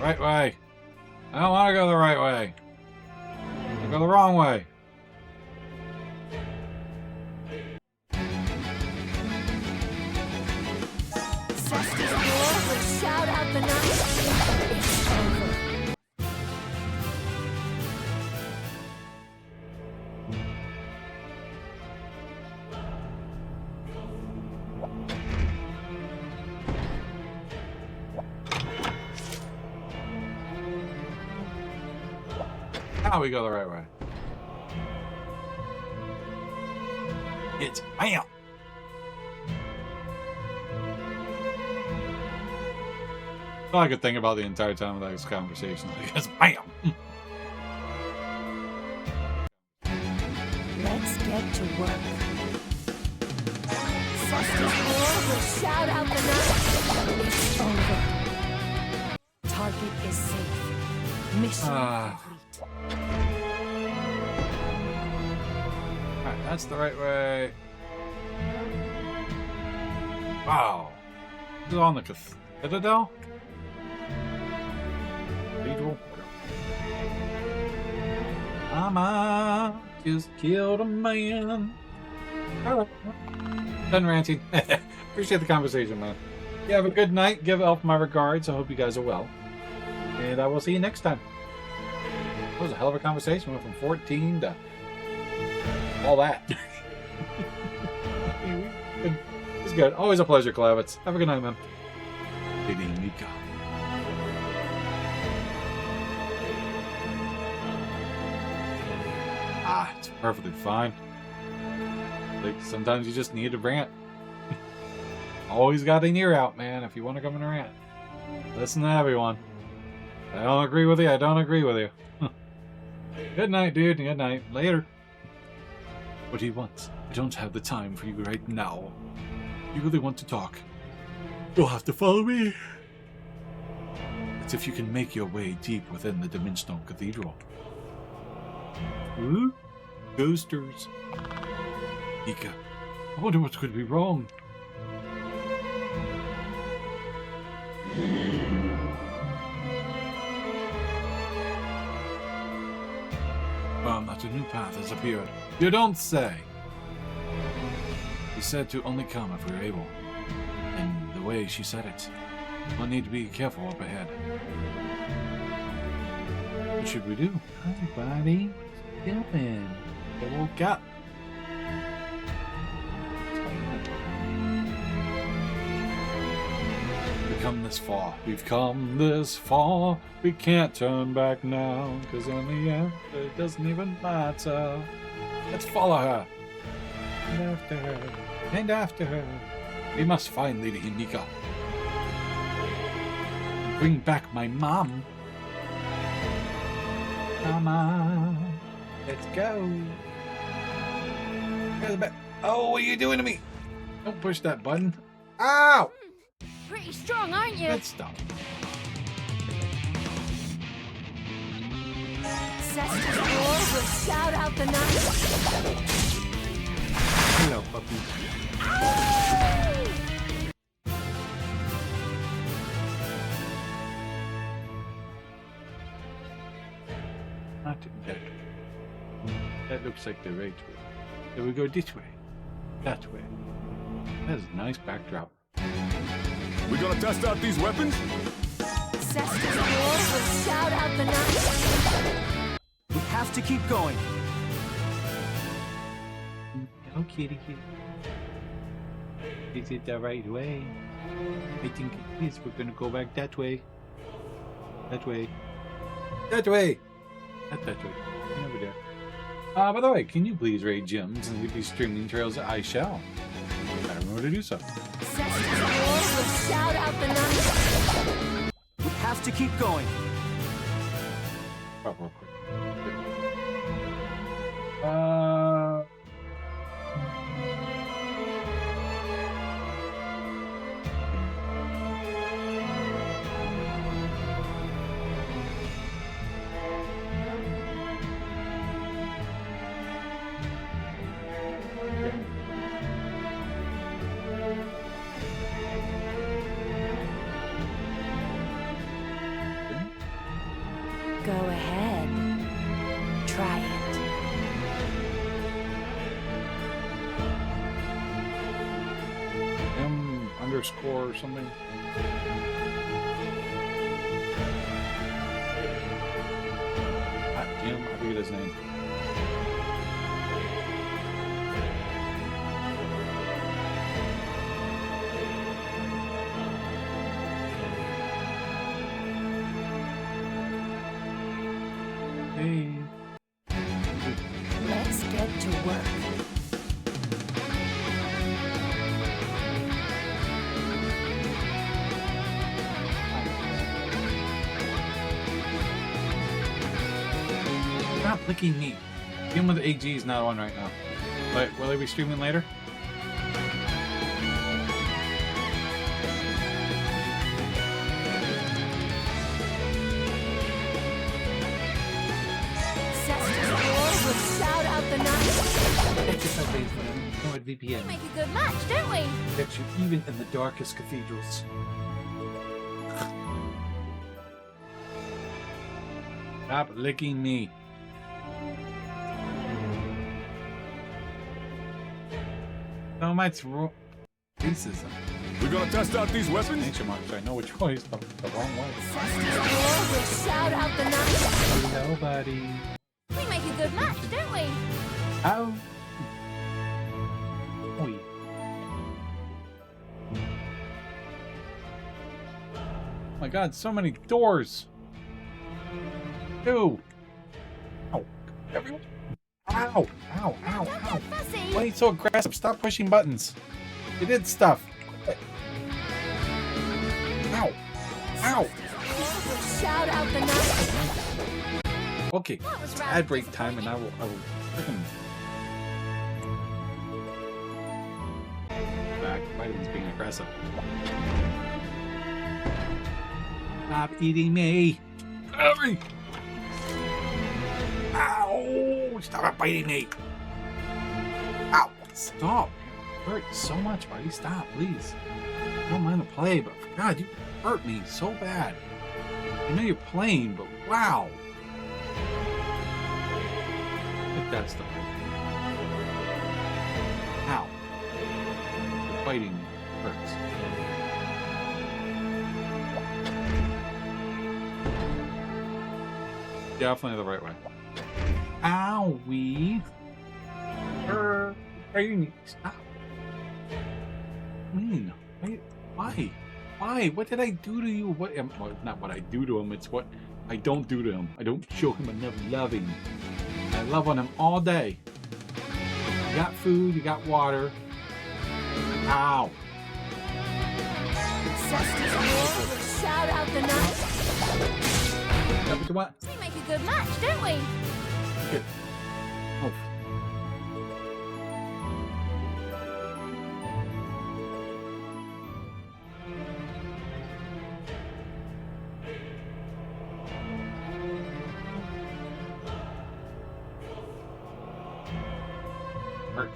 Right way. I don't want to go the right way. I go the wrong way. Cesti's roar will shout out the night. It's over. Now we go the right way. It's bam. That's all I could think about the entire time of this conversation. Because bam. Let's get to work. Cesti's roar will shout out the night. It's over. Target is safe. Mission complete. Alright, that's the right way. Wow. This is on the Citadel? Cathedral? Mama just killed a man. Alright. Done ranting. Appreciate the conversation, man. You have a good night. Give Elf my regards. I hope you guys are well. And I will see you next time. That was a hell of a conversation. Went from 14 to all that. It's good. Always a pleasure, Klavitz. Have a good night, man. Lady Mika. It's perfectly fine. Like, sometimes you just need to rant. Always got an ear out, man, if you want to come and rant. Listen to everyone. I don't agree with you. I don't agree with you. Good night, dude. Good night. Later. What do you want? I don't have the time for you right now. You really want to talk? You'll have to follow me. It's if you can make your way deep within the Dimensional Cathedral. Huh? Ghosters. Ika. I wonder what could be wrong. That a new path has appeared. You don't say! He said to only come if we were able. And the way she said it, we'll need to be careful up ahead. What should we do? Hi, buddy. What you doing? I woke up. We've come this far. We've come this far. We can't turn back now. Cause in the end, it doesn't even matter. Let's follow her. And after her. And after her. We must find Lady Himika. Bring back my mom. Mama. Let's go. Oh, what are you doing to me? Don't push that button. Ow! Pretty strong, aren't you? Good stuff. Cesti's roar will shout out the night. Hello, puppy. Not dead. That looks like the right way. So we go this way. That way. That is a nice backdrop. We gonna test out these weapons? Cestus roar will shout out the night. We have to keep going. Oh, kitty, kitty. Is it the right way? I think it is. We're gonna go back that way. That way. That way! Not that way. Over there. By the way, can you please raid gyms and leave these streaming trails? I shall. I don't know how to do so. Cestus roar will shout out the night. We have to keep going. Stop real quick. Go ahead. Try it. Underscore or something. Damn, I forget his name. Hey. Let's get to work. Stop licking me. Game with AG is not on right now. But will they be streaming later? Cestus roar will shout out the night. Exercise days for them. No at VPN. Make a good match, don't we? Gets you even in the darkest cathedrals. Stop licking me. So much racism. We gonna test out these weapons? Nature marks. I know which way is the wrong way. Cestus roar will shout out the night. Nobody. We make a good match, don't we? Ow. Oi. My God, so many doors. Ew. Ow. Everyone. Ow. Ow. Ow. Don't Ow. get fussy. Why are you so aggressive? Stop pushing buttons. You did stuff. Ow. Ow. Will shout out the night. Okay. What was It's wrong ad with break this time and I will freaking back. Biden's being aggressive. Stop eating me. Hurry. Ow. Stop biting me. Ow. Stop. It hurts so much, buddy. Stop, please. I don't mind the play, but for God, you hurt me so bad. I know you're playing, but wow. I think that's the way. Ow. The biting hurts. Definitely the right way. Owie. Biting. Stop. Mean. Why? Why? What did I do to you? What? Well, not what I do to him. It's what I don't do to him. I don't show him enough loving. I love on him all day. You got food. You got water. Ow. Cestus roar will shout out the night. Is that what you want? We make a good match, don't we? Here. Oh. Hurt.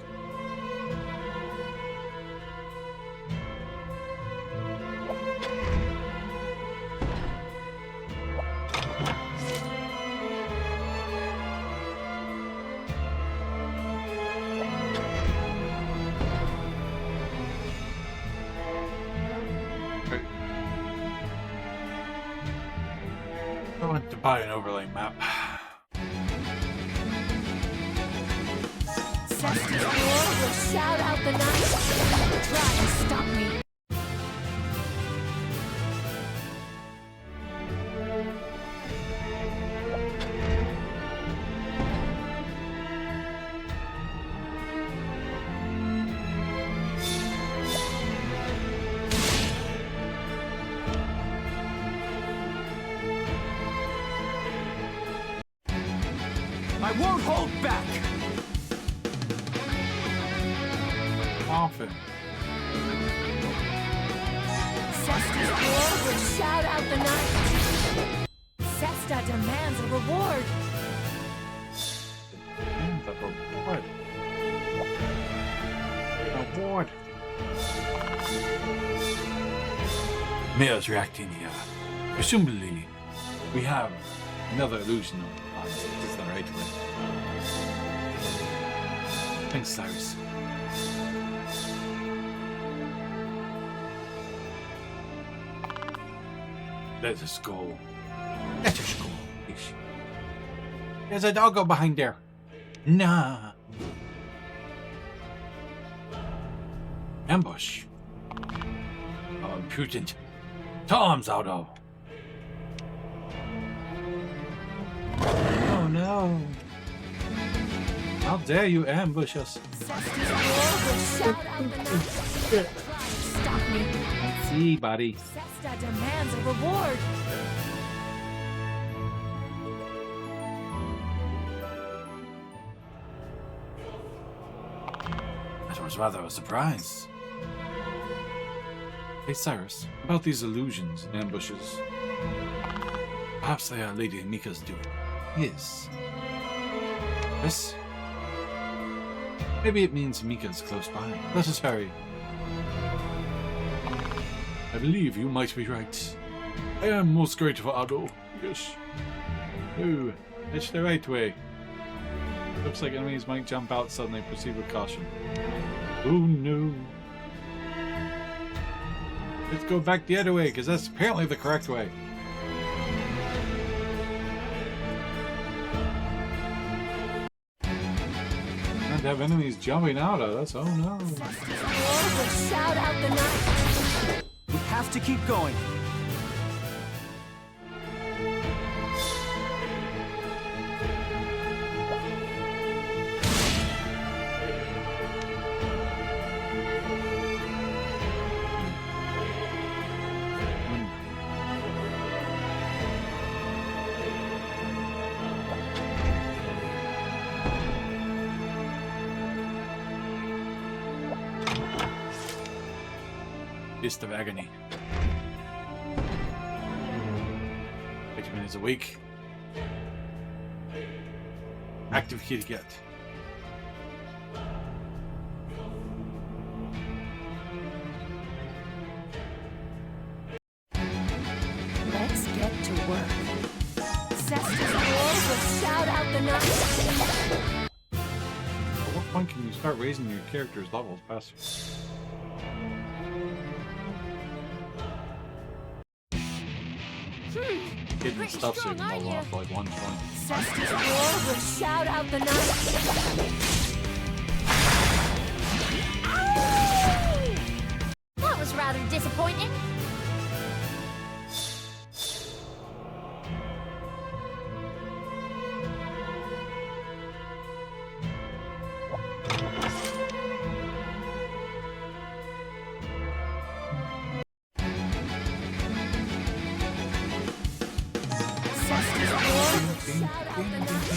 To buy an overlay map. Cesti's roar will shout out the night. Try and stop me. I won't hold back! Often. Cesti's roar will shout out the night. Cesta demands a reward. And the reward. Award. Mia's reacting here. Presumably, we have another illusion on us. Is that right? Thanks, Cyrus. Let us go. Let us go. There's a doggo behind there. Nah. Ambush. Oh, impudent. Tom's Auto. Oh no. How dare you ambush us? Cesti's roar will shout out the night. Try and stop me. Let's see, buddy. Cesta demands a reward. That was rather a surprise. Hey, Cyrus, about these illusions and ambushes. Perhaps they are Lady Mika's doing. Yes. Yes? Maybe it means Mika's close by. Let us hurry. I believe you might be right. I am most grateful, Ado. Yes. Oh, it's the right way. Looks like enemies might jump out suddenly. Proceed with caution. Oh no. Let's go back the other way, because that's apparently the correct way. And have enemies jumping out at us. Oh no. Cesti's roar will shout out the night. We have to keep going. Fist of Agony. Vitamin is awake. Active key to get. Let's get to work. Cesti's roar will shout out the night. At what point can you start raising your character's levels faster? Hidden Pretty stuff so you strong, can aren't level you? off like 1 point. Cesti's roar will shout out the night. That was rather disappointing. Cesti's roar will shout out the night.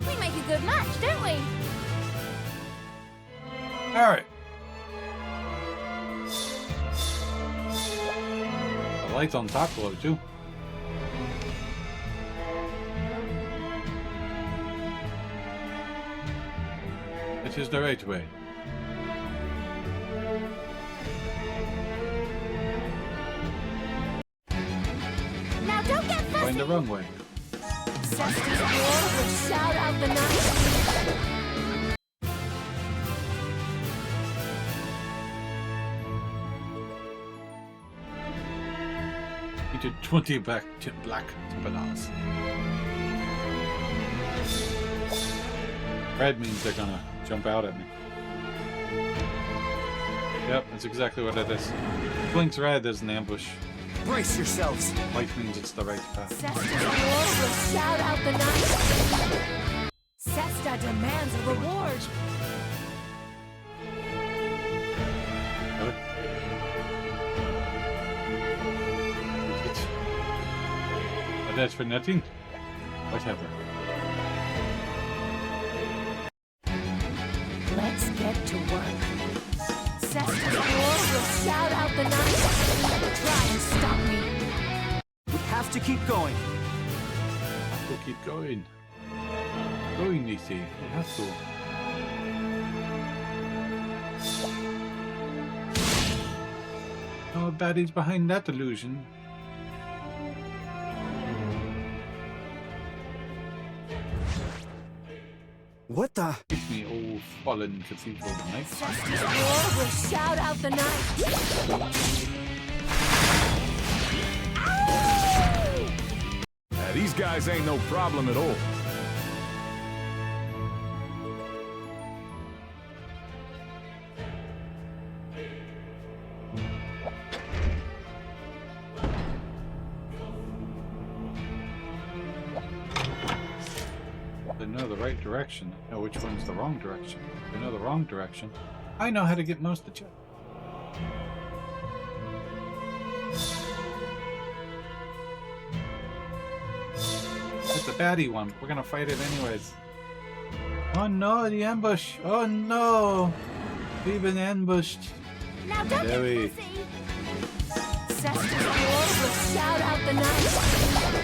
We make a good match, don't we? Alright. The lights on top glow too. It is the right way. Now don't get Going fussy. the wrong way. Cesti's roar will shout out the night. You defeated 20 black Templars. Red means they're gonna jump out at me. Yep, that's exactly what it is. Blinks red, there's an ambush. Brace yourselves. White means it's the right path. Cesta's lord will shout out the night. Cesta demands a reward. Really? But that's for nothing? Whatever. Let's get to work. Cesta's lord will shout out the night. Try and stop me. We have to keep going. We'll keep going. Going, you see. We have to. No baddies behind that illusion. What the? It's me, old fallen cathedral knight. Cesta's lord will shout out the night. These guys ain't no problem at all. They know the right direction. Know which one's the wrong direction. They know the wrong direction. I know how to get most of it. It's a baddie one. We're gonna fight it anyways. Oh no, the ambush! Oh no! We've been ambushed. Now don't There be we- fussy. Cesta's lord will shout out the night.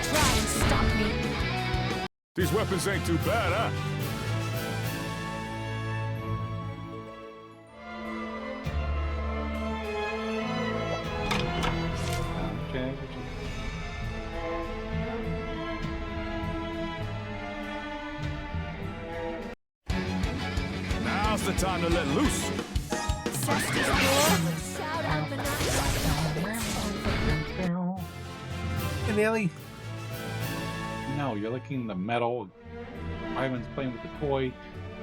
Try and stop me. These weapons ain't too bad, huh? Okay. Now's the time to let loose. Cesta's lord will shout out the night. Hey, Lily. No, you're licking the metal. Ivan's playing with the toy.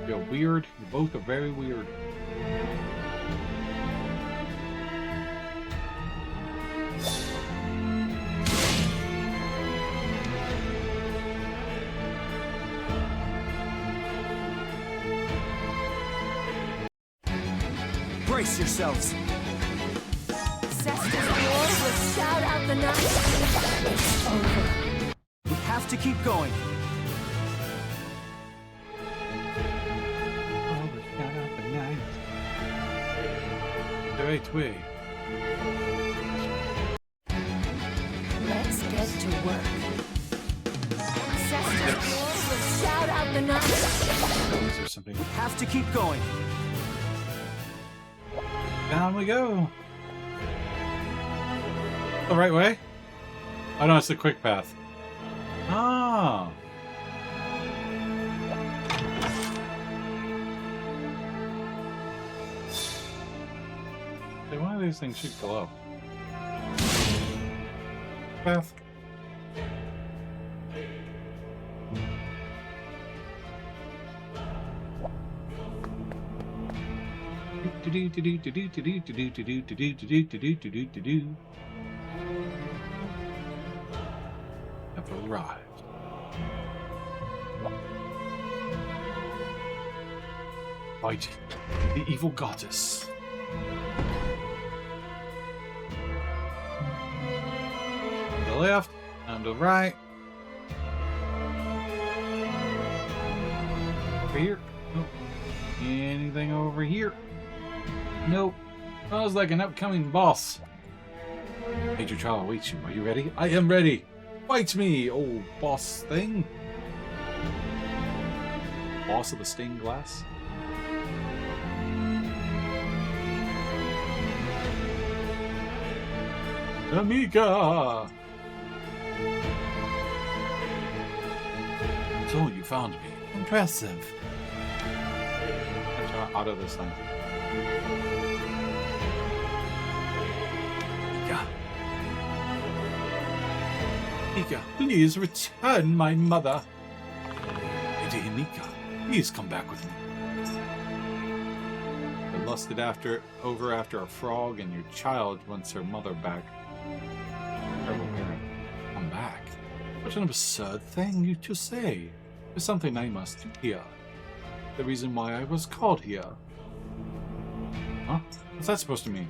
You're weird. You both are very weird. Brace yourselves. Cesta's lord will shout out the night. It's over. We have to keep going. Oh, we got up at night. The right way. Let's get to work. Cesta's lord will shout out the night. Is there something? Have to keep going. Down we go. The right way? Oh no, it's the quick path. Ah. Hey, one of these things should glow. Path. Have arrived. Fight the evil goddess. To the left and to the right. Over here. Nope. Anything over here? Nope. Smells like an upcoming boss. Major trial awaits you. Are you ready? I am ready. Fight me, old boss thing. Boss of the stained glass. Amiga! So you found me. Impressive. Let's try auto this time. Amiga. Himika, please return my mother. Lady Himika, please come back with me. I lusted after a frog, and your child wants her mother back. Come back? What an absurd thing to say. There's something I must do here. The reason why I was called here. Huh? What's that supposed to mean?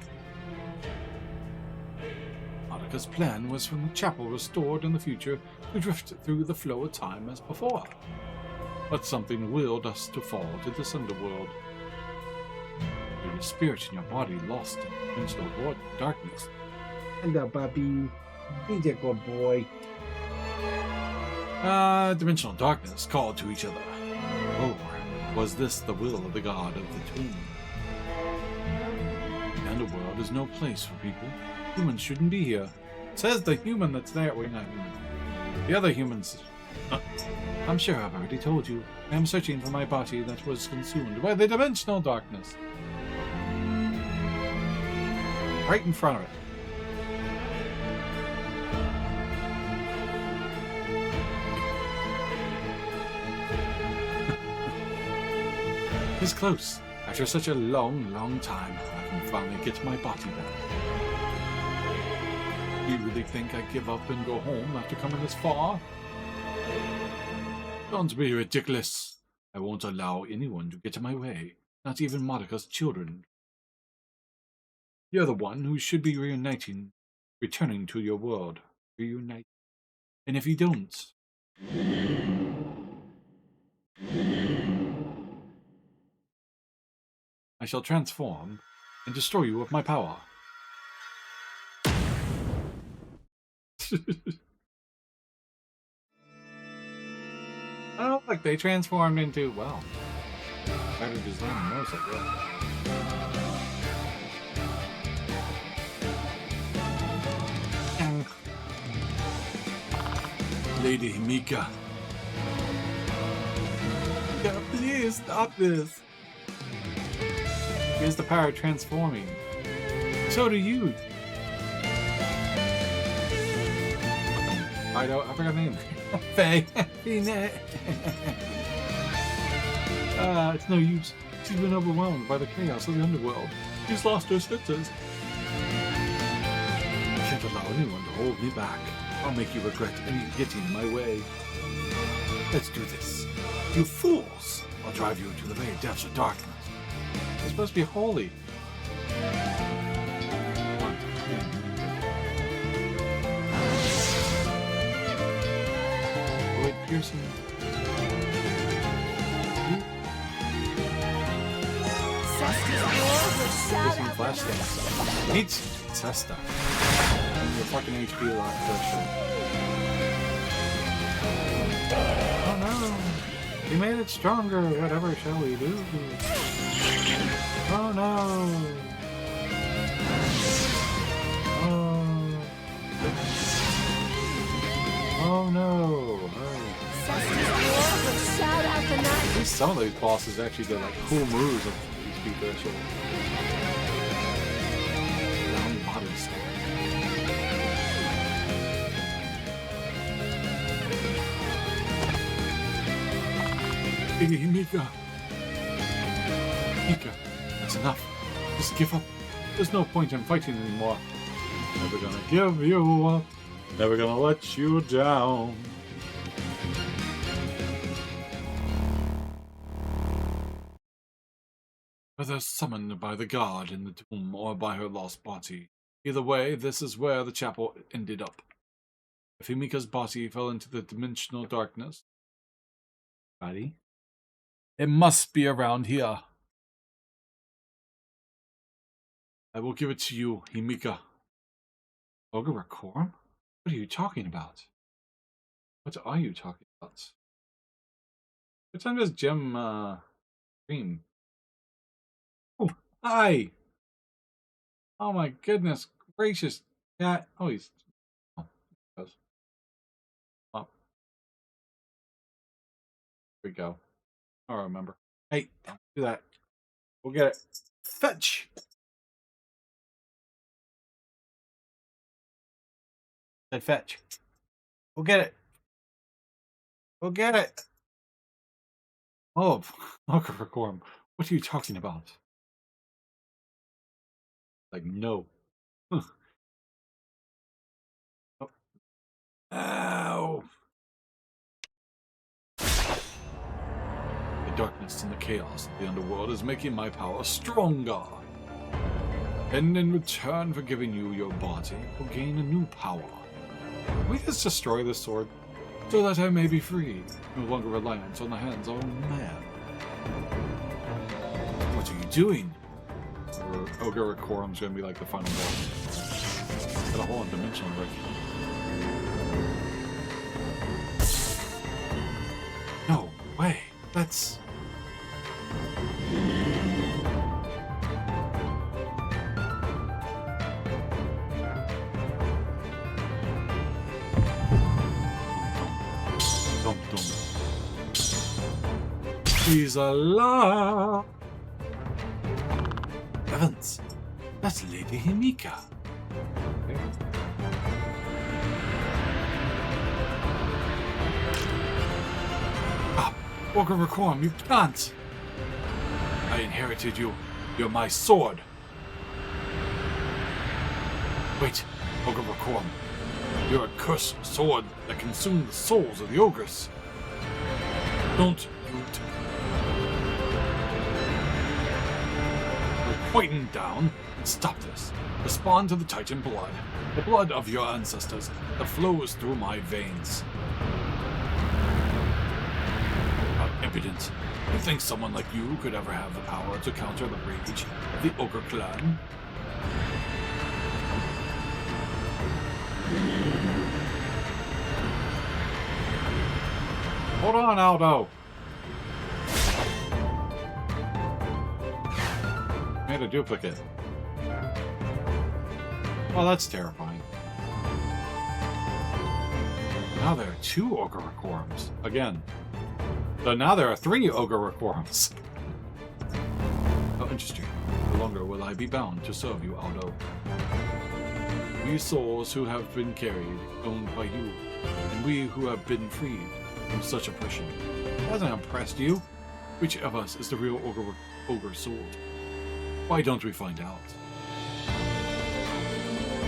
Marika's plan was when the chapel restored in the future to drift through the flow of time as before. But something willed us to fall to this underworld. Your spirit in your body lost in dimensional darkness. Hello, Bubby. He's a good boy. Dimensional darkness called to each other. Or was this the will of the god of the tomb? The underworld is no place for people. Humans shouldn't be here. Says the human that's there. Wait, not human. The other humans. I'm sure I've already told you. I am searching for my body that was consumed by the dimensional darkness. Right in front of it. It's close. After such a long, long time, I can finally get my body back. Do you really think I give up and go home after coming this far? Don't be ridiculous. I won't allow anyone to get in my way, not even Marika's children. You're the one who should be returning to your world. Reunite. And if you don't... I shall transform and destroy you with my power. Oh, look, they transformed into, well, better design than most, I guess. Lady Himika. Yeah, please stop this. Here's the power of transforming. So do you. I forgot her name. Faye. It's no use. She's been overwhelmed by the chaos of the underworld. She's lost her senses. I can't allow anyone to hold me back. I'll make you regret getting in my way. Let's do this. You fools! I'll drive you to the very depths of darkness. It's supposed to be holy. Wait, piercing. Piercing flash dance. Needs Cesta. Your fucking HP lock threshold. Oh no! We made it stronger. Whatever shall we do? Oh no! Oh! Oh no! Shout out the night. At least some of these bosses actually did like cool moves of HP threshold. Down bottom stuff. Himika. Himika, that's enough. Just give up. There's no point in fighting anymore. Never gonna give you up. Never gonna let you down. Whether summoned by the god in the tomb or by her lost body, either way, this is where the chapel ended up. If Himika's body fell into the dimensional darkness, it must be around here. I will give it to you, Himika. Ogre Rakorum? What are you talking about? What are you talking about? What time does Gem stream? Oh, hi! Oh my goodness gracious. Cat. Oh, he's... Oh, he goes. Oh. Here we go. I don't remember. Hey, don't do that. We'll get it. Fetch! Said fetch. Go get it. Go get it. Oh, Ogre Reform. What are you talking about? Like, no. Huh. Oh. Ow. The darkness and the chaos of the underworld is making my power stronger. And in return for giving you your body, will gain a new power. Can we just destroy this sword? So that I may be free, no longer reliant on the hands of a man. What are you doing? Or Ogre Quorum's gonna be like the final boss. Got a whole dimensional break. No way. That's... Dum dum. She's alive! Heavens! That's Lady Himika. Okay. Ah! Ogre Reform, you can't! I inherited you. You're my sword. Wait, Ogre Reform. You're a cursed sword that consumed the souls of the ogres. Don't you... We're pointing down. Stop this. Respond to the Titan blood. The blood of your ancestors that flows through my veins. How impudent. You think someone like you could ever have the power to counter the rage of the Ogre clan? Hold on, Aldo. Made a duplicate. Oh, that's terrifying. Now there are 2 Ogre Quorums. Again. So now there are 3 Ogre Quorums. Oh, interesting. No longer will I be bound to serve you, Aldo. We souls who have been carried, owned by you, and we who have been freed from such oppression. Hasn't impressed you? Which of us is the real ogre sword? Why don't we find out?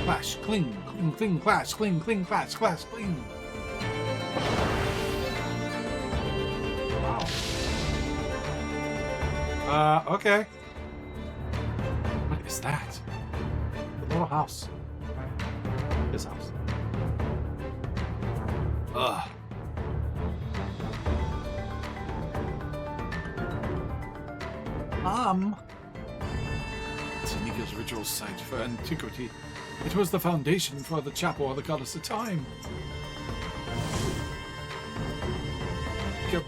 Clash, cling, cling, cling, clash, cling, cling, clash, clash, cling. Wow. Okay. What is that? The little house. This house. Ugh. It's Himika's ritual site for antiquity. It was the foundation for the chapel of the goddess of time.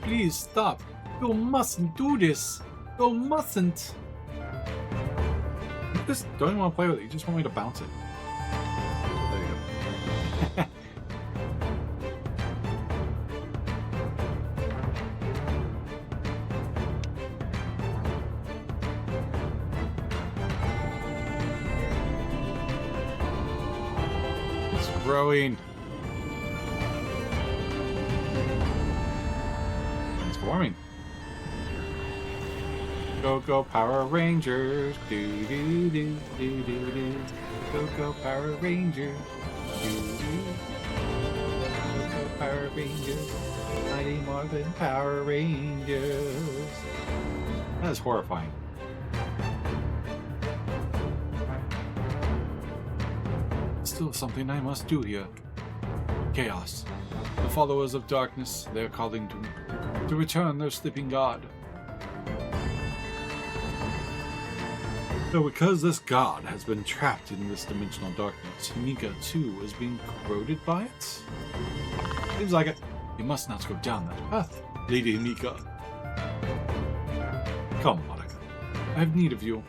Please stop. You mustn't do this. You mustn't. You just don't want to play with it. You just want me to bounce it. There you go. Growing. Transforming. Go Power Rangers. Do do do do do do. Go Power Rangers. Do do. Go Power Rangers. Mighty Morphin Power Rangers. That is horrifying. Still something I must do here. Chaos. The followers of darkness, they are calling to return their sleeping god. So because this god has been trapped in this dimensional darkness, Himika too is being corroded by it? Seems like it. You must not go down that path, Lady Himika. Come, Monica. I have need of you.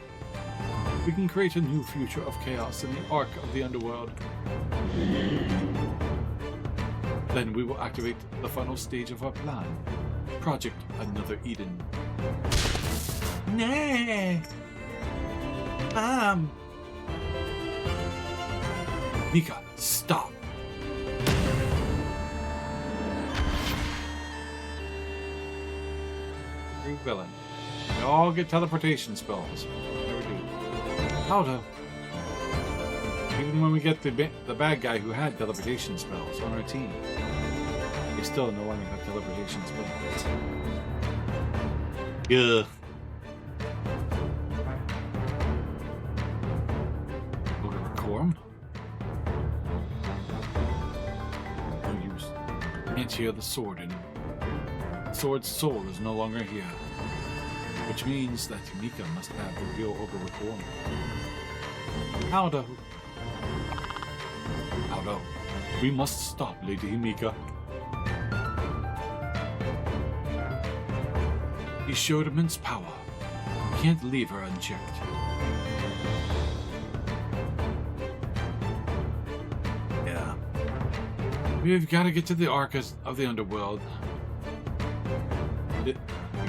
We can create a new future of chaos in the Ark of the Underworld. Then we will activate the final stage of our plan. Project Another Eden. Nah! Mika, stop! villain. We all get teleportation spells. Never do. How do? Even when we get the bad guy who had teleportation spells on our team, we still no longer have teleportation spells. Yeah. Quorum? No use. Can't hear the sword anymore. The sword's soul is no longer here. Which means that Mika must have the real Ogre Quorum. Howdo. Howdo. We must stop Lady Himika. He showed immense power. We can't leave her unchecked. Yeah. We've got to get to the Ark of the Underworld. We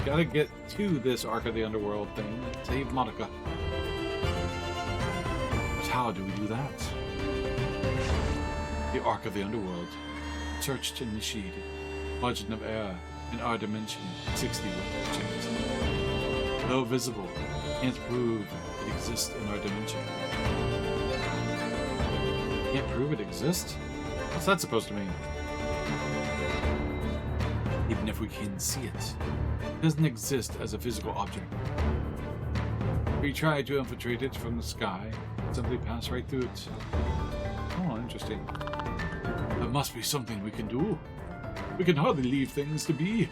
gotta get to this Ark of the Underworld thing and save Monica. But how do we do that? The Ark of the Underworld. Searched and initiated. Margin of error in our dimension 60 checked. Though visible, can't prove it exists in our dimension. Can't prove it exists? What's that supposed to mean? Even if we can see it, it doesn't exist as a physical object. We tried to infiltrate it from the sky, simply pass right through it. Oh, interesting. There must be something we can do. We can hardly leave things to be.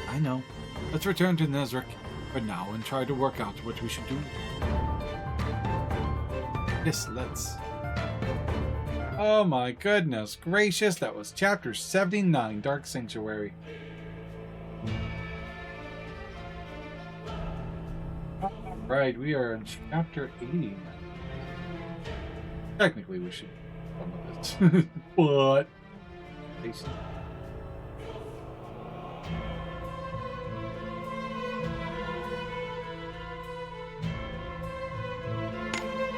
I know. Let's return to Nezric for now and try to work out what we should do. Yes, let's. Oh my goodness gracious, that was chapter 79, Dark Sanctuary. Right, we are in chapter 80. Technically, we should run with it. But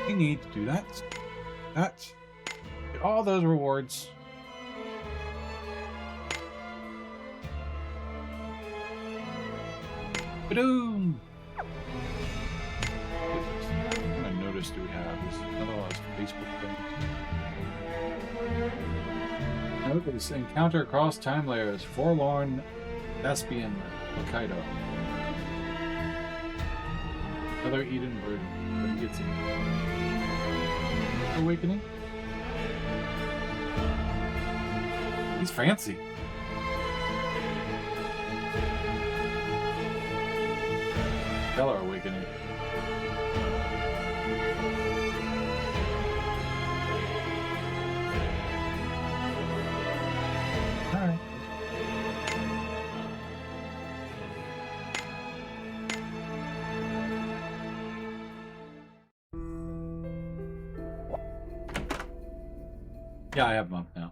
we need to do that. Get all those rewards. Ba-doom! What kind of notice do we have? This is another one of those Facebook things. Notice encounter across time layers. Forlorn Thespian Hokkaido. Another Eden bird. What gets it? Awakening? He's fancy. Stellar Awakening. Alright. Yeah, I have monk now.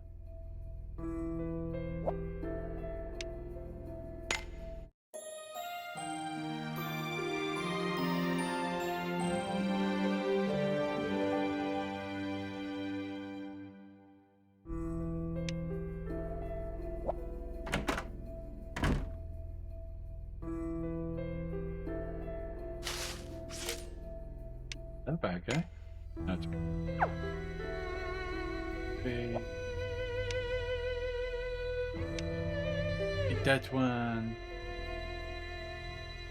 That bad guy? That's okay. Get that one.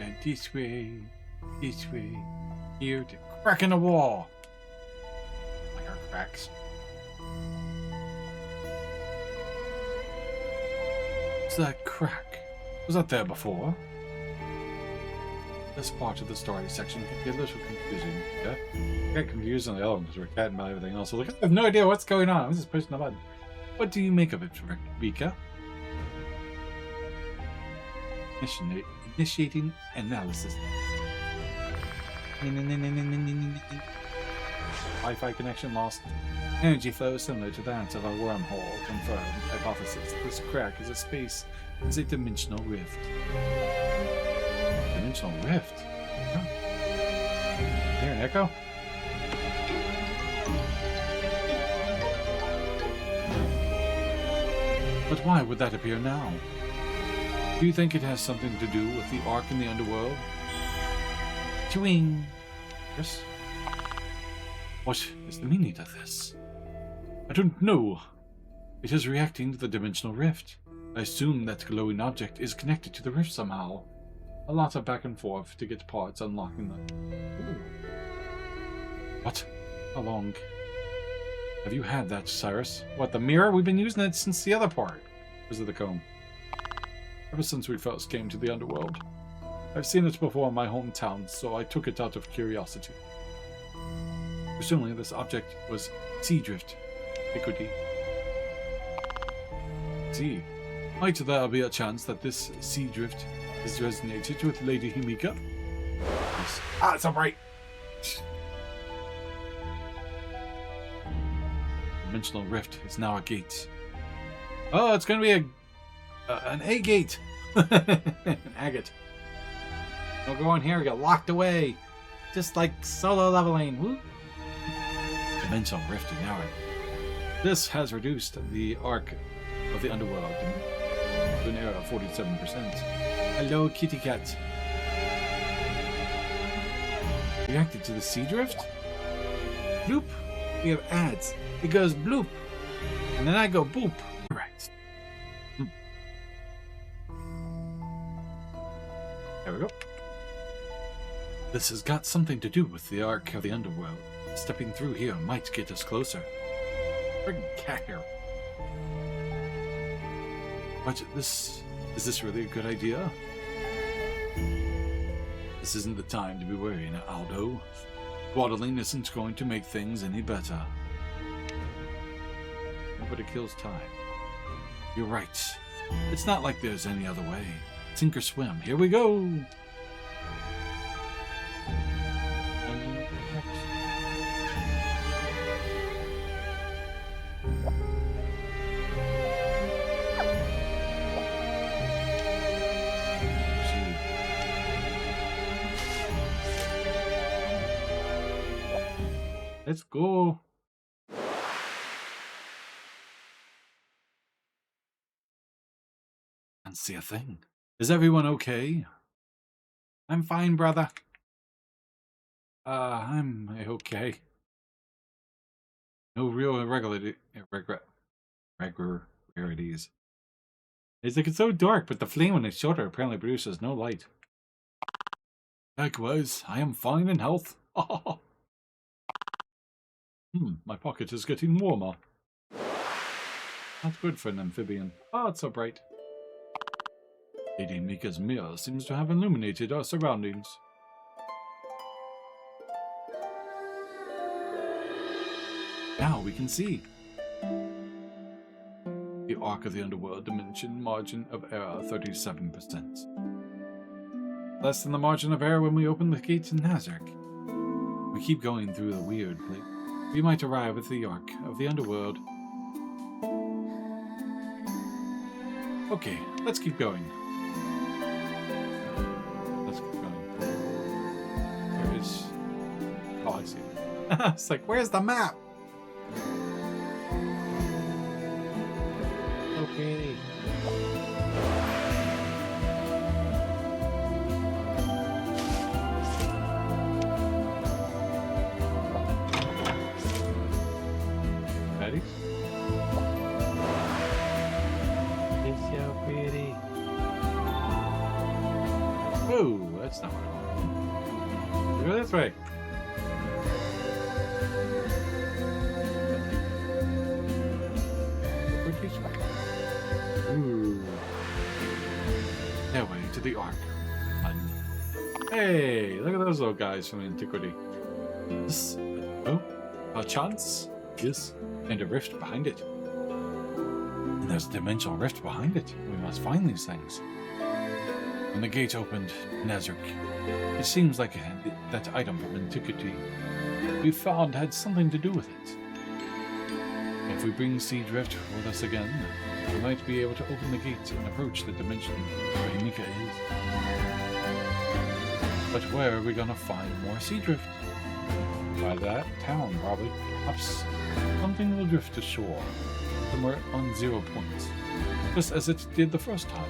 And this way. Here to crack in the wall. Like our cracks. What's that crack? Was that there before? This part of the story section can be a little confusing. Yeah? I got confused on the other one because we're catting by everything else. So like, I have no idea what's going on. I'm just pushing the button. What do you make of it, Vika? Initiating analysis. Wi-Fi connection lost. Energy flow similar to that of a wormhole. Confirmed. Hypothesis. This crack is a dimensional rift. Dimensional rift? Huh. Hear an echo? But why would that appear now? Do you think it has something to do with the Ark in the underworld? Chewing. Yes? What is the meaning of this? I don't know. It is reacting to the dimensional rift. I assume that glowing object is connected to the rift somehow. A lot of back and forth to get parts unlocking them. Ooh. What? How long have you had that, Cyrus? What, the mirror? We've been using it since the other part. Because of the comb. Ever since we first came to the underworld. I've seen it before in my hometown, so I took it out of curiosity. Presumably this object was Seadrift. Equity. See, might there be a chance that this Seadrift is resonated with Lady Himika? Yes. Ah, it's alright! Dimensional rift is now a gate. Oh, it's gonna be an A gate! An agate. Don't go in here, get locked away. Just like solo leveling. Woo. Dimensional rift is now. This has reduced the arc of the underworld to an area of 47%. Hello, kitty cat. Reacted to the sea drift? Bloop. We have ads. It goes bloop. And then I go boop. Right. There we go. This has got something to do with the arc of the underworld. Stepping through here might get us closer. Friggin' cat hair. But is this really a good idea? This isn't the time to be worrying, Aldo. Waddling isn't going to make things any better. Nobody kills time. You're right. It's not like there's any other way. Sink or swim. Here we go! Let's go. Can't see a thing. Is everyone okay? I'm fine, brother. I'm okay. No real irregularities. It's like it's so dark, but the flame on his shoulder apparently produces no light. Likewise, I am fine in health. My pocket is getting warmer. Not good for an amphibian. Oh, it's so bright. Lady Mika's mirror seems to have illuminated our surroundings. Now we can see. The arc of the underworld dimension margin of error 37%. Less than the margin of error when we open the gates in Nazark. We keep going through the weird place. We might arrive at the arc of the underworld. Okay, let's keep going. Let's keep going. There is... Oh, I see. It's like, where's the map? Okay. Ready? It's so pretty. Oh, that's not what I want. Go this way. Ooh. That way to the arc. Hey, look at those little guys from antiquity. This, oh, a chance? Yes, and a rift behind it. And there's a dimensional rift behind it. We must find these things. When the gate opened, Nazark, it seems like that item from antiquity we found had something to do with it. If we bring Seadrift with us again, we might be able to open the gates and approach the dimension where Himika is. But where are we gonna find more Seadrift? By that town, probably. Perhaps something will drift ashore. somewhere on 0 points, just as it did the first time.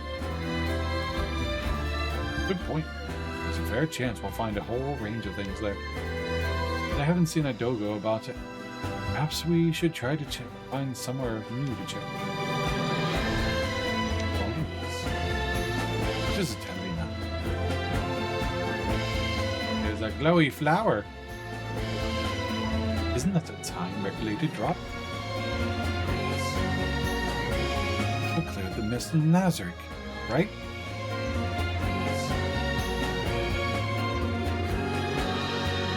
Good point. There's a fair chance we'll find a whole range of things there. But I haven't seen a dogo about it. Perhaps we should try to find somewhere new to check. What is it telling now? There's a glowy flower. Isn't that a time-regulated drop? We'll clear the mist in Nazarick, right?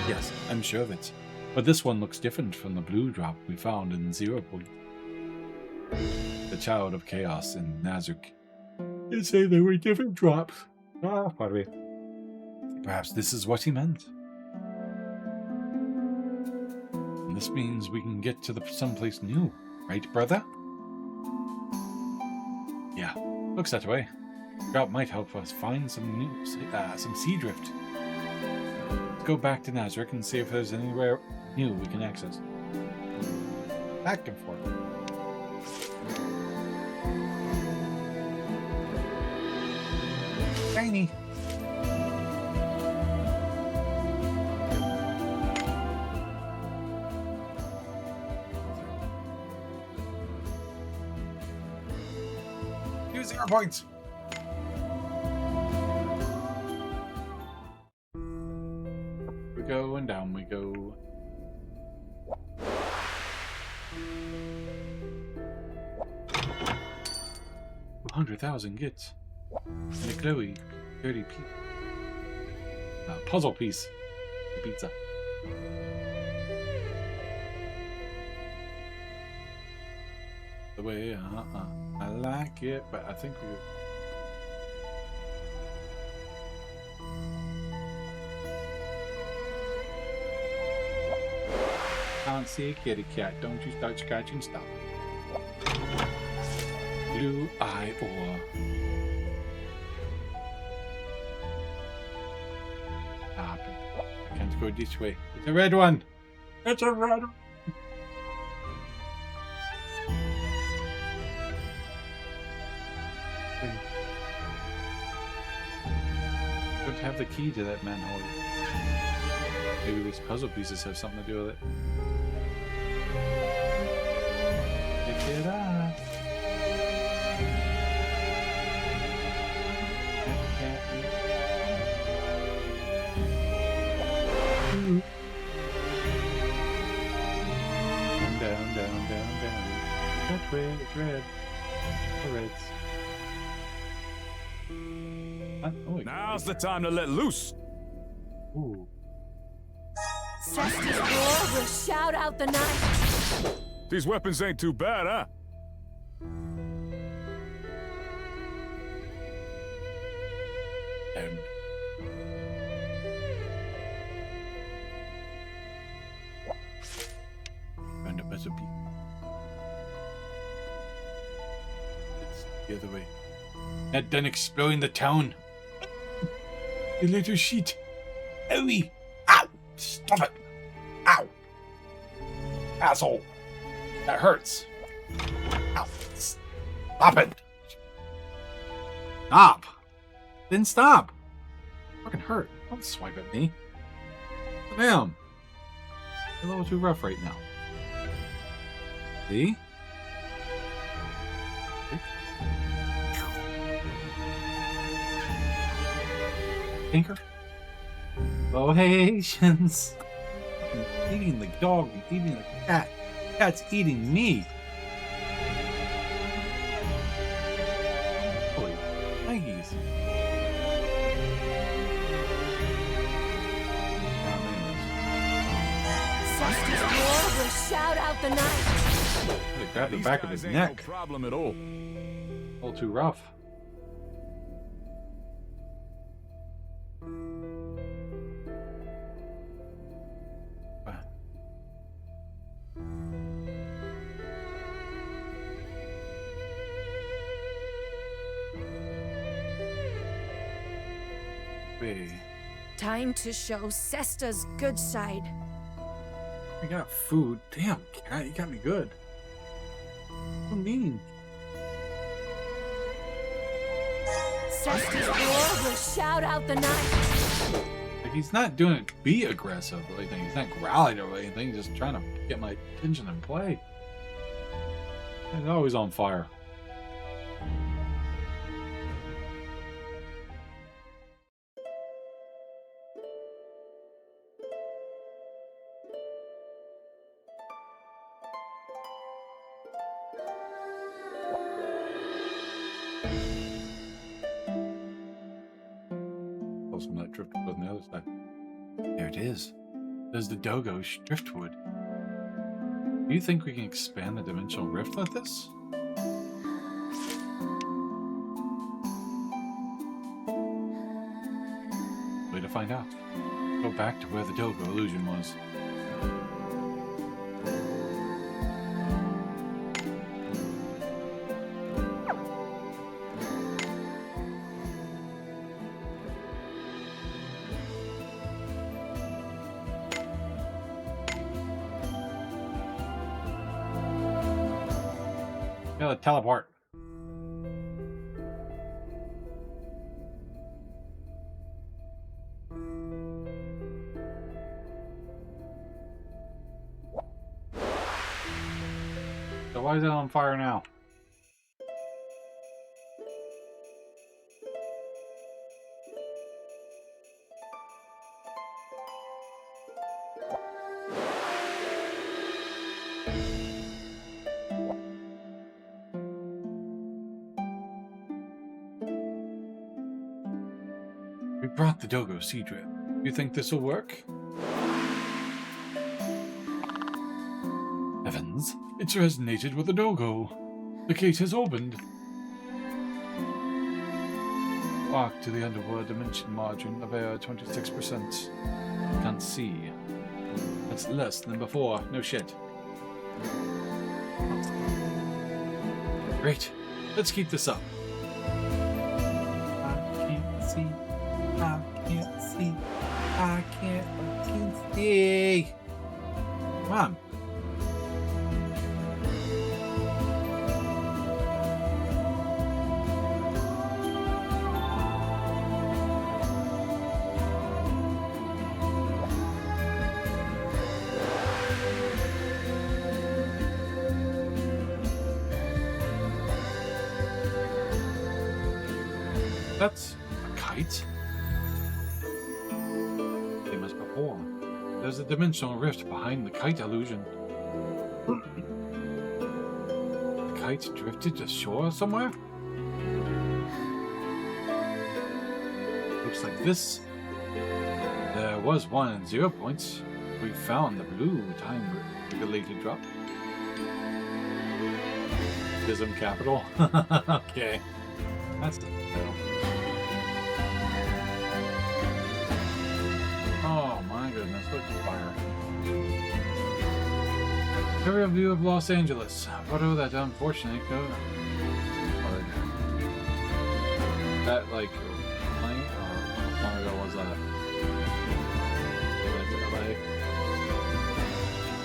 Yes, I'm sure of it. But this one looks different from the blue drop we found in 0 Point. The Child of Chaos in Nazarick. You'd say they were different drops. Ah, pardon me. Perhaps this is what he meant. And this means we can get to someplace new, right, brother? Yeah, looks that way. Drop might help us find some sea drift. Let's go back to Nazarick and see if there's anywhere new we can access. Back and forth. Tiny. Use 0 points. We go and down we go. $100,000 gets. And a glowy, dirty puzzle piece. Pizza. The way, I like it, but I think we. Can't see a kitty cat. Don't you start scratching stuff. Blue eye ore. Stop it. I can't go this way. It's a red one. It's a red one. Don't have the key to that manhole. Maybe these puzzle pieces have something to do with it. Pick it up. Down, down, down, down. That way, it's red. The reds. Oh, Now's the time to let loose. Ooh. Cestus roar will shout out the night. These weapons ain't too bad, huh? Down. Found a better beat. It's the other way. Not done exploring the town. You little shit. Owie! Ow! Stop it! Ow! Asshole! That hurts. Ow! Stop it! Stop! Then stop! Fucking hurt. Don't swipe at me. Damn! You're a little too rough right now. See? Tinker? Oh, Haitians! I'm eating the dog, I'm eating the cat. The cat's eating me. Holy Nikes. Cestus roar will shout out the night. They grabbed the These back of guys his ain't neck. No problem at all. A little too rough. Wait. Time to show Cesta's good side. I got food. Damn, cat, you got me good. mean. Cestus roar will shout out the night. Like, he's not doing it to be aggressive or anything. He's not growling or anything. He's just trying to get my attention and play. He's always on fire. Some of that driftwood on the other side. There it is. There's the Dogo's driftwood. Do you think we can expand the dimensional rift like this? Way to find out. Go back to where the Dogo illusion was. Yeah, teleport. So why is it on fire now? We brought the Dogo sea drip. You think this will work? Heavens, it's resonated with the Dogo. The gate has opened. Walk to the underworld dimension margin of air 26%. Can't see. That's less than before. No shit. Great. Let's keep this up. I can't see. I can't see. I can't fucking see. Come on. That's a kite. Same as before. There's a dimensional rift behind the kite illusion. The kite drifted to shore somewhere? Looks like this. There was 1 and 0 points. We found the blue time-regulated drop. Ism capital. Okay. That's the Oh my goodness, look at fire. Aerial view of Los Angeles. Photo that unfortunately could. That like plane or how long ago was that?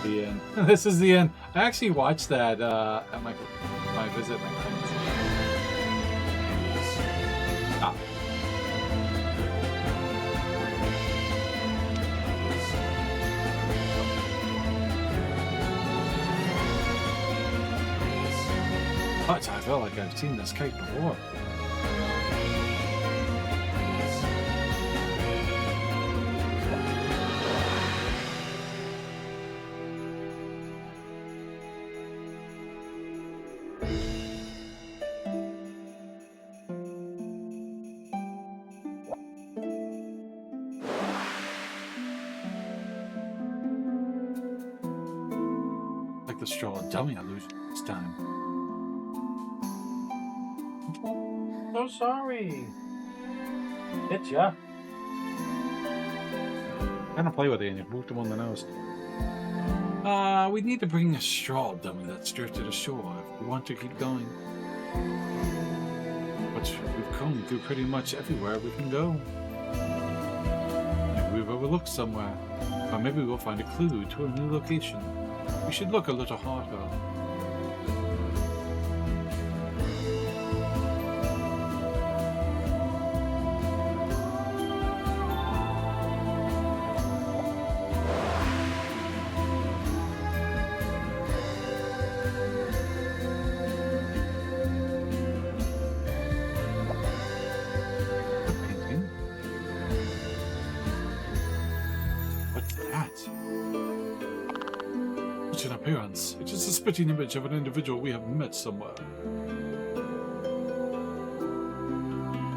The end. This is the end. I actually watched that at my visit my friends. Ah. But I feel like I've seen this kite before. Like the straw dummy illusion this time. So sorry. Hit ya. Kind of play with it and you booped him on the nose. We need to bring a straw dummy that's drifted ashore if we want to keep going. But we've come through pretty much everywhere we can go. Maybe we've overlooked somewhere. Or maybe we'll find a clue to a new location. We should look a little harder. Such an appearance. It is a spitting image of an individual we have met somewhere.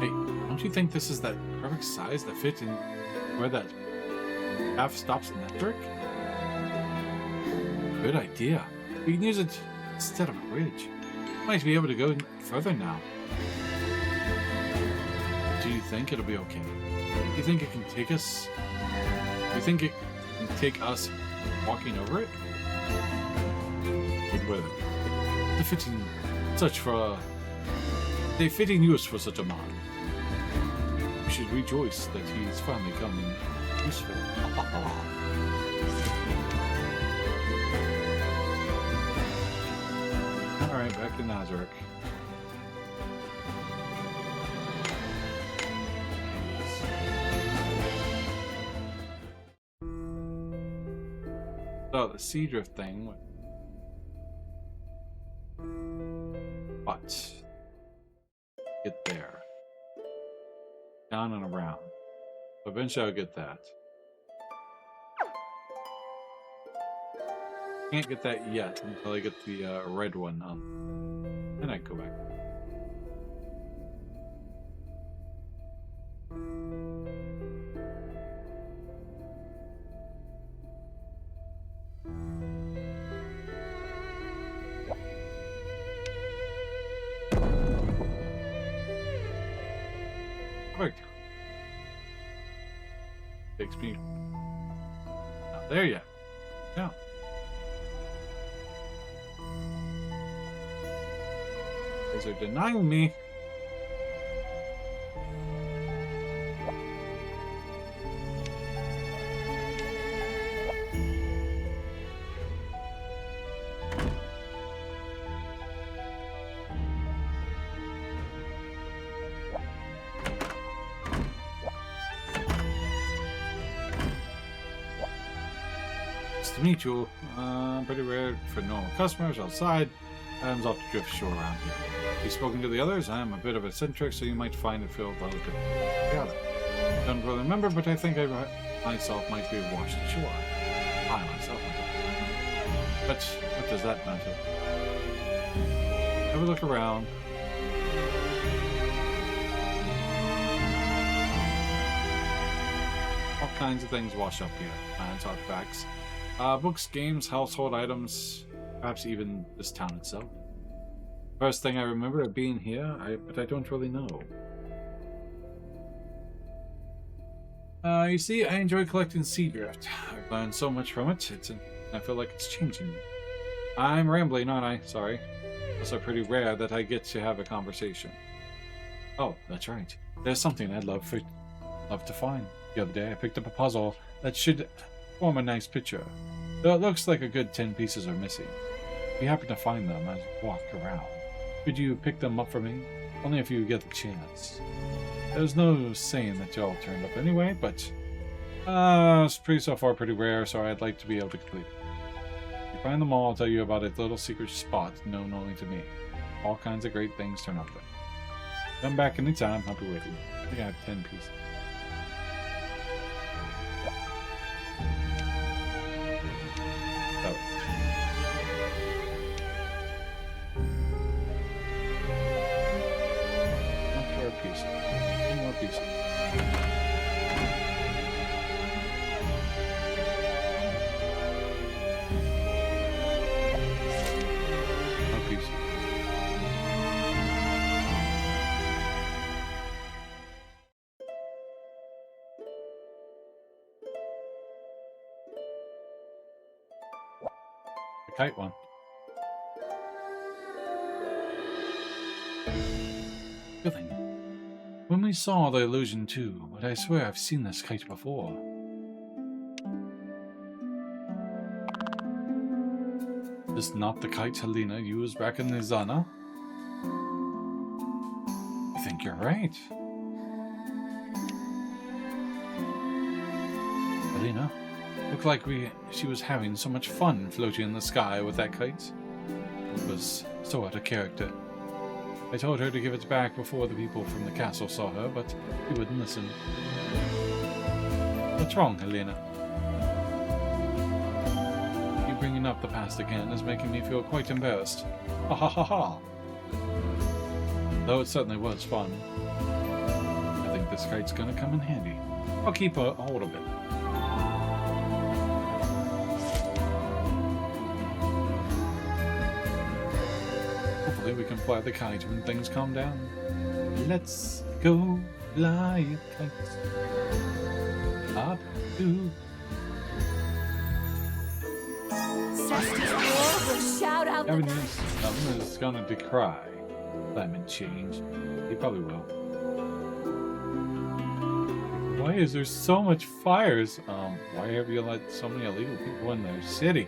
Hey, don't you think this is that perfect size that fit in where that path stops in that brick? Good idea. We can use it instead of a bridge. Might be able to go further now. Do you think it'll be okay? Do you think it can take us? Do you think it can take us walking over it? Good weather. The fitting use for such a man. We should rejoice that he is finally coming useful. Alright, back to Nazarick. So, the sea drift thing. But get there. Down and around. So eventually I'll get that. Can't get that yet until I get the red one on. Then I go back. Perfect. Takes me not there yet. Yeah. They're denying me. Nice to meet you. Pretty rare for normal customers outside. Adam's off to drift shore around here. You've spoken to the others. I'm a bit of a eccentric, so you might find it feel delicate. Together. Don't really remember, but I think I myself might be washed ashore. I myself might. But what does that matter? Have a look around. All kinds of things wash up here. Science artifacts. Books, games, household items, perhaps even this town itself. First thing I remember of being here, but I don't really know. You see, I enjoy collecting sea drift. I've learned so much from it. I feel like it's changing me. I'm rambling, aren't I? Sorry. Also pretty rare that I get to have a conversation. Oh, that's right. There's something I'd love to find. The other day I picked up a puzzle that should form a nice picture. Though it looks like a good 10 pieces are missing. If you happen to find them as you walk around, could you pick them up for me? Only if you get the chance. There's no saying that y'all turned up anyway, but it's so far pretty rare, so I'd like to be able to complete it. If you find them all, I'll tell you about a little secret spot known only to me. All kinds of great things turn up there. Come back anytime, I'll be waiting. I think I have 10 pieces. Two more pieces. More pieces. The kite one. Good thing. When we saw the illusion too, but I swear I've seen this kite before. Is not the kite Helena used back in the Zana? I think you're right. Helena, looked like she was having so much fun floating in the sky with that kite. It was so out of character. I told her to give it back before the people from the castle saw her, but she wouldn't listen. What's wrong, Helena? You bringing up the past again is making me feel quite embarrassed. Ha ha ha ha! Though it certainly was fun. I think this kite's gonna come in handy. I'll keep a hold of it. Hopefully we can fly the kite when things calm down. Let's go fly a kite. Up to... Cesti's war will shout out the Evan night. is gonna decry climate change. He probably will. Why is there so much fires? Why have you let so many illegal people in their city?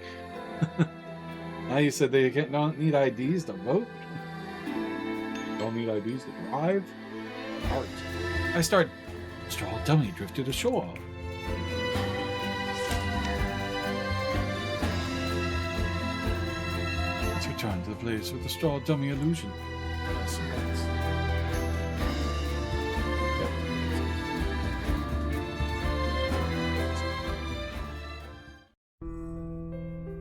Now you said they don't need IDs to vote? Don't need IDs to drive? Art. I start. Straw dummy drifted ashore. Let's return to the place with the straw dummy illusion. Yes, yes.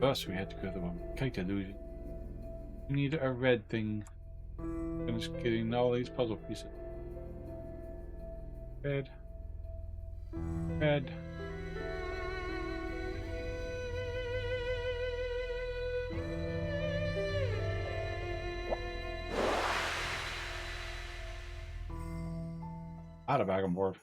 First, we had to go to the kite illusion. We need a red thing. Finish getting all these puzzle pieces. Red. Red. Out of bag on board.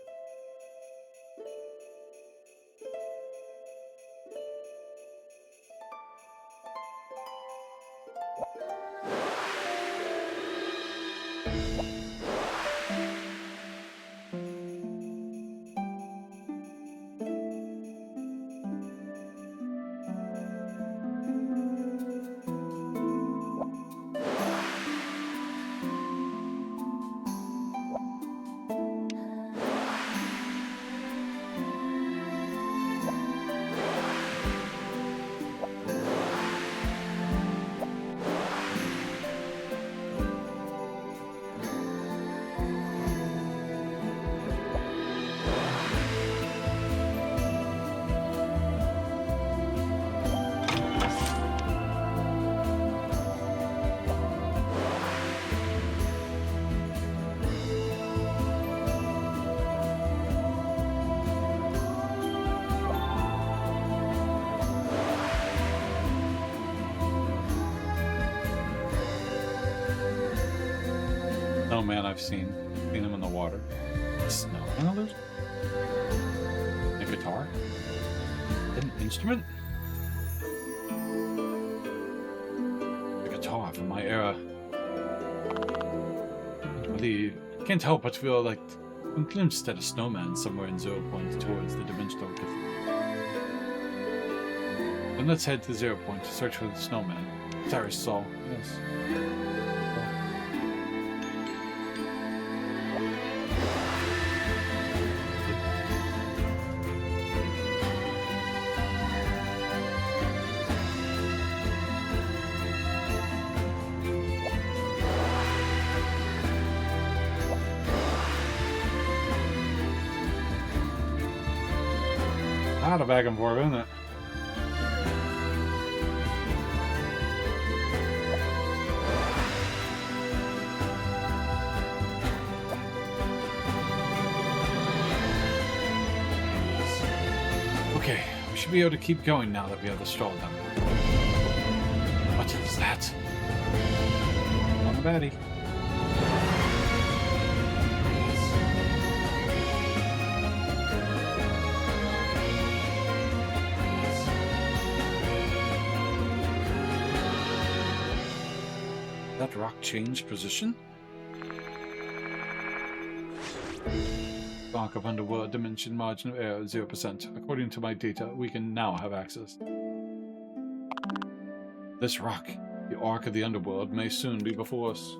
Snowman I've seen him in the water. Snowman illusion? A guitar? An instrument? A guitar from my era. I can't help but feel like a glimpse at a snowman somewhere in 0 Point towards the dimensional cathedral. Then let's head to 0 Point to search for the snowman. Cyrus Saul, yes. Out of back and forth, isn't it? Okay, we should be able to keep going now that we have the straw done. What is that? On the baddie. That rock changed position? Block of underworld dimension margin of error 0%. According to my data, we can now have access. This rock, the Ark of the Underworld, may soon be before us.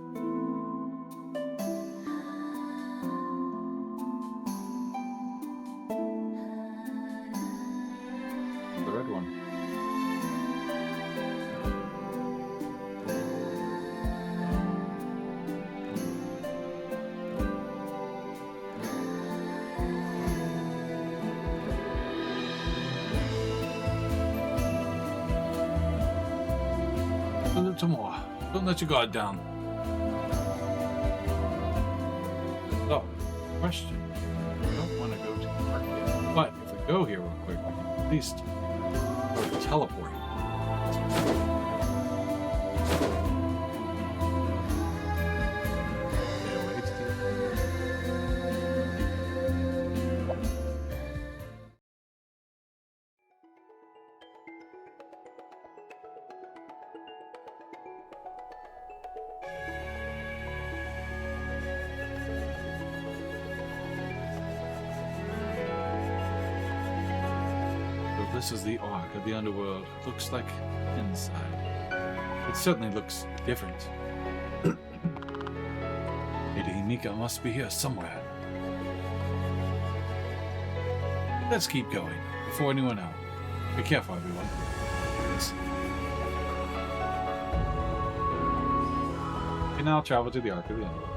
The red one. A little more. Don't let your guard down. So, question. I don't want to go to the market. But if we go here real quick, we can at least go to teleport. This is the Ark of the Underworld. It looks like inside. It certainly looks different. Lady Himika must be here somewhere. Let's keep going before anyone else. Be careful, everyone. Please. We now travel to the Ark of the Underworld.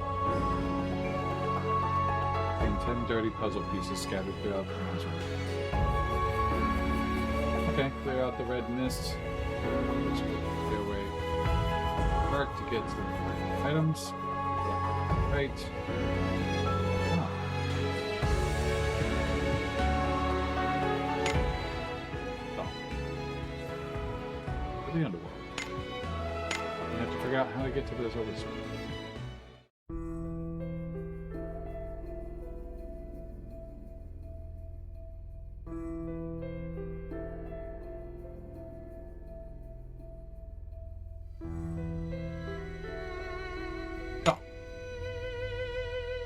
Find 10 dirty puzzle pieces scattered throughout the monster. Okay, clear out the red mist. Clear away dark to get to the items. Yeah, right. Ah. Oh. For the underworld. I have to figure out how to get to this other side.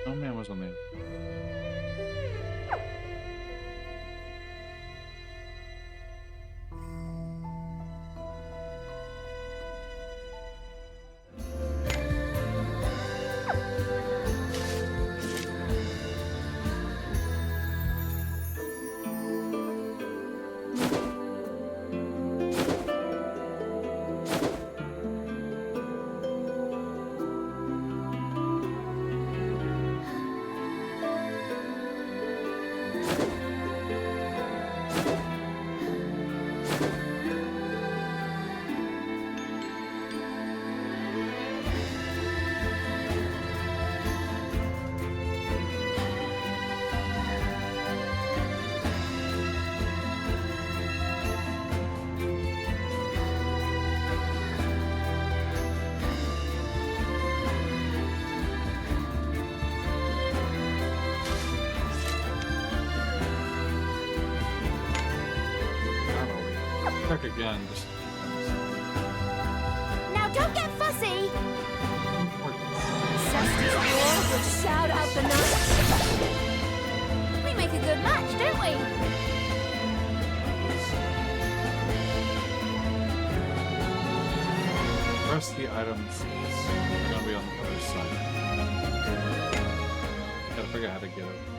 Oh man was on there. Check again. Just Now don't get fussy! Cesti's war will shout out the night. We make a good match, don't we? the rest of the items are gonna be on the other side. Gotta figure out how to get it.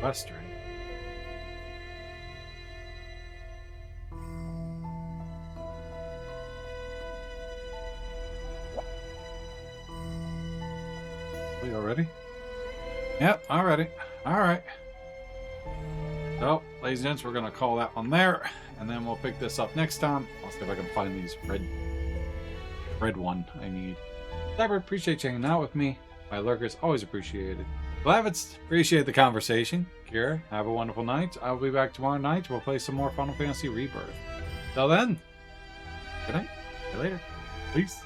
Western. We all ready? Yep, all ready. All right. So, ladies and gents, we're gonna call that one there, and then we'll pick this up next time. I'll see if I can find these red one I need. Cyber, appreciate you hanging out with me. My lurkers, always appreciated. Glavitz, appreciate the conversation. Kira, have a wonderful night. I'll be back tomorrow night. We'll play some more Final Fantasy Rebirth. Till then, good night. See you later. Peace.